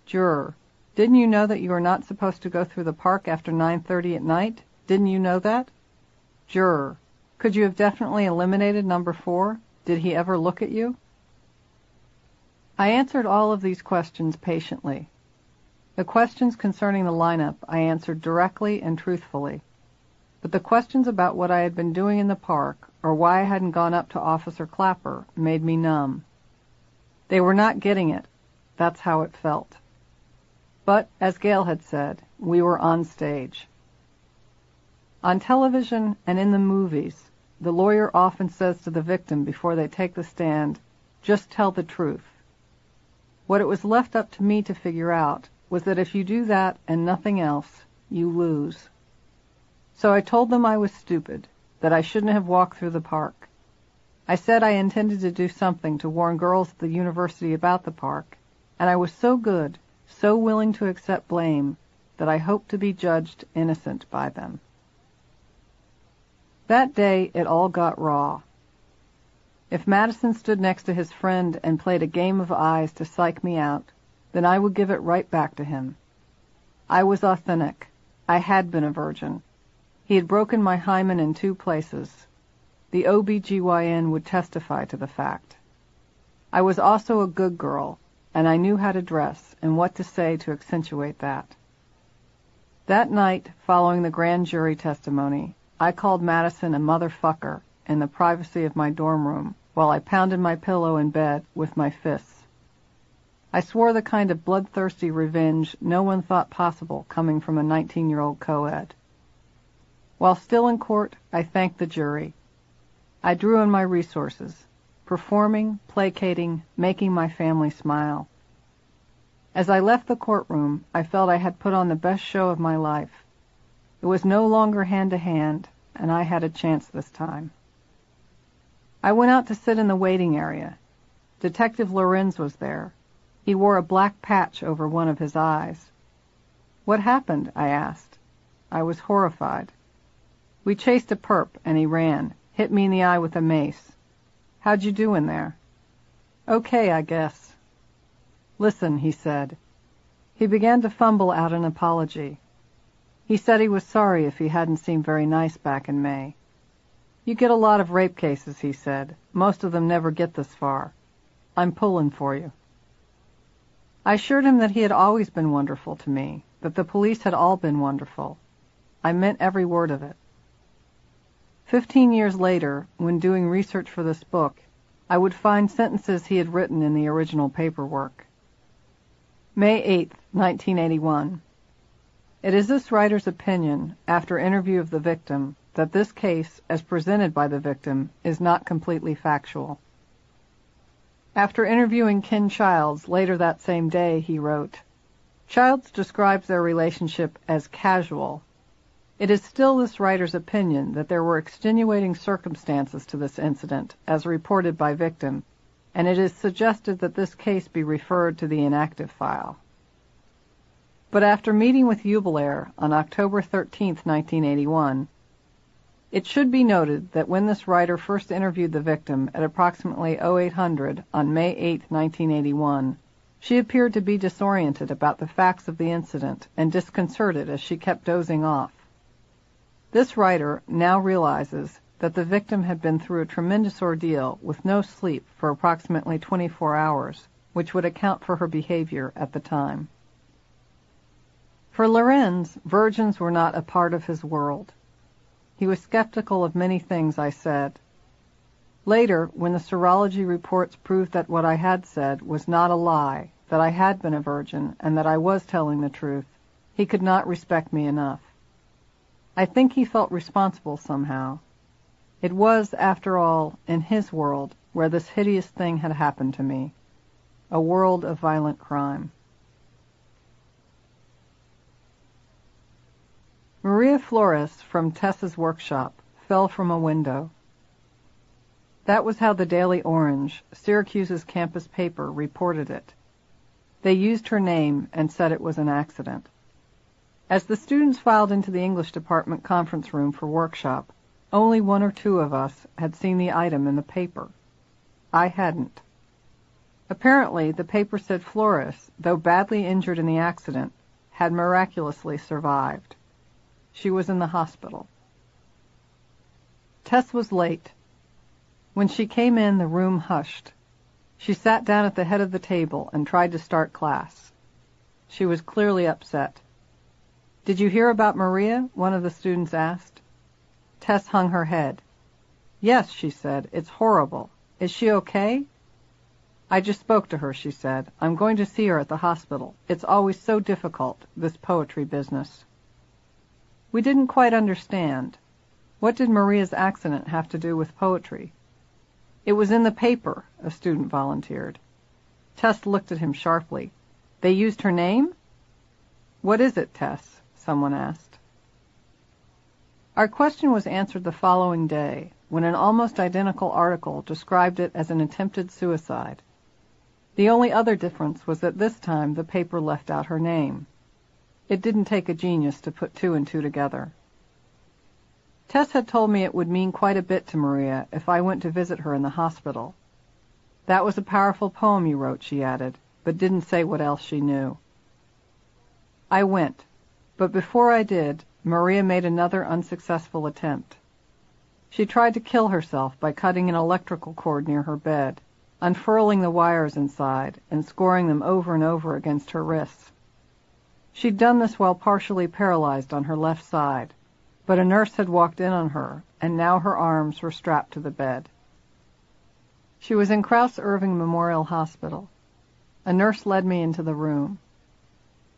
Juror, didn't you know that you are not supposed to go through the park after 9:30 at night? Didn't you know that? Juror, could you have definitely eliminated number 4? Did he ever look at you? I answered all of these questions patiently. The questions concerning the lineup I answered directly and truthfully. But the questions about what I had been doing in the park or why I hadn't gone up to Officer Clapper made me numb. They were not getting it. That's how it felt. But, as Gail had said, we were on stage. On television and in the movies, the lawyer often says to the victim before they take the stand, just tell the truth. What it was left up to me to figure out was that if you do that and nothing else, you lose. So I told them I was stupid, that I shouldn't have walked through the park. I said I intended to do something to warn girls at the university about the park, and I was so good, so willing to accept blame, that I hoped to be judged innocent by them. That day, it all got raw. If Madison stood next to his friend and played a game of eyes to psych me out, then I would give it right back to him. I was authentic. I had been a virgin. He had broken my hymen in 2 places. The OBGYN would testify to the fact. I was also a good girl, and I knew how to dress and what to say to accentuate that. That night, following the grand jury testimony, I called Madison a motherfucker in the privacy of my dorm room while I pounded my pillow in bed with my fists. I swore the kind of bloodthirsty revenge no one thought possible coming from a 19-year-old co-ed. While still in court, I thanked the jury. I drew on my resources, performing, placating, making my family smile. As I left the courtroom, I felt I had put on the best show of my life. It was no longer hand-to-hand, and I had a chance this time. I went out to sit in the waiting area. Detective Lorenz was there. He wore a black patch over one of his eyes. What happened? I asked. I was horrified. We chased a perp, and he ran, hit me in the eye with a mace. How'd you do in there? Okay, I guess. "Listen," he said. He began to fumble out an apology. He said he was sorry if he hadn't seemed very nice back in May. "You get a lot of rape cases," he said. "Most of them never get this far. I'm pulling for you." I assured him that he had always been wonderful to me, that the police had all been wonderful. I meant every word of it. 15 years later, when doing research for this book, I would find sentences he had written in the original paperwork. May 8, 1981. It is this writer's opinion, after interview of the victim, that this case, as presented by the victim, is not completely factual. After interviewing Ken Childs later that same day, he wrote, "Childs describes their relationship as casual. It is still this writer's opinion that there were extenuating circumstances to this incident, as reported by victim, and it is suggested that this case be referred to the inactive file." But after meeting with Jubelair on October 13, 1981, it should be noted that when this writer first interviewed the victim at approximately 0800 on May 8, 1981, she appeared to be disoriented about the facts of the incident and disconcerted as she kept dozing off. This writer now realizes that the victim had been through a tremendous ordeal with no sleep for approximately 24 hours, which would account for her behavior at the time. For Lorenz, virgins were not a part of his world. He was skeptical of many things I said. Later, when the serology reports proved that what I had said was not a lie, that I had been a virgin, and that I was telling the truth, he could not respect me enough. I think he felt responsible somehow. It was, after all, in his world where this hideous thing had happened to me, a world of violent crime. Maria Flores from Tess's workshop fell from a window. That was how the Daily Orange, Syracuse's campus paper, reported it. They used her name and said it was an accident. As the students filed into the English department conference room for workshop, only one or two of us had seen the item in the paper. I hadn't. Apparently, the paper said Flores, though badly injured in the accident, had miraculously survived. She was in the hospital. Tess was late. When she came in, the room hushed. She sat down at the head of the table and tried to start class. She was clearly upset. "Did you hear about Maria?" one of the students asked. Tess hung her head. "Yes," she said. "It's horrible. Is she okay?" "I just spoke to her," she said. "I'm going to see her at the hospital. It's always so difficult, this poetry business." We didn't quite understand. What did Maria's accident have to do with poetry? "It was in the paper," a student volunteered. Tess looked at him sharply. "They used her name?" "What is it, Tess?" someone asked. Our question was answered the following day, when an almost identical article described it as an attempted suicide. The only other difference was that this time the paper left out her name. It didn't take a genius to put two and two together. Tess had told me it would mean quite a bit to Maria if I went to visit her in the hospital. "That was a powerful poem you wrote," she added, but didn't say what else she knew. I went, but before I did, Maria made another unsuccessful attempt. She tried to kill herself by cutting an electrical cord near her bed, unfurling the wires inside, and scoring them over and over against her wrists. She'd done this while partially paralyzed on her left side, but a nurse had walked in on her, and now her arms were strapped to the bed. She was in Krauss-Irving Memorial Hospital. A nurse led me into the room.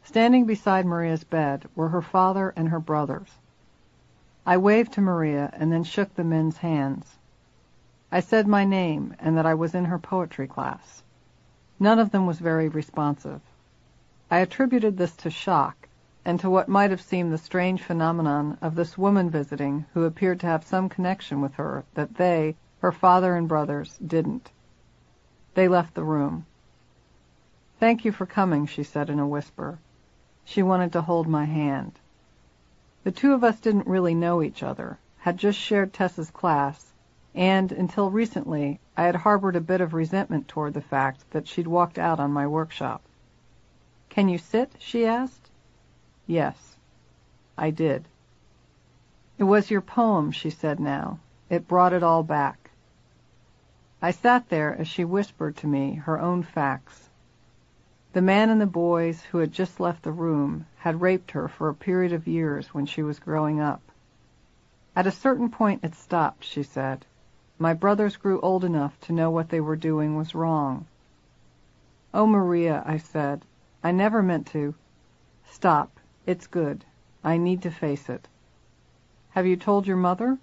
Standing beside Maria's bed were her father and her brothers. I waved to Maria and then shook the men's hands. I said my name and that I was in her poetry class. None of them was very responsive. I attributed this to shock, and to what might have seemed the strange phenomenon of this woman visiting who appeared to have some connection with her that they, her father and brothers, didn't. They left the room. "Thank you for coming," she said in a whisper. She wanted to hold my hand. The two of us didn't really know each other, had just shared Tess's class, and, until recently, I had harbored a bit of resentment toward the fact that she'd walked out on my workshop. "Can you sit?" she asked. "Yes." I did. "It was your poem," she said now. It brought it all back. I sat there as she whispered to me her own facts. The man and the boys who had just left the room had raped her for a period of years when she was growing up. At a certain point it stopped, she said. My brothers grew old enough to know what they were doing was wrong. "Oh, Maria," I said, "I never meant to—" "Stop. It's good. I need to face it." "Have you told your mother?"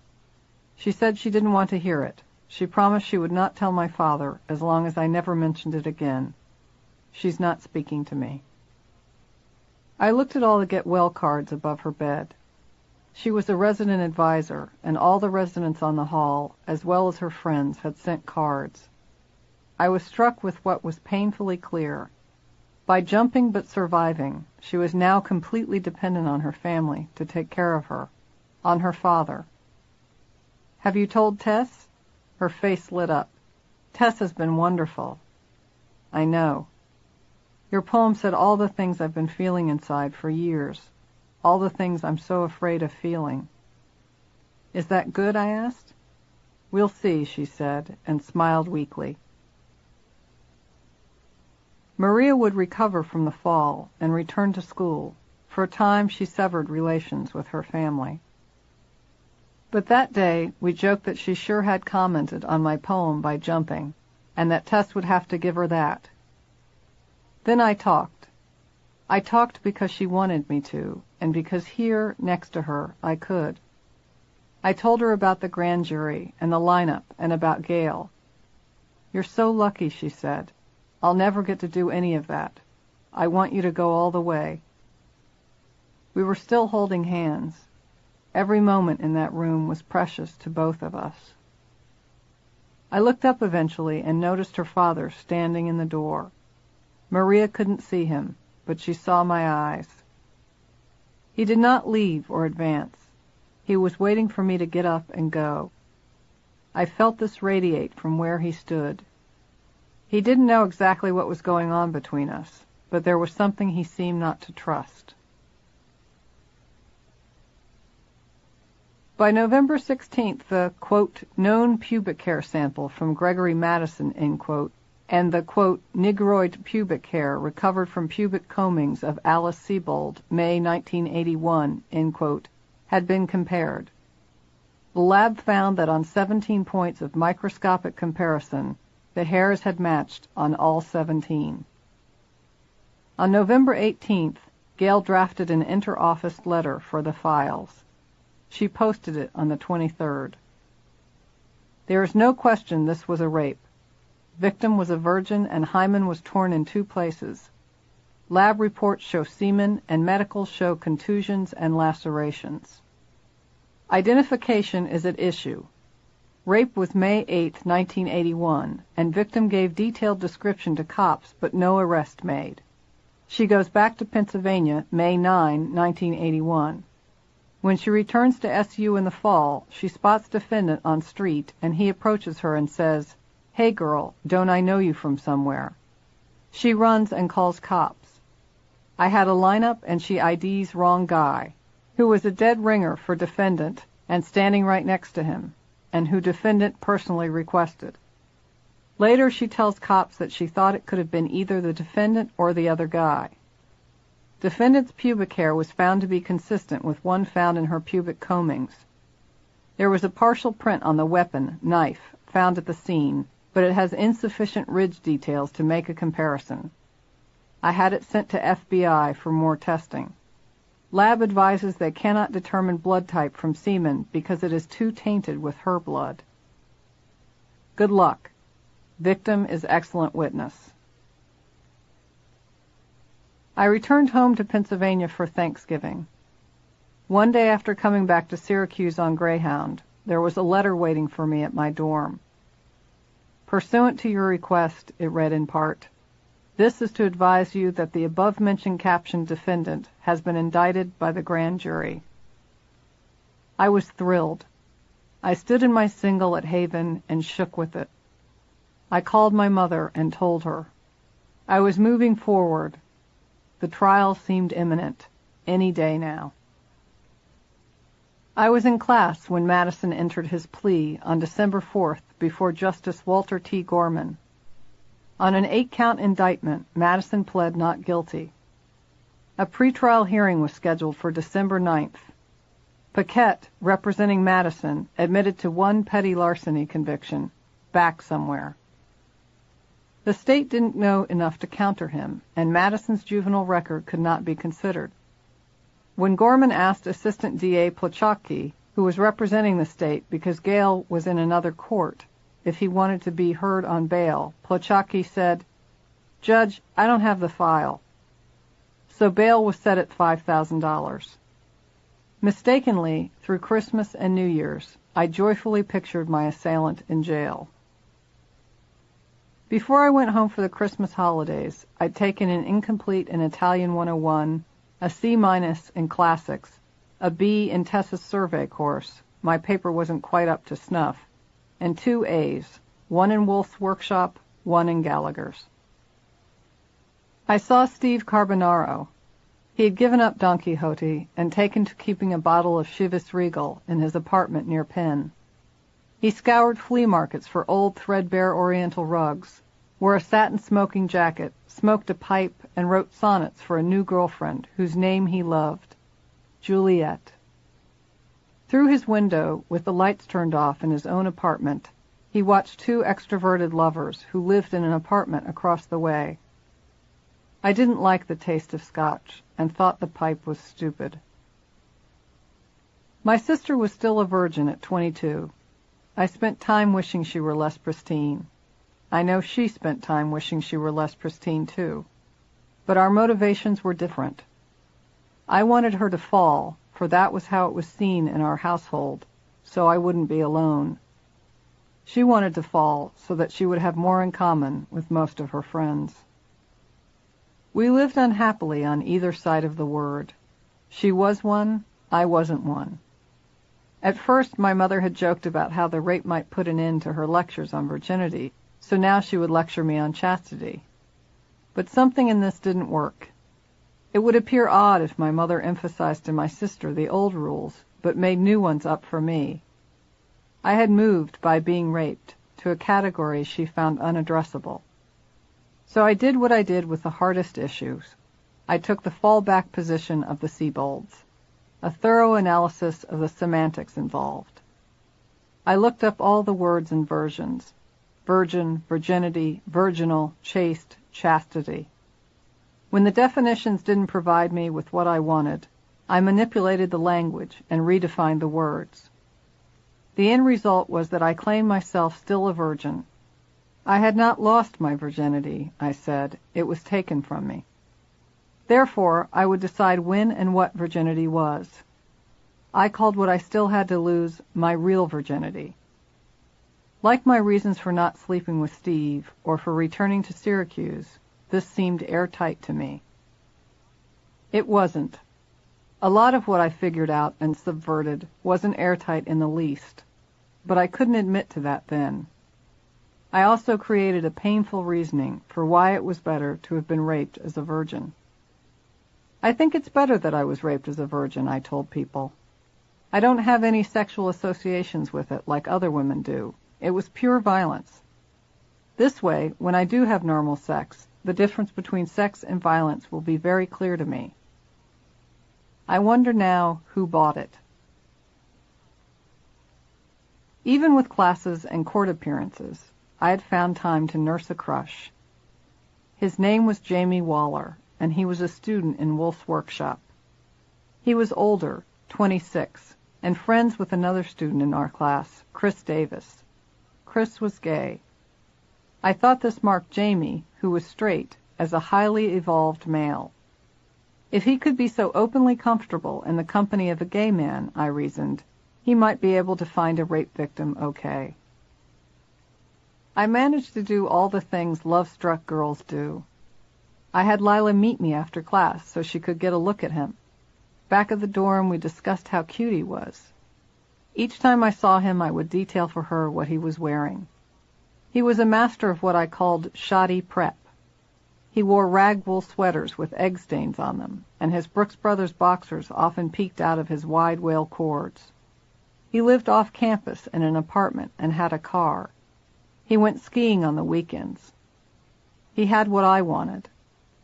She said she didn't want to hear it. She promised she would not tell my father as long as I never mentioned it again. She's not speaking to me. I looked at all the get well cards above her bed. She was a resident advisor, and all the residents on the hall, as well as her friends, had sent cards. I was struck with what was painfully clear. By jumping but surviving, she was now completely dependent on her family to take care of her, on her father. "Have you told Tess?" Her face lit up. "Tess has been wonderful." "I know. Your poem said all the things I've been feeling inside for years, all the things I'm so afraid of feeling." "Is that good?" I asked. "We'll see," she said, and smiled weakly. Maria would recover from the fall and return to school. For a time she severed relations with her family. But that day we joked that she sure had commented on my poem by jumping, and that Tess would have to give her that. Then I talked. I talked because she wanted me to, and because here, next to her, I could. I told her about the grand jury and the lineup and about Gail. "You're so lucky," she said. "I'll never get to do any of that. I want you to go all the way." We were still holding hands. Every moment in that room was precious to both of us. I looked up eventually and noticed her father standing in the door. Maria couldn't see him, but she saw my eyes. He did not leave or advance. He was waiting for me to get up and go. I felt this radiate from where he stood. He didn't know exactly what was going on between us, but there was something he seemed not to trust. By November 16th, the, quote, known pubic hair sample from Gregory Madison, end quote, and the, quote, negroid pubic hair recovered from pubic combings of Alice Sebold, May 1981, end quote, had been compared. The lab found that on 17 points of microscopic comparison, the hairs had matched on all 17. On November 18th, Gail drafted an inter-office letter for the files. She posted it on the 23rd. "There is no question this was a rape. Victim was a virgin and hymen was torn in 2 places. Lab reports show semen and medicals show contusions and lacerations. Identification is at issue. Rape was May 8, 1981, and victim gave detailed description to cops but no arrest made. She goes back to Pennsylvania May 9, 1981. When she returns to SU in the fall, she spots defendant on street and he approaches her and says, 'Hey girl, don't I know you from somewhere?' She runs and calls cops. I had a lineup and she IDs wrong guy, who was a dead ringer for defendant and standing right next to him, and who defendant personally requested. Later she tells cops that she thought it could have been either the defendant or the other guy. Defendant's pubic hair was found to be consistent with one found in her pubic combings. There was a partial print on the weapon, knife, found at the scene, but it has insufficient ridge details to make a comparison. I had it sent to FBI for more testing. Lab advises they cannot determine blood type from semen because it is too tainted with her blood. Good luck. Victim is excellent witness." I returned home to Pennsylvania for Thanksgiving. One day after coming back to Syracuse on Greyhound, there was a letter waiting for me at my dorm. "Pursuant to your request," it read in part, "this is to advise you that the above-mentioned captioned defendant has been indicted by the grand jury." I was thrilled. I stood in my single at Haven and shook with it. I called my mother and told her. I was moving forward. The trial seemed imminent, any day now. I was in class when Madison entered his plea on December 4th before Justice Walter T. Gorman. On an 8-count indictment, Madison pled not guilty. A pretrial hearing was scheduled for December 9th. Paquette, representing Madison, admitted to one petty larceny conviction, back somewhere. The state didn't know enough to counter him, and Madison's juvenile record could not be considered. When Gorman asked Assistant D.A. Plochocki, who was representing the state because Gale was in another court, if he wanted to be heard on bail, Plochocki said, "Judge, I don't have the file." So bail was set at $5,000. Mistakenly, through Christmas and New Year's, I joyfully pictured my assailant in jail. Before I went home for the Christmas holidays, I'd taken an incomplete in Italian 101, a C- in classics, a B in Tessa's survey course, my paper wasn't quite up to snuff, and 2 A's, one in Wolf's workshop, one in Gallagher's. I saw Steve Carbonaro. He had given up Don Quixote and taken to keeping a bottle of Chivas Regal in his apartment near Penn. He scoured flea markets for old threadbare Oriental rugs, wore a satin smoking jacket, smoked a pipe, and wrote sonnets for a new girlfriend whose name he loved, Juliet. Through his window, with the lights turned off in his own apartment, he watched 2 extroverted lovers who lived in an apartment across the way. I didn't like the taste of scotch and thought the pipe was stupid. My sister was still a virgin at 22. I spent time wishing she were less pristine. I know she spent time wishing she were less pristine, too. But our motivations were different. I wanted her to fall, for that was how it was seen in our household, so I wouldn't be alone. She wanted to fall so that she would have more in common with most of her friends. We lived unhappily on either side of the word. She was one, I wasn't one. At first, my mother had joked about how the rape might put an end to her lectures on virginity, so now she would lecture me on chastity. But something in this didn't work. It would appear odd if my mother emphasized to my sister the old rules, but made new ones up for me. I had moved, by being raped, to a category she found unaddressable. So I did what I did with the hardest issues. I took the fallback position of the Sebolds, a thorough analysis of the semantics involved. I looked up all the words and versions: virgin, virginity, virginal, chaste, chastity. When the definitions didn't provide me with what I wanted, I manipulated the language and redefined the words. The end result was that I claimed myself still a virgin. I had not lost my virginity, I said. It was taken from me. Therefore, I would decide when and what virginity was. I called what I still had to lose my real virginity. Like my reasons for not sleeping with Steve or for returning to Syracuse, this seemed airtight to me. It wasn't. A lot of what I figured out and subverted wasn't airtight in the least, but I couldn't admit to that then. I also created a painful reasoning for why it was better to have been raped as a virgin. I think it's better that I was raped as a virgin, I told people. I don't have any sexual associations with it like other women do. It was pure violence. This way, when I do have normal sex, the difference between sex and violence will be very clear to me. I wonder now who bought it. Even with classes and court appearances, I had found time to nurse a crush. His name was Jamie Waller, and he was a student in Wolf's workshop. He was older, 26, and friends with another student in our class, Chris Davis. Chris was gay. I thought this marked Jamie, who was straight, as a highly evolved male. If he could be so openly comfortable in the company of a gay man, I reasoned, he might be able to find a rape victim okay. I managed to do all the things love-struck girls do. I had Lila meet me after class so she could get a look at him. Back at the dorm, we discussed how cute he was. Each time I saw him, I would detail for her what he was wearing. He was a master of what I called shoddy prep. He wore rag wool sweaters with egg stains on them, and his Brooks Brothers boxers often peeked out of his wide wale cords. He lived off campus in an apartment and had a car. He went skiing on the weekends. He had what I wanted,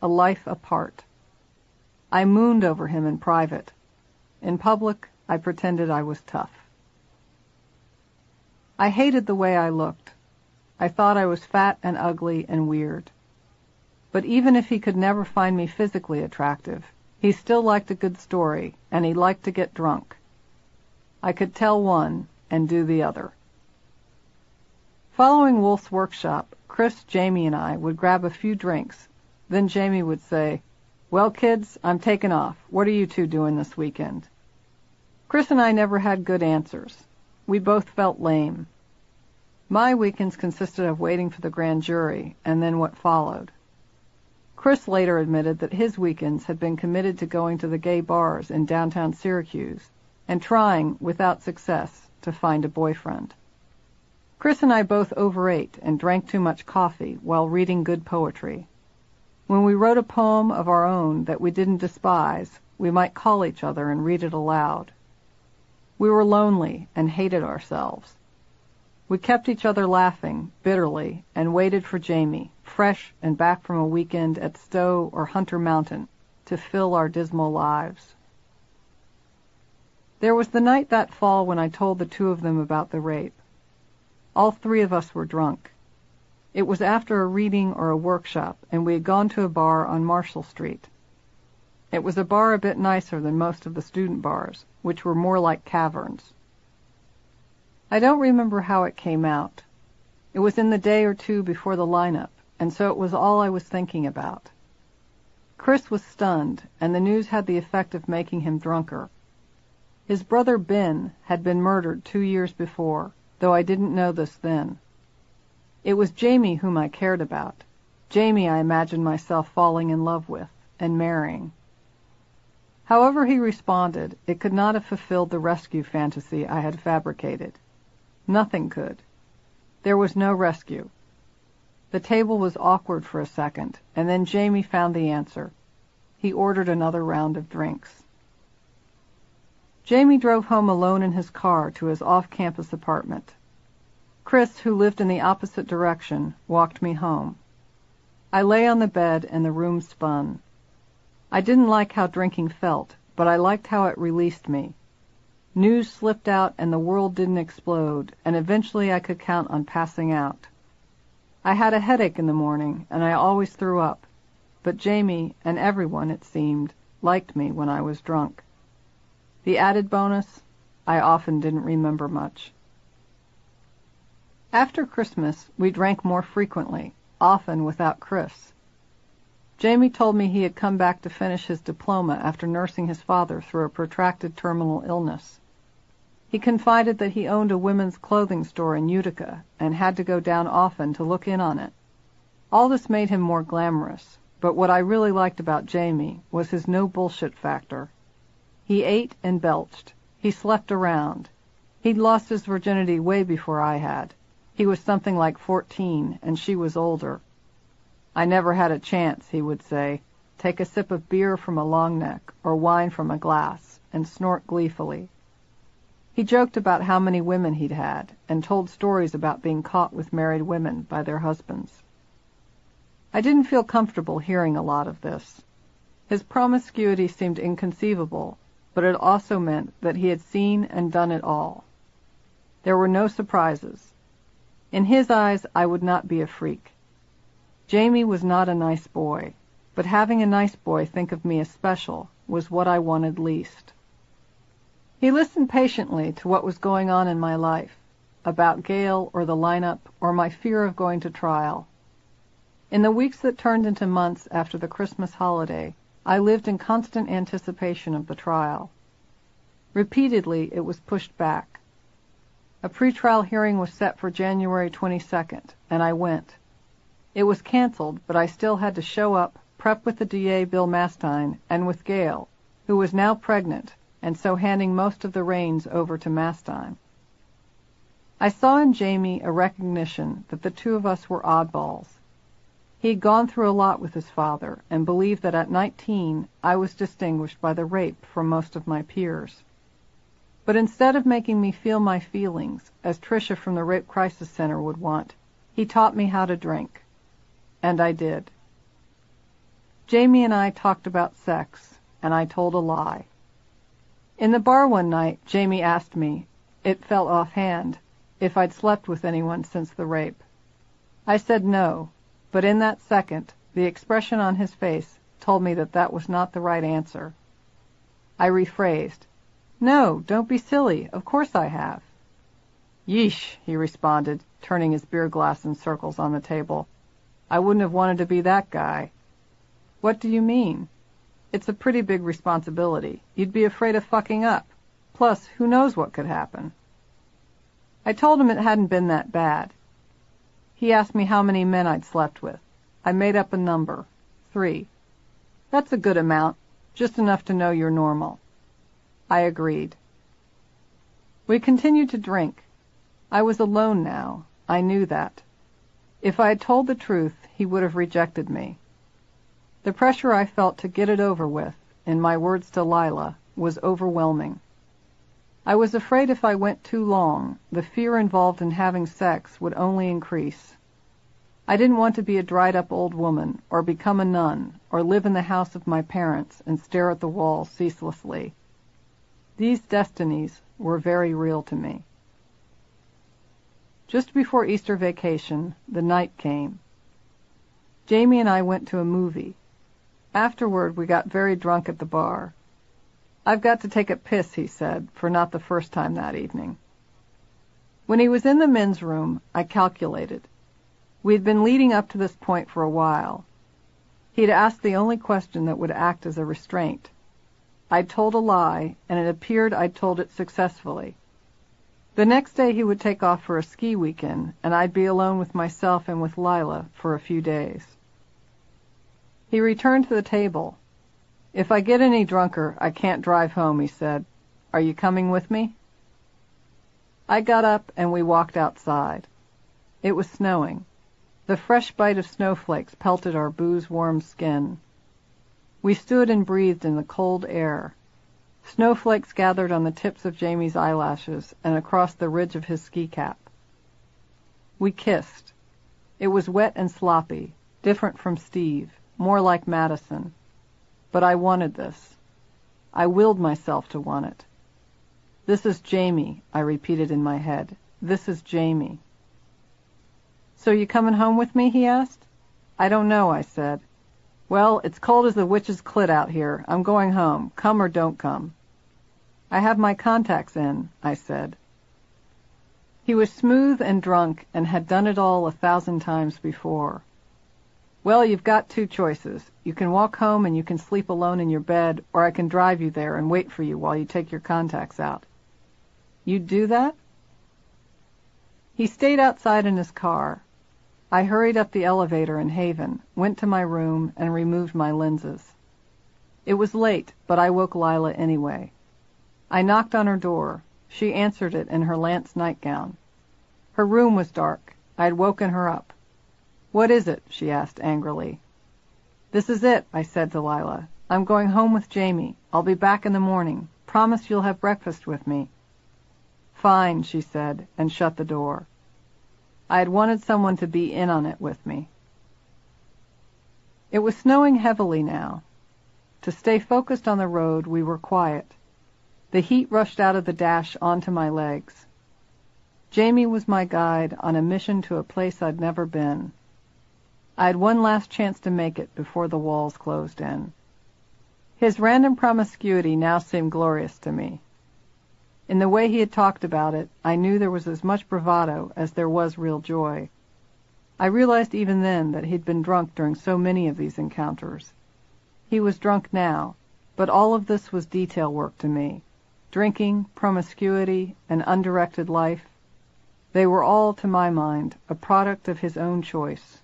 a life apart. I mooned over him in private. In public, I pretended I was tough. I hated the way I looked. I thought I was fat and ugly and weird. But even if he could never find me physically attractive, he still liked a good story, and he liked to get drunk. I could tell one and do the other. Following Wolf's workshop, Chris, Jamie, and I would grab a few drinks. Then Jamie would say, "Well, kids, I'm taking off. What are you two doing this weekend?" Chris and I never had good answers. We both felt lame. My weekends consisted of waiting for the grand jury, and then what followed. Chris later admitted that his weekends had been committed to going to the gay bars in downtown Syracuse and trying, without success, to find a boyfriend. Chris and I both overate and drank too much coffee while reading good poetry. When we wrote a poem of our own that we didn't despise, we might call each other and read it aloud. We were lonely and hated ourselves. We kept each other laughing, bitterly, and waited for Jamie, fresh and back from a weekend at Stowe or Hunter Mountain, to fill our dismal lives. There was the night that fall when I told the two of them about the rape. All three of us were drunk. It was after a reading or a workshop, and we had gone to a bar on Marshall Street. It was a bar a bit nicer than most of the student bars, which were more like caverns. I don't remember how it came out. It was in the day or two before the lineup, and so it was all I was thinking about. Chris was stunned, and the news had the effect of making him drunker. His brother Ben had been murdered 2 years before, though I didn't know this then. It was Jamie whom I cared about. Jamie I imagined myself falling in love with and marrying. However he responded, it could not have fulfilled the rescue fantasy I had fabricated. Nothing could. There was no rescue. The table was awkward for a second, and then Jamie found the answer. He ordered another round of drinks. Jamie drove home alone in his car to his off-campus apartment. Chris, who lived in the opposite direction, walked me home. I lay on the bed and the room spun. I didn't like how drinking felt, but I liked how it released me. News slipped out and the world didn't explode, and eventually I could count on passing out. I had a headache in the morning, and I always threw up, but Jamie, and everyone, it seemed, liked me when I was drunk. The added bonus, I often didn't remember much. After Christmas, we drank more frequently, often without Chris. Jamie told me he had come back to finish his diploma after nursing his father through a protracted terminal illness. He confided that he owned a women's clothing store in Utica and had to go down often to look in on it. All this made him more glamorous, but what I really liked about Jamie was his no-bullshit factor. He ate and belched. He slept around. He'd lost his virginity way before I had. He was something like 14, and she was older. "I never had a chance," he would say, take a sip of beer from a long neck or wine from a glass, and snort gleefully. He joked about how many women he'd had, and told stories about being caught with married women by their husbands. I didn't feel comfortable hearing a lot of this. His promiscuity seemed inconceivable, but it also meant that he had seen and done it all. There were no surprises. In his eyes, I would not be a freak. Jamie was not a nice boy, but having a nice boy think of me as special was what I wanted least. He listened patiently to what was going on in my life, about Gail or the lineup or my fear of going to trial. In the weeks that turned into months after the Christmas holiday, I lived in constant anticipation of the trial. Repeatedly, it was pushed back. A pretrial hearing was set for January 22nd, and I went. It was canceled, but I still had to show up, prep with the DA, Bill Mastine, and with Gail, who was now pregnant, and so handing most of the reins over to Mastine. I saw in Jamie a recognition that the two of us were oddballs. He'd gone through a lot with his father and believed that at 19 I was distinguished by the rape from most of my peers. But instead of making me feel my feelings, as Tricia from the Rape Crisis Center would want, he taught me how to drink. And I did. Jamie and I talked about sex, and I told a lie. In the bar one night, Jamie asked me, it fell offhand, if I'd slept with anyone since the rape. I said no, but in that second, the expression on his face told me that that was not the right answer. I rephrased, "No, don't be silly. Of course I have." "Yeesh," he responded, turning his beer glass in circles on the table. "I wouldn't have wanted to be that guy." "What do you mean?" "It's a pretty big responsibility. You'd be afraid of fucking up. Plus, who knows what could happen?" I told him it hadn't been that bad. He asked me how many men I'd slept with. I made up a number. 3. "That's a good amount, just enough to know you're normal." I agreed. We continued to drink. I was alone now. I knew that. If I had told the truth, he would have rejected me. The pressure I felt to get it over with, in my words to Lila, was overwhelming. I was afraid if I went too long, the fear involved in having sex would only increase. I didn't want to be a dried-up old woman, or become a nun, or live in the house of my parents and stare at the wall ceaselessly. These destinies were very real to me. Just before Easter vacation, the night came. Jamie and I went to a movie. Afterward, we got very drunk at the bar. "I've got to take a piss," he said, for not the first time that evening. When he was in the men's room, I calculated. We had been leading up to this point for a while. He'd asked the only question that would act as a restraint. I'd told a lie, and it appeared I'd told it successfully. The next day he would take off for a ski weekend, and I'd be alone with myself and with Lila for a few days. He returned to the table. "If I get any drunker, I can't drive home," he said. "Are you coming with me?" I got up and we walked outside. It was snowing. The fresh bite of snowflakes pelted our booze-warmed skin. We stood and breathed in the cold air. Snowflakes gathered on the tips of Jamie's eyelashes and across the ridge of his ski cap. We kissed. It was wet and sloppy, different from Steve, more like Madison. But I wanted this. I willed myself to want it. "This is Jamie," I repeated in my head. "This is Jamie." "So you coming home with me?" he asked. "I don't know," I said. "Well, it's cold as the witch's clit out here. I'm going home. Come or don't come." "I have my contacts in," I said. He was smooth and drunk and had done it all 1,000 times before. "Well, you've got 2 choices. You can walk home and you can sleep alone in your bed, or I can drive you there and wait for you while you take your contacts out." "You'd do that?" He stayed outside in his car. I hurried up the elevator in Haven, went to my room, and removed my lenses. It was late, but I woke Lila anyway. I knocked on her door. She answered it in her Lance nightgown. Her room was dark. I had woken her up. "What is it?" she asked angrily. "This is it," I said to Lila. "I'm going home with Jamie. I'll be back in the morning. Promise you'll have breakfast with me." "Fine," she said, and shut the door. I had wanted someone to be in on it with me. It was snowing heavily now. To stay focused on the road, we were quiet. The heat rushed out of the dash onto my legs. Jamie was my guide on a mission to a place I'd never been. I had one last chance to make it before the walls closed in. His random promiscuity now seemed glorious to me. In the way he had talked about it, I knew there was as much bravado as there was real joy. I realized even then that he'd been drunk during so many of these encounters. He was drunk now, but all of this was detail work to me. Drinking, promiscuity, and undirected life. They were all, to my mind, a product of his own choice.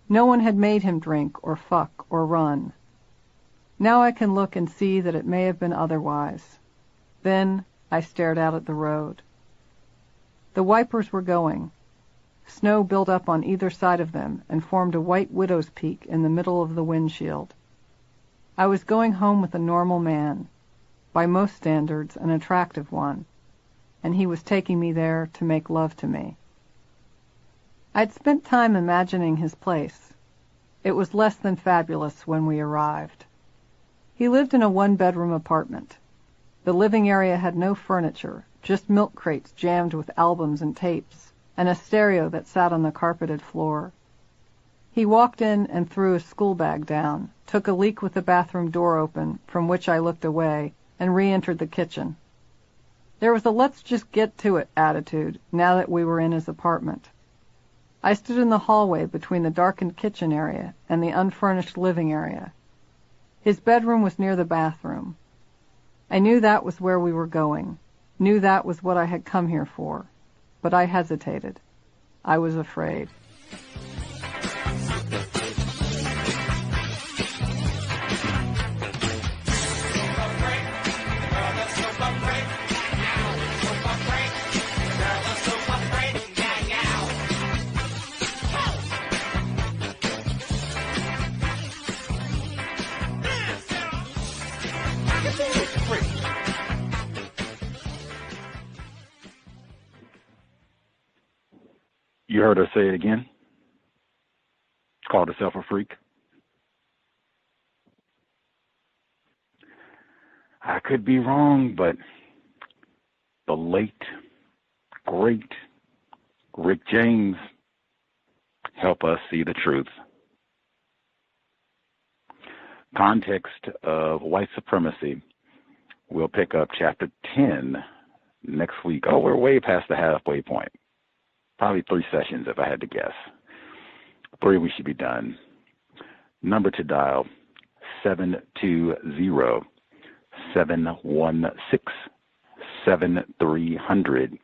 No one had made him drink or fuck or run. Now I can look and see that it may have been otherwise. Then I stared out at the road. The wipers were going. Snow built up on either side of them and formed a white widow's peak in the middle of the windshield. I was going home with a normal man, by most standards an attractive one, and he was taking me there to make love to me. I'd spent time imagining his place. It was less than fabulous when we arrived. He lived in a one-bedroom apartment. The living area had no furniture, just milk crates jammed with albums and tapes, and a stereo that sat on the carpeted floor. He walked in and threw his school bag down, took a leak with the bathroom door open, from which I looked away, and re-entered the kitchen. There was a let's just get to it attitude now that we were in his apartment. I stood in the hallway between the darkened kitchen area and the unfurnished living area. His bedroom was near the bathroom. I knew that was where we were going, knew that was what I had come here for, but I hesitated. I was afraid. You heard her say it again? Called herself a freak? I could be wrong, but the late, great Rick James helped us see the truth. Context of White Supremacy. We'll pick up chapter 10 next week. Oh, we're way past the halfway point. Probably 3 sessions if I had to guess. 3 we should be done. Number to dial, 720-716-7300.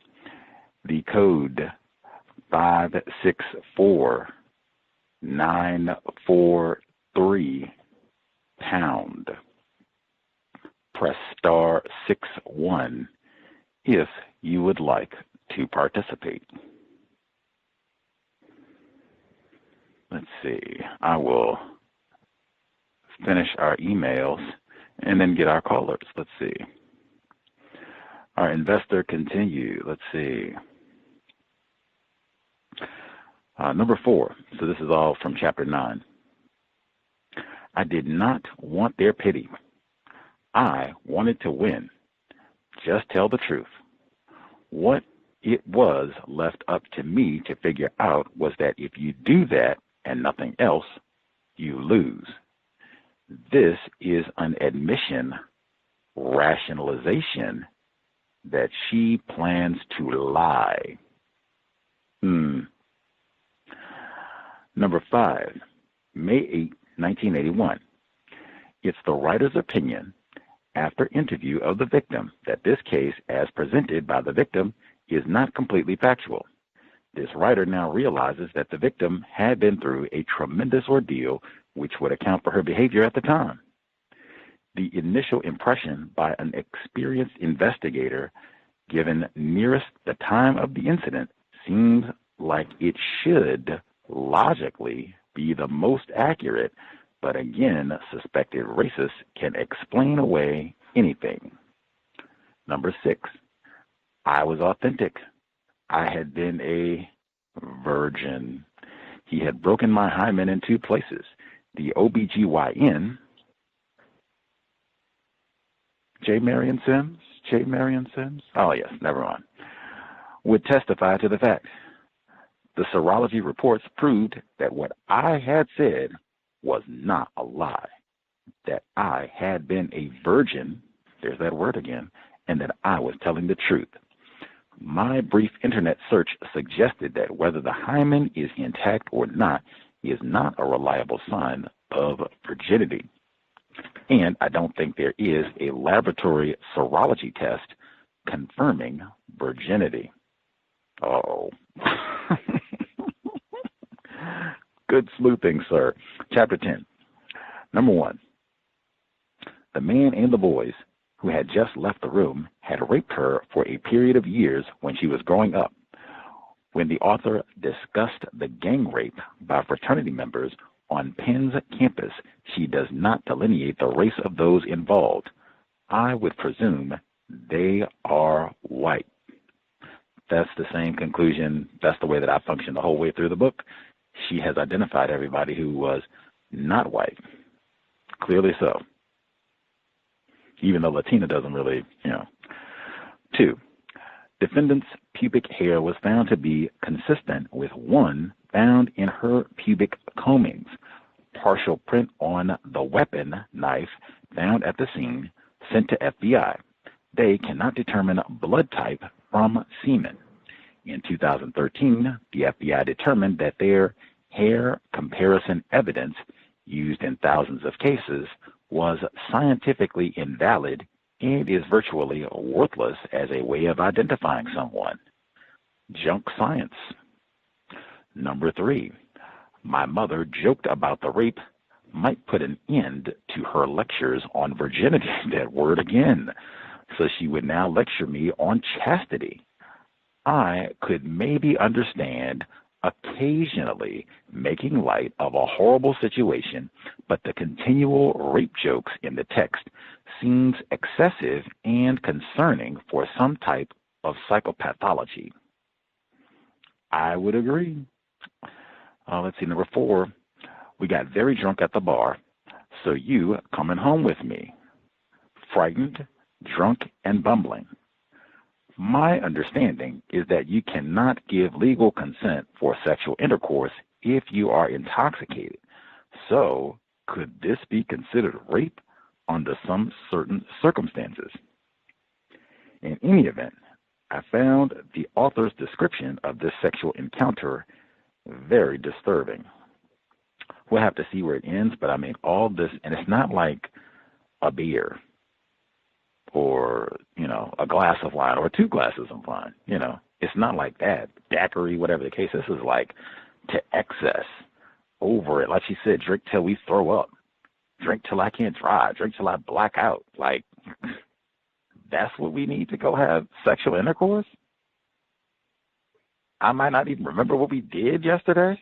The code 564-943 pound. Press star 61 if you would like to participate. Let's see. I will finish our emails and then get our callers. Let's see. Our investor continue. Let's see. Number 4. So this is all from chapter 9. I did not want their pity. I wanted to win. Just tell the truth. What it was left up to me to figure out was that if you do that and nothing else, you lose. This is an admission, rationalization, that she plans to lie. Number 5, May 8, 1981. It's the writer's opinion after interview of the victim that this case, as presented by the victim, is not completely factual. This writer now realizes that the victim had been through a tremendous ordeal which would account for her behavior at the time. The initial impression by an experienced investigator given nearest the time of the incident seems like it should logically be the most accurate, but again, suspected racists can explain away anything. Number 6, I was authentic. I had been a virgin. He had broken my hymen in 2 places. The OBGYN, J. Marion Sims? Oh, yes, never mind. Would testify to the fact. The serology reports proved that what I had said was not a lie, that I had been a virgin, there's that word again, and that I was telling the truth. My brief internet search suggested that whether the hymen is intact or not is not a reliable sign of virginity. And I don't think there is a laboratory serology test confirming virginity. Oh. Good sleuthing, sir. Chapter 10. Number 1. The man and the boys who had just left the room had raped her for a period of years when she was growing up. when the author discussed the gang rape by fraternity members on Penn's campus, she does not delineate the race of those involved. I would presume they are white. That's the same conclusion. That's the way that I functioned the whole way through the book. She has identified everybody who was not white. Clearly so. Even though Latina doesn't really, 2, defendant's pubic hair was found to be consistent with one found in her pubic combings. Partial print on the weapon knife found at the scene sent to FBI. They cannot determine blood type from semen. In 2013, the FBI determined that their hair comparison evidence used in thousands of cases was scientifically invalid and is virtually worthless as a way of identifying someone. Junk science. Number 3, my mother joked about the rape might put an end to her lectures on virginity, that word again, so she would now lecture me on chastity. I could maybe understand occasionally making light of a horrible situation, but the continual rape jokes in the text seems excessive and concerning for some type of psychopathology. I would agree. Let's see, number 4, we got very drunk at the bar, so you coming home with me. Frightened, drunk, and bumbling. My understanding is that you cannot give legal consent for sexual intercourse if you are intoxicated. So, could this be considered rape under some certain circumstances? In any event, I found the author's description of this sexual encounter very disturbing. We'll have to see where it ends, but I mean, all this, and it's not like a beer or, a glass of wine or 2 glasses of wine, It's not like that. Daiquiri, whatever the case. This is like to excess over it. Like she said, drink till we throw up. Drink till I can't drive. Drink till I black out. Like, that's what we need to go have sexual intercourse? I might not even remember what we did yesterday.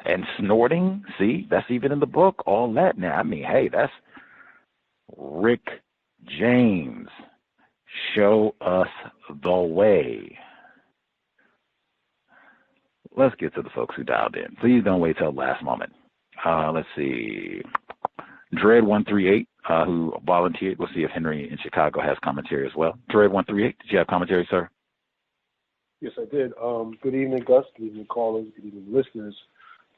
And snorting, see, that's even in the book, all that now. I mean, hey, that's Rick James. Show us the way. Let's get to the folks who dialed in. Please don't wait till the last moment. Let's see. Dread138, who volunteered. We'll see if Henry in Chicago has commentary as well. Dread138, did you have commentary, sir? Yes, I did. Good evening, Gus. Good evening, callers. Good evening, listeners.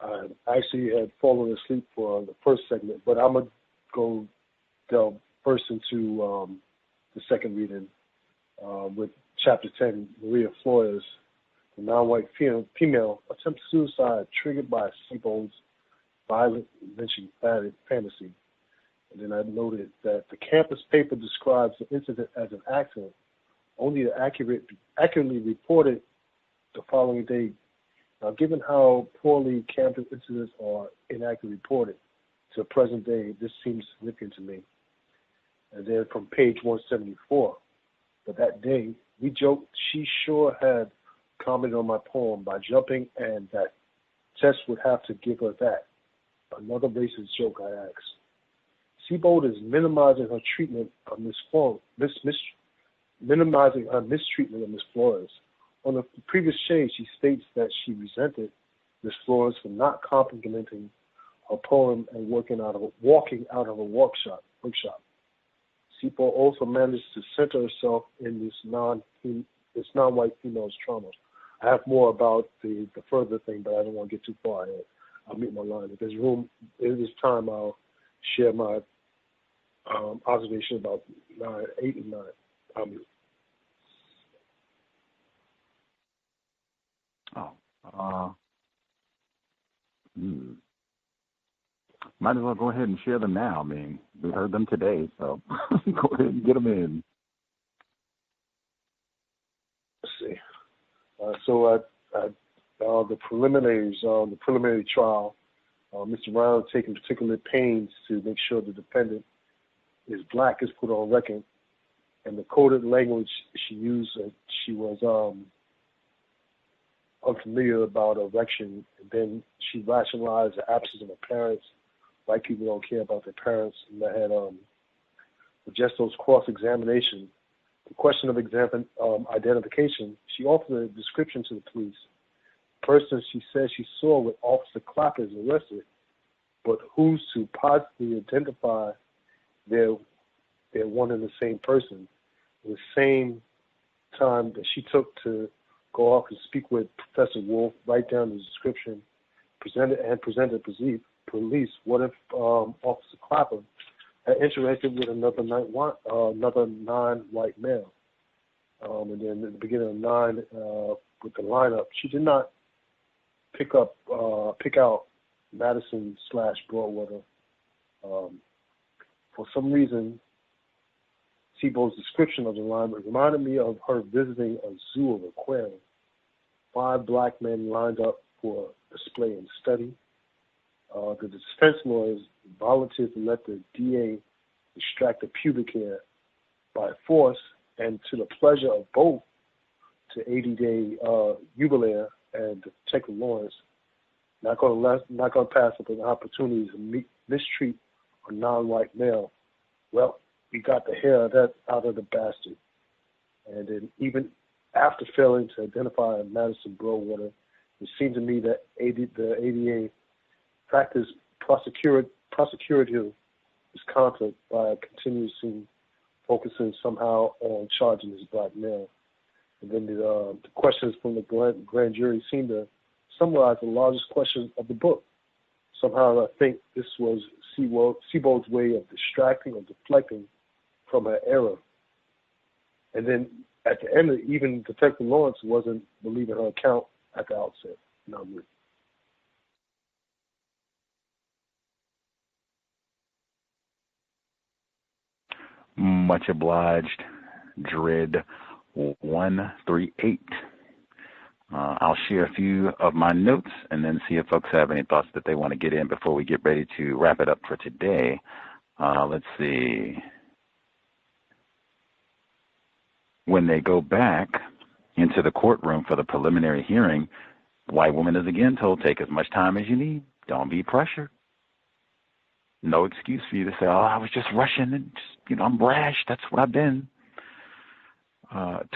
I actually had fallen asleep for the first segment, but I'm going to go delve first into the second reading with Chapter 10, Maria Flores, the non-white female attempts suicide triggered by Sebold's violent lynching fantasy. And then I noted that the campus paper describes the incident as an accident, only to accurately reported the following day. Now, given how poorly campus incidents are inaccurately reported to the present day, this seems significant to me. And then from page 174, but that day, we joked she sure had commented on my poem by jumping and that Tess would have to give her that. Another racist joke, I asked. Sebold is minimizing her treatment of minimizing her mistreatment of Miss Flores. On the previous shade, she states that she resented Miss Flores for not complimenting her poem and walking out of a workshop. Sebold also managed to center herself in this non-white female's trauma. I have more about the further thing, but I don't want to get too far ahead. I'll meet my line. If there's room, if there's time, I'll share my observation about 8 and 9. I'll mute. Might as well go ahead and share them now. I mean, we heard them today, so go ahead and get them in. Let's see. So the preliminary trial, Mr. Brown taking particular pains to make sure the defendant is black is put on record. and the coded language she used, she was unfamiliar about erection, and then she rationalized the absence of her parents. White people don't care about their parents, and that had just those cross-examination. The question of identification, she offered a description to the police. The person she said she saw with Officer Clapper is arrested, but who's to positively identify they're one and the same person? The same time that she took to go off and speak with Professor Wolf, write down the description, present the police. What if Officer Clapper had interacted with another non-white male? And then at the beginning of 9, with the lineup, she did not pick out Madison/Broadwater. For some reason, Sebold's description of the lineup reminded me of her visiting a zoo of aquarium. 5 black men lined up for display and study. The defense lawyers volunteered to let the DA extract the pubic hair by force, and to the pleasure of both, to 80-day Jubilaire and Detective Lawrence, not going to pass up an opportunity to mistreat a non-white male. Well, we got the hair out of the bastard. And then even after failing to identify Madison Broadwater, it seemed to me that the ADA practiced prosecutorial misconduct by continuously focusing somehow on charging this black male. And then the questions from the grand jury seemed to summarize the largest questions of the book. Somehow I think this was Sebold's way of distracting or deflecting from her error. And then at the end, even Detective Lawrence wasn't believing her account at the outset. Much obliged, Dread 138. I'll share a few of my notes and then see if folks have any thoughts that they want to get in before we get ready to wrap it up for today. Let's see. When they go back into the courtroom for the preliminary hearing, the white woman is again told, take as much time as you need. Don't be pressured. No excuse for you to say, oh, I was just rushing and I'm brash. That's what I've been.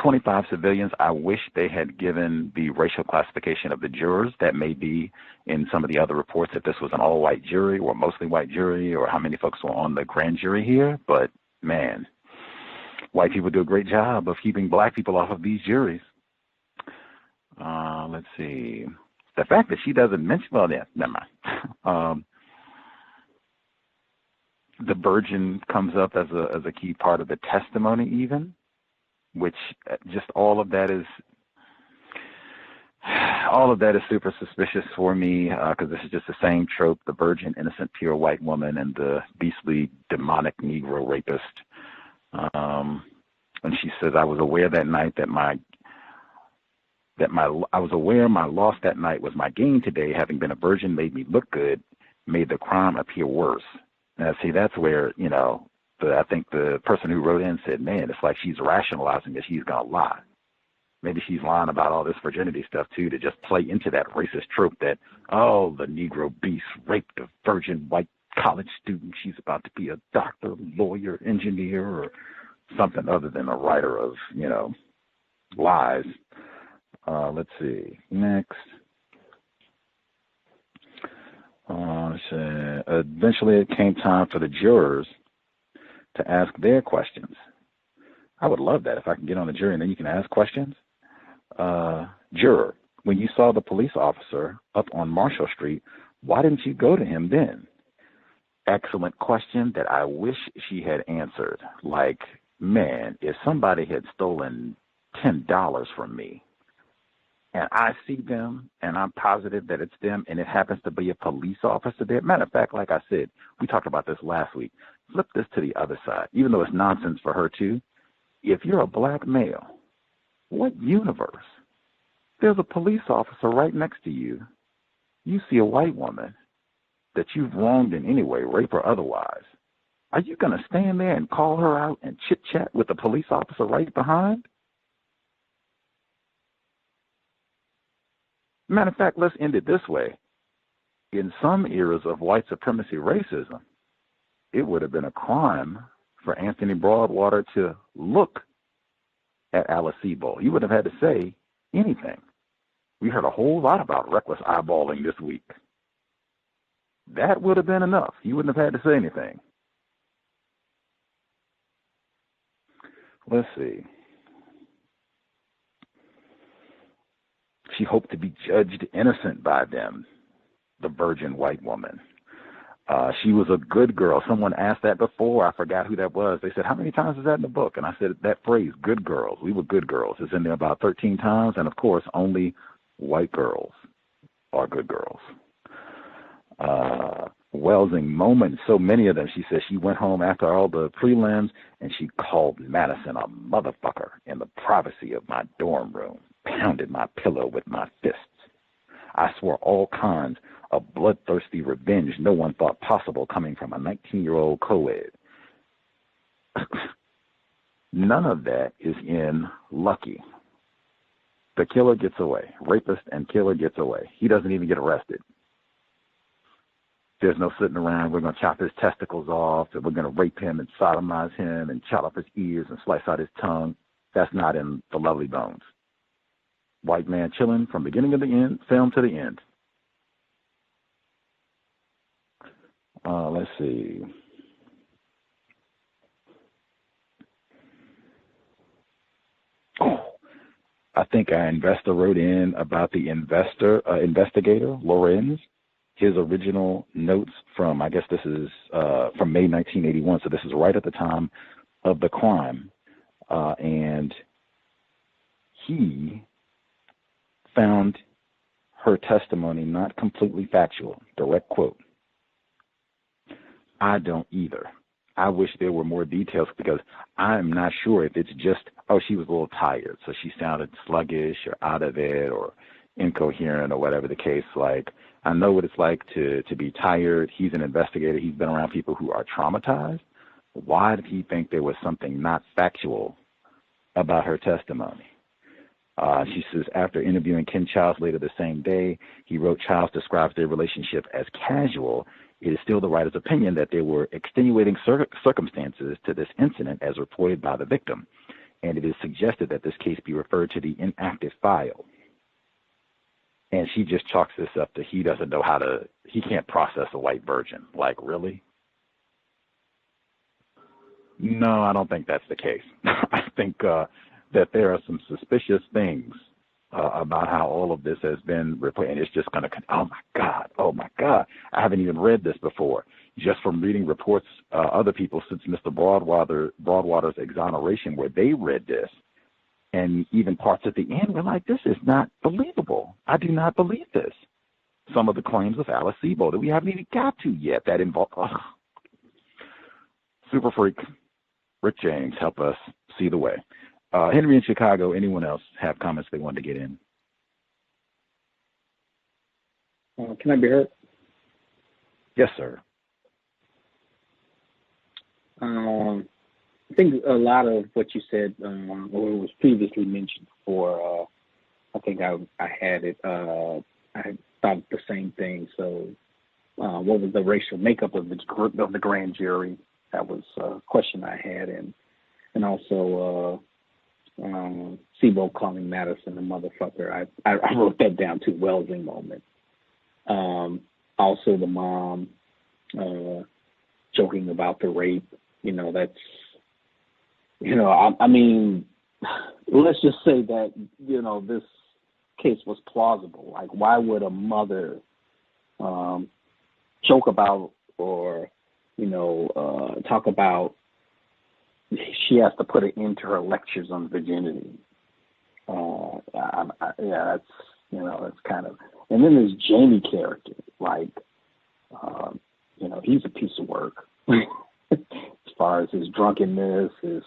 25 civilians. I wish they had given the racial classification of the jurors. That may be in some of the other reports if this was an all-white jury or mostly white jury, or how many folks were on the grand jury here. But, man, white people do a great job of keeping black people off of these juries. Let's see. The fact that she doesn't mention, well, yeah, never mind. The virgin comes up as a key part of the testimony even, which just all of that is super suspicious for me, because this is just the same trope, the virgin, innocent, pure white woman and the beastly, demonic Negro rapist. And she says, I was aware that night I was aware my loss that night was my gain today. Having been a virgin made me look good, made the crime appear worse. Now, see, that's where, I think the person who wrote in said, man, it's like she's rationalizing that she's going to lie. Maybe she's lying about all this virginity stuff, too, to just play into that racist trope that, oh, the Negro beast raped a virgin white college student. She's about to be a doctor, lawyer, engineer, or something other than a writer of, lies. Let's see. Next. Eventually it came time for the jurors to ask their questions. I would love that if I can get on the jury and then you can ask questions. Juror, when you saw the police officer up on Marshall Street, why didn't you go to him then? Excellent question that I wish she had answered. Like, man, if somebody had stolen $10 from me, and I see them, and I'm positive that it's them, and it happens to be a police officer there. Matter of fact, like I said, we talked about this last week. Flip this to the other side, even though it's nonsense for her too. If you're a black male, what universe? There's a police officer right next to you. You see a white woman that you've wronged in any way, rape or otherwise. Are you going to stand there and call her out and chit-chat with the police officer right behind? Matter of fact, let's end it this way. In some eras of white supremacy racism, it would have been a crime for Anthony Broadwater to look at Alice Sebold. He wouldn't have had to say anything. We heard a whole lot about reckless eyeballing this week. That would have been enough. He wouldn't have had to say anything. Let's see. She hoped to be judged innocent by them, the virgin white woman. She was a good girl. Someone asked that before. I forgot who that was. They said, how many times is that in the book? And I said, that phrase, good girls. We were good girls. It's in there about 13 times. And, of course, only white girls are good girls. Welsing moments, so many of them. She said she went home after all the prelims, and she called Madison a motherfucker in the privacy of my dorm room, pounded my pillow with my fists. I swore all kinds of bloodthirsty revenge no one thought possible coming from a 19-year-old co-ed. None of that is in Lucky. The killer gets away. Rapist and killer gets away. He doesn't even get arrested. There's no sitting around, we're going to chop his testicles off, and we're going to rape him and sodomize him and chop off his ears and slice out his tongue. That's not in The Lovely Bones. White man chilling from beginning of the end, film to the end. Let's see. Oh, I think our investor wrote in about the investigator, Lorenz. His original notes from, I guess this is from May 1981, so this is right at the time of the crime. And he found her testimony not completely factual. Direct quote. I don't either. I wish there were more details because I'm not sure if it's just, oh, she was a little tired, so she sounded sluggish or out of it or incoherent or whatever the case. Like, I know what it's like to be tired. He's an investigator. He's been around people who are traumatized. Why did he think there was something not factual about her testimony? She says, after interviewing Ken Childs later the same day, he wrote, Childs describes their relationship as casual. It is still the writer's opinion that there were extenuating circumstances to this incident as reported by the victim, and it is suggested that this case be referred to the inactive file. And she just chalks this up to he doesn't know how to, he can't process a white virgin. Like, really? No, I don't think that's the case. I think that there are some suspicious things about how all of this has been reported. And it's just going to, oh my God. I haven't even read this before. Just from reading reports, other people since Mr. Broadwater's exoneration, where they read this, and even parts at the end were like, this is not believable. I do not believe this. Some of the claims of Alice Sebold that we haven't even got to yet that involve. Super Freak, Rick James, help us see the way. Henry in Chicago, anyone else have comments they want to get in? Can I be heard? Yes, sir. I think a lot of what you said, or was previously mentioned before, I think I had it, I had thought the same thing. So what was the racial makeup of the grand jury? That was a question I had. And also Sebold calling Madison a motherfucker. I wrote that down too, Welsing moment. Also the mom joking about the rape. That's, I mean, let's just say that, this case was plausible. Like, why would a mother joke about or, talk about she has to put an end to her lectures on virginity? That's kind of, and then there's Jamie character, like, he's a piece of work as far as his drunkenness, his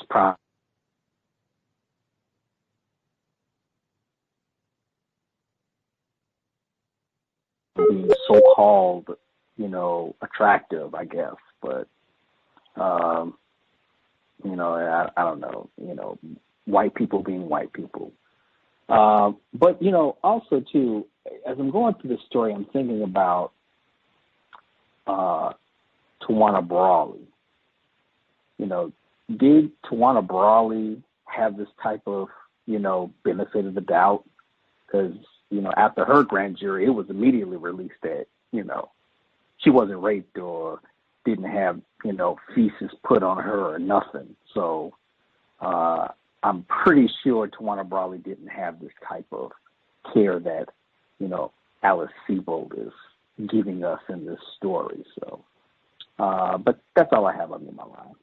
being so-called, attractive, I guess, but You know, I don't know, you know, white people being white people. But, you know, also, too, as I'm going through this story, I'm thinking about Tawana Brawley. You know, did Tawana Brawley have this type of, you know, benefit of the doubt? Because, you know, after her grand jury, it was immediately released that, you know, she wasn't raped or didn't have, you know, feces put on her or nothing. So I'm pretty sure Tawana Brawley didn't have this type of care that, you know, Alice Sebold is giving us in this story. So, but that's all I have on my line.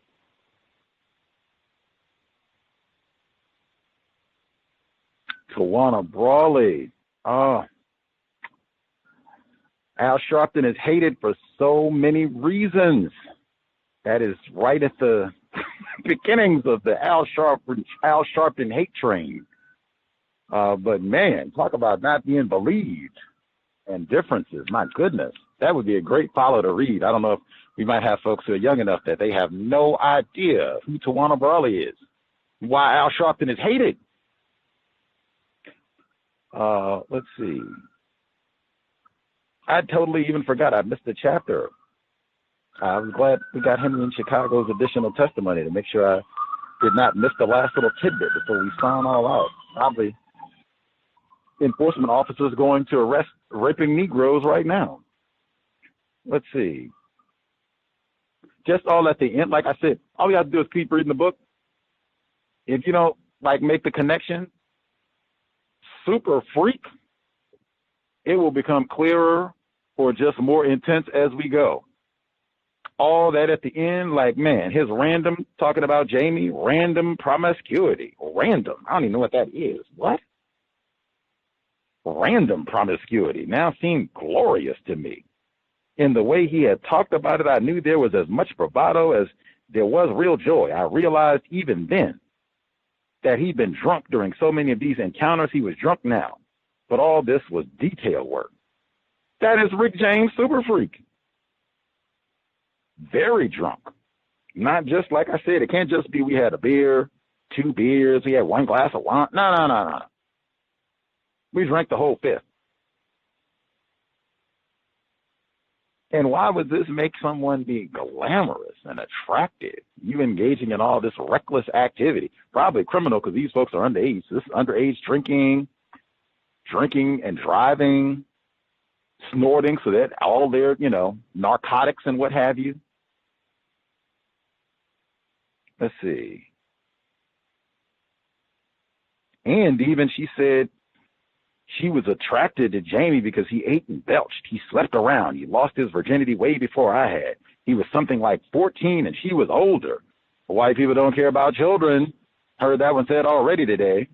Tawana Brawley. Al Sharpton is hated for so many reasons. That is right at the beginnings of the Al Sharpton hate train. But man, talk about not being believed and differences. My goodness, that would be a great follow to read. I don't know if we might have folks who are young enough that they have no idea who Tawana Brawley is, why Al Sharpton is hated. Let's see. I totally even forgot. I missed the chapter. I was glad we got Henry in Chicago's additional testimony to make sure I did not miss the last little tidbit before we sign all out. Probably enforcement officers going to arrest raping Negroes right now. Let's see. Just all at the end, like I said, all you have to do is keep reading the book. If you don't like make the connection, super freak, it will become clearer or just more intense as we go. All that at the end, like, man, his random, talking about Jamie, random promiscuity. Random. I don't even know what that is. What? Random promiscuity now seemed glorious to me. In the way he had talked about it, I knew there was as much bravado as there was real joy. I realized even then that he'd been drunk during so many of these encounters. He was drunk now. But all this was detail work. That is Rick James, super freak. Very drunk. Not just, like I said, it can't just be we had a beer, 2 beers, we had 1 glass of wine. No. We drank the whole 5th. And why would this make someone be glamorous and attractive? You engaging in all this reckless activity. Probably criminal because these folks are underage. This is underage drinking and driving, snorting, so that all their, you know, narcotics and what have you. Let's see. And even she said she was attracted to Jamie because he ate and belched. He slept around. He lost his virginity way before I had. He was something like 14 and she was older. White people don't care about children. Heard that one said already today.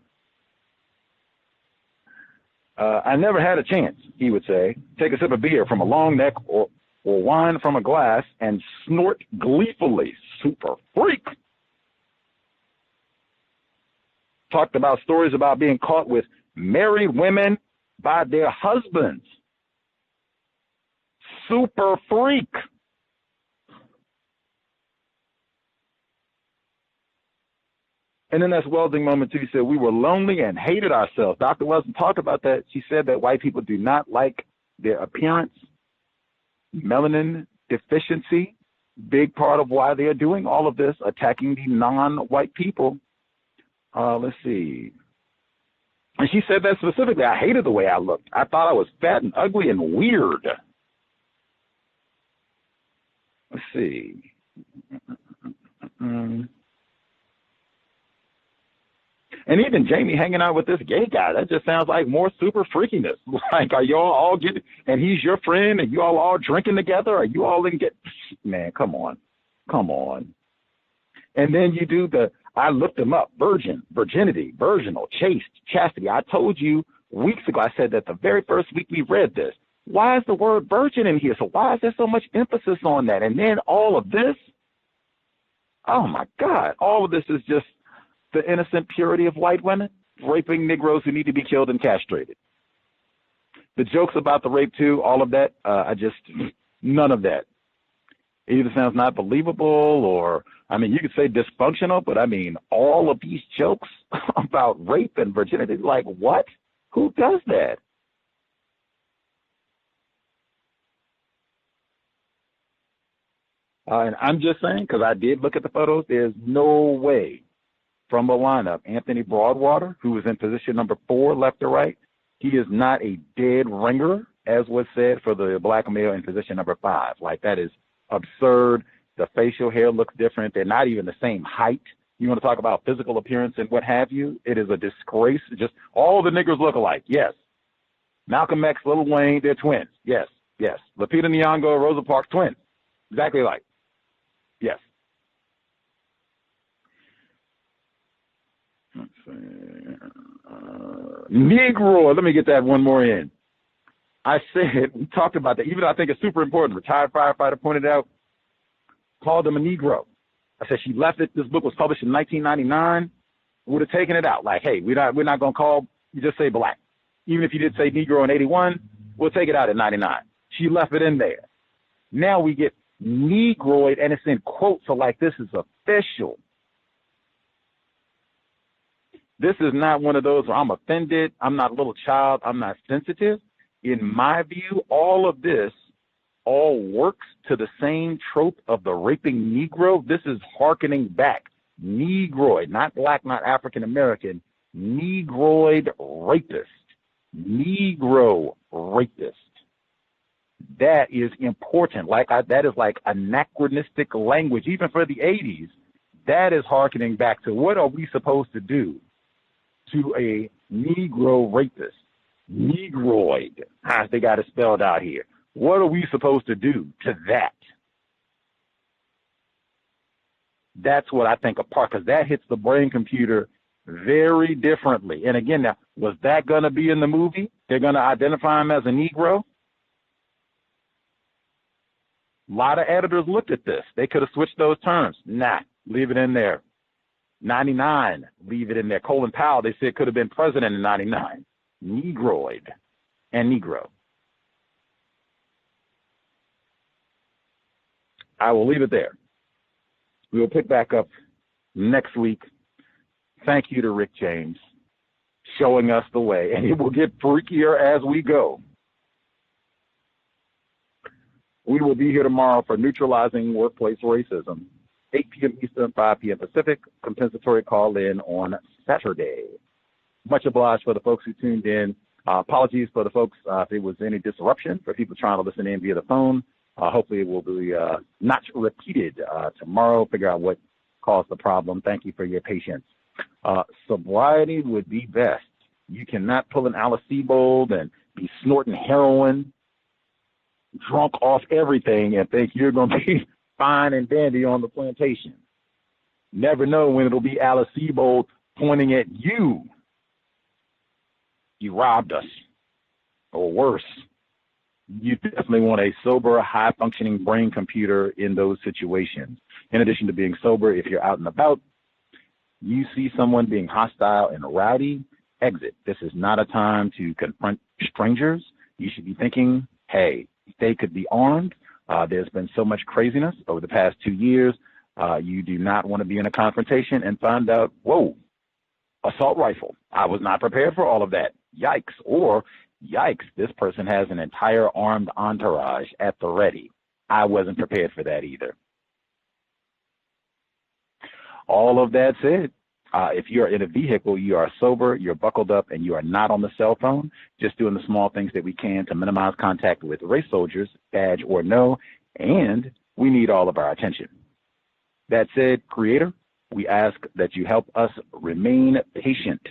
I never had a chance, he would say. Take a sip of beer from a long neck or wine from a glass and snort gleefully. Super freak. Talked about stories about being caught with married women by their husbands. Super freak. And then that's welding moment too. He said, we were lonely and hated ourselves. Dr. Wilson talked about that. She said that white people do not like their appearance, melanin deficiency, big part of why they are doing all of this, attacking the non-white people. Let's see. And she said that specifically. I hated the way I looked. I thought I was fat and ugly and weird. Let's see. And even Jamie hanging out with this gay guy, that just sounds like more super freakiness. Like, are y'all all getting, and he's your friend, and you all drinking together? Are you all in get, man, come on. And then you do I looked them up, virginity, virginal, chaste, chastity. I told you weeks ago, I said that the very first week we read this. Why is the word virgin in here? So why is there so much emphasis on that? And then all of this, oh my God, all of this is just the innocent purity of white women raping Negroes who need to be killed and castrated. The jokes about the rape too, all of that, none of that. It either sounds not believable or, I mean, you could say dysfunctional, but I mean, all of these jokes about rape and virginity, like what? Who does that? And I'm just saying, because I did look at the photos, there's no way from the lineup, Anthony Broadwater, who was in position number 4, left to right, he is not a dead ringer, as was said for the black male in position number 5. Like, that is absurd. The facial hair looks different. They're not even the same height. You want to talk about physical appearance and what have you? It is a disgrace. Just all the niggers look alike. Yes. Malcolm X, Lil Wayne, they're twins. Yes, yes. Lupita Nyong'o, Rosa Parks, twins. Exactly like. Yes. Let's see. Negro. Let me get that one more in. I said, we talked about that. Even I think it's super important. Retired firefighter pointed out, called him a Negro. I said, she left it. This book was published in 1999. We would have taken it out. Like, hey, we're not going to call, you just say black. Even if you did say Negro in 81, we'll take it out in 99. She left it in there. Now we get Negroid, and it's in quotes, so like this is official. This is not one of those where I'm offended, I'm not a little child, I'm not sensitive. In my view, all of this all works to the same trope of the raping Negro. This is hearkening back. Negroid, not black, not African American, Negroid rapist, Negro rapist. That is important. That is like anachronistic language, even for the 80s. That is hearkening back to what are we supposed to do to a Negro rapist, Negroid, as they got it spelled out here. What are we supposed to do to that? That's what I think apart, because that hits the brain computer very differently. And again, now, was that going to be in the movie? They're going to identify him as a Negro? A lot of editors looked at this. They could have switched those terms. Nah, leave it in there. 99, leave it in there. Colin Powell, they said, could have been president in 99. Negroid and Negro. I will leave it there. We will pick back up next week. Thank you to Rick James showing us the way, and it will get freakier as we go. We will be here tomorrow for Neutralizing Workplace Racism, 8 p.m. Eastern, 5 p.m. Pacific, compensatory call-in on Saturday. Much obliged for the folks who tuned in. Apologies for the folks if there was any disruption for people trying to listen in via the phone. Hopefully it will be not repeated tomorrow, figure out what caused the problem. Thank you for your patience. Sobriety would be best. You cannot pull an Alice Sebold and be snorting heroin, drunk off everything, and think you're going to be fine and dandy on the plantation. Never know when it'll be Alice Sebold pointing at you. You robbed us, or worse. You definitely want a sober, high-functioning brain computer in those situations. In addition to being sober, if you're out and about, you see someone being hostile and rowdy, exit. This is not a time to confront strangers. You should be thinking, hey, they could be armed. There's been so much craziness over the past 2 years. You do not want to be in a confrontation and find out, whoa, assault rifle. I was not prepared for all of that. Yikes. Or, yikes, this person has an entire armed entourage at the ready. I wasn't prepared for that either. All of that said, if you're in a vehicle, you are sober, you're buckled up, and you are not on the cell phone, just doing the small things that we can to minimize contact with race soldiers, badge or no, and we need all of our attention. That said, Creator, we ask that you help us remain patient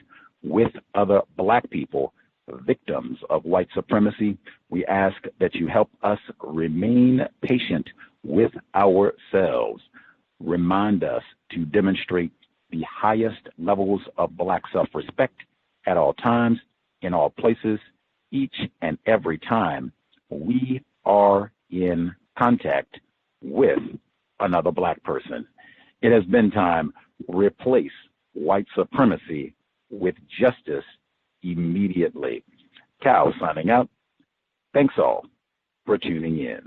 with other Black people, victims of white supremacy. We ask that you help us remain patient with ourselves. Remind us to demonstrate the highest levels of Black self-respect at all times, in all places, each and every time we are in contact with another Black person. It has been time. Replace white supremacy with justice immediately. Cal signing out. Thanks all for tuning in.